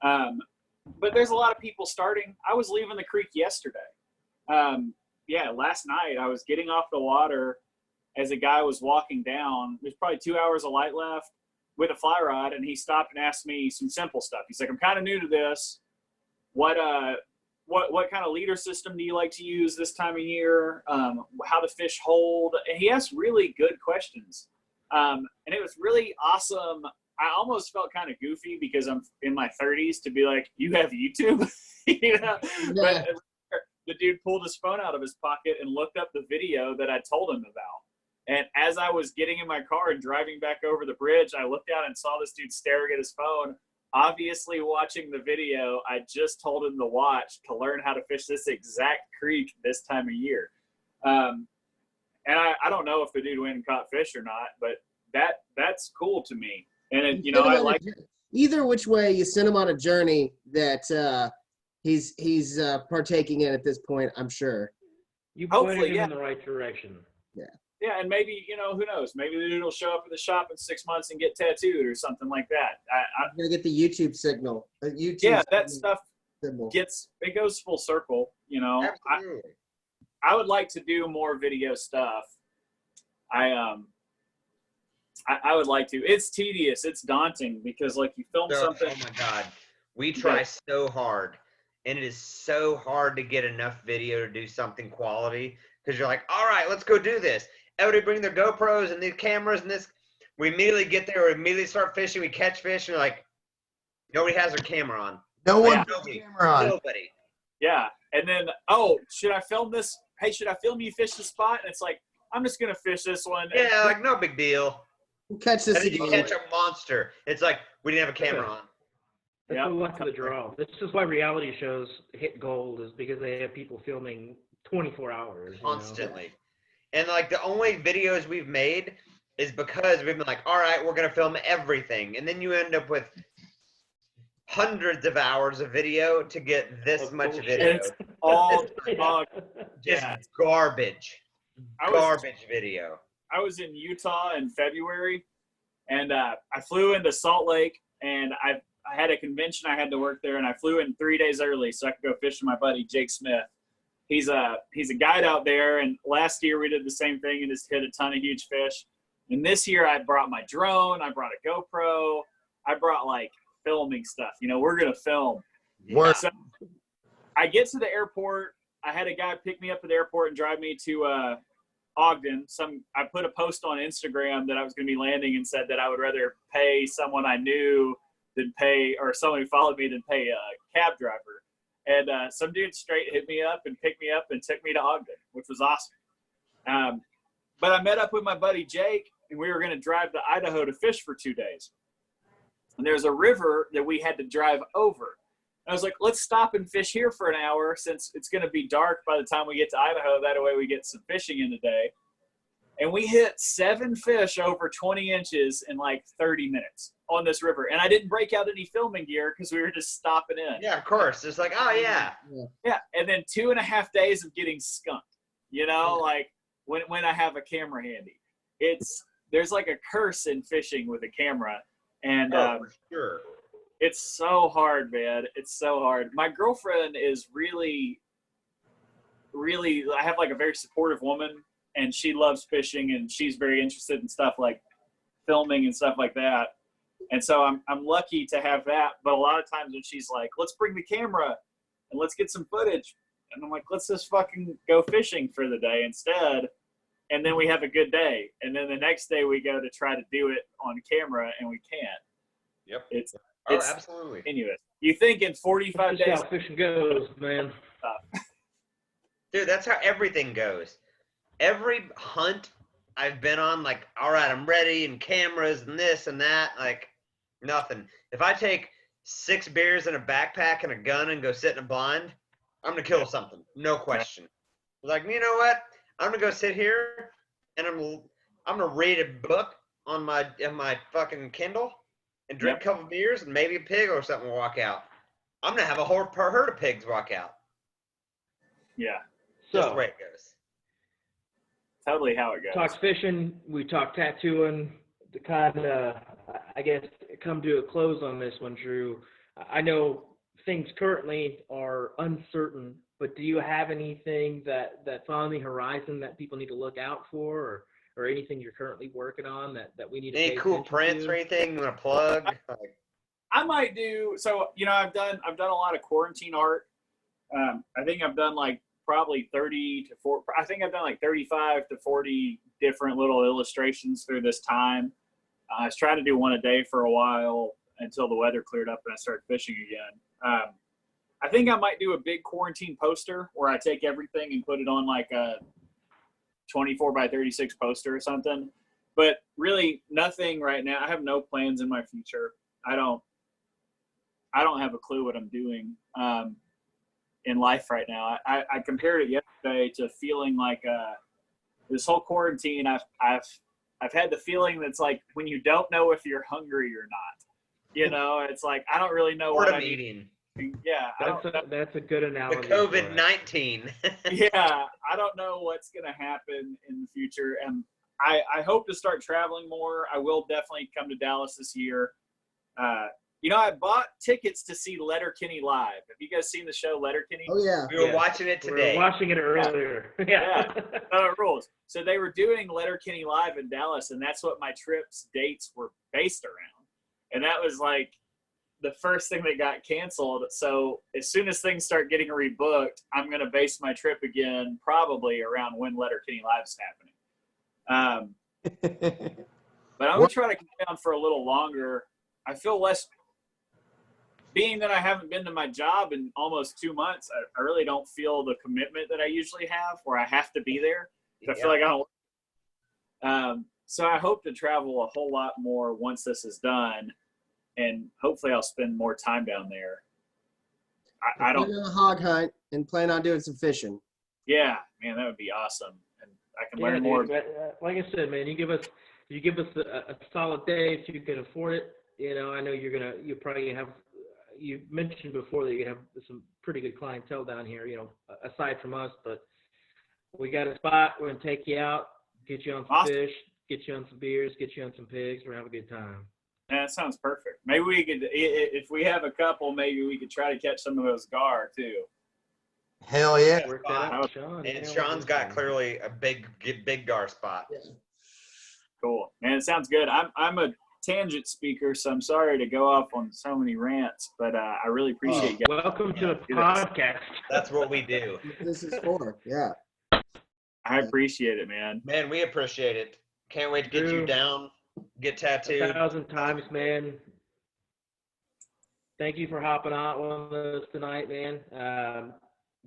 But there's a lot of people starting. I was leaving the creek yesterday. Last night I was getting off the water as a guy was walking down. There's probably 2 hours of light left with a fly rod, and he stopped and asked me some simple stuff. He's like, I'm kind of new to this. What kind of leader system do you like to use this time of year? How the fish hold? And he asked really good questions. And it was really awesome. I almost felt kind of goofy because I'm in my 30s to be like, you have YouTube? You know? Yeah. But the dude pulled his phone out of his pocket and looked up the video that I told him about. And as I was getting in my car and driving back over the bridge, I looked out and saw this dude staring at his phone, obviously watching the video I just told him to watch to learn how to fish this exact creek this time of year. And I don't know if the dude went and caught fish or not, but that's cool to me. And it, you know, I like either which way you send him on a journey that he's partaking in at this point, I'm sure. You Hopefully, pointed him yeah. in the right direction. Yeah, and maybe, you know, who knows? Maybe the dude will show up at the shop in 6 months and get tattooed or something like that. I'm gonna get the YouTube signal. That stuff symbol. it goes full circle. You know, Absolutely. I would like to do more video stuff. I would like to. It's tedious. It's daunting because like you film something. Oh my God, we try so hard, and it is so hard to get enough video to do something quality. Because you're like, all right, let's go do this. Everybody bring their GoPros and these cameras and this. We immediately get there. We immediately start fishing. We catch fish, and like nobody has their camera on. No one Yeah. puts the camera on. Nobody. Yeah, and then should I film this? Hey, should I film you fish the spot? And it's like I'm just gonna fish this one. Yeah, like no big deal. We'll catch And this then you again. catch a monster. It's like we didn't have a camera on. That's Yeah. the luck of the draw. This is why reality shows hit gold, is because they have people filming 24 hours. You know? Constantly. And like the only videos we've made is because we've been like, all right, we're going to film everything. And then you end up with hundreds of hours of video to get this much video. It's all Just Yeah. garbage. I was- Garbage video. I was in Utah in February, and I flew into Salt Lake, and I had a convention I had to work there, and I flew in 3 days early so I could go fish with my buddy Jake Smith. He's a guide out there, and last year we did the same thing and just hit a ton of huge fish. And this year I brought my drone, I brought a GoPro, I brought like filming stuff. You know, we're gonna film. Work. So I get to the airport. I had a guy pick me up at the airport and drive me to Ogden. I put a post on Instagram that I was going to be landing and said that I would rather pay someone I knew than pay, or someone who followed me than pay a cab driver. And some dude straight hit me up and picked me up and took me to Ogden, which was awesome. But I met up with my buddy Jake, and we were going to drive to Idaho to fish for 2 days. And there's a river that we had to drive over. I was like, let's stop and fish here for an hour since it's going to be dark by the time we get to Idaho. That way we get some fishing in the day. And we hit 7 fish over 20 inches in like 30 minutes on this river. And I didn't break out any filming gear because we were just stopping in. Yeah, of course. It's like, oh, yeah. Yeah. And then 2.5 days of getting skunked, you know, like when I have a camera handy. There's like a curse in fishing with a camera. And For sure. it's so hard, man. It's so hard. My girlfriend is really, I have like a very supportive woman, and she loves fishing, and she's very interested in stuff like filming and stuff like that. And so I'm lucky to have that. But a lot of times when she's like, let's bring the camera and let's get some footage. And I'm like, let's just fucking go fishing for the day instead. And then we have a good day. And then the next day we go to try to do it on camera, and we can't. Yep. It's Absolutely. continuous. You think in 45 That's days. how fishing goes, man. Dude, that's how everything goes. Every hunt I've been on, like, all right, I'm ready, and cameras and this and that, like, nothing. If I take 6 beers in a backpack and a gun and go sit in a blind, I'm going to kill something. No question. Like, you know what? I'm going to go sit here, and I'm going to read a book on my fucking Kindle and drink a couple beers, and maybe a pig or something will walk out. I'm going to have a whole herd of pigs walk out. Yeah, Just the So, way it goes. totally how it goes. talked fishing, we talked tattooing. To kind of, I guess, come to a close on this one, Drew. I know things currently are uncertain, but do you have anything that's on the horizon that people need to look out for, or anything you're currently working on that we need to Any pay cool attention prints to? or anything you want to plug? Like, I might do so. You know, I've done a lot of quarantine art. I think I've done like probably 30 to 40. I think I've done like 35 to 40 different little illustrations through this time. I was trying to do one a day for a while until the weather cleared up and I started fishing again. I think I might do a big quarantine poster where I take everything and put it on like a 24 by 36 poster or something. But really nothing right now. I have no plans in my future. I don't have a clue what I'm doing in life right now. I compared it yesterday to feeling like this whole quarantine. I've had the feeling that's like when you don't know if you're hungry or not. You know, it's like I don't really know what I'm eating. Yeah, that's a good analogy. The COVID-19. Yeah, I don't know what's gonna happen in the future, and I hope to start traveling more. I will definitely come to Dallas this year. You know, I bought tickets to see Letterkenny live. Have you guys seen the show Letterkenny? Oh yeah. We were watching it today. We were watching it earlier. Yeah. Rules. So they were doing Letterkenny live in Dallas, and that's what my trip's dates were based around. And that was like the first thing that got canceled. So as soon as things start getting rebooked, I'm going to base my trip again probably around when Letterkenny Live's happening. But I'm going to try to come down for a little longer. I feel less, being that I haven't been to my job in almost 2 months, I really don't feel the commitment that I usually have where I have to be there. I feel like I don't. So I hope to travel a whole lot more once this is done. And hopefully I'll spend more time down there. I don't do a hog hunt and plan on doing some fishing. Yeah, man, that would be awesome. And I can learn more. Like I said, man, you give us a solid day if you can afford it. You know, I know you probably have, you mentioned before that you have some pretty good clientele down here, you know, aside from us, but we got a spot. We're going to take you out, get you on some fish, get you on some beers, get you on some pigs. We're going to have a good time. Yeah, that sounds perfect. Maybe we could, if we have a couple, maybe we could try to catch some of those gar too. Hell yeah. Work that out, Sean. And Sean's got clearly a big gar spot. Yeah. Cool, man. It sounds good. I'm a tangent speaker, so I'm sorry to go off on so many rants, but I really appreciate you. Welcome to the podcast. That's what we do. This is for, yeah. I appreciate it, man. Man, we appreciate it. Can't wait to get you down, get tattooed. 1,000 times, man. Thank you for hopping on with us tonight, man.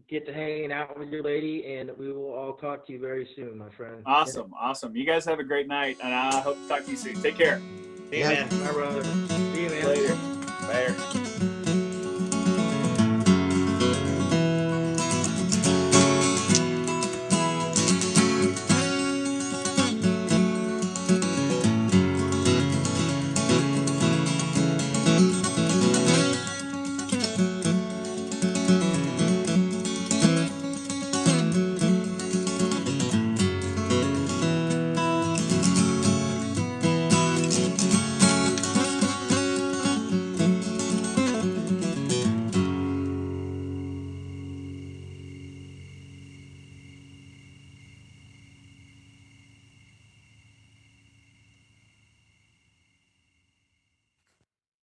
Get to hanging out with your lady, and we will all talk to you very soon, my friend. Awesome. You guys have a great night, and I hope to talk to you soon. Take care. See you, man. Bye, brother. See you, man. Later. Later.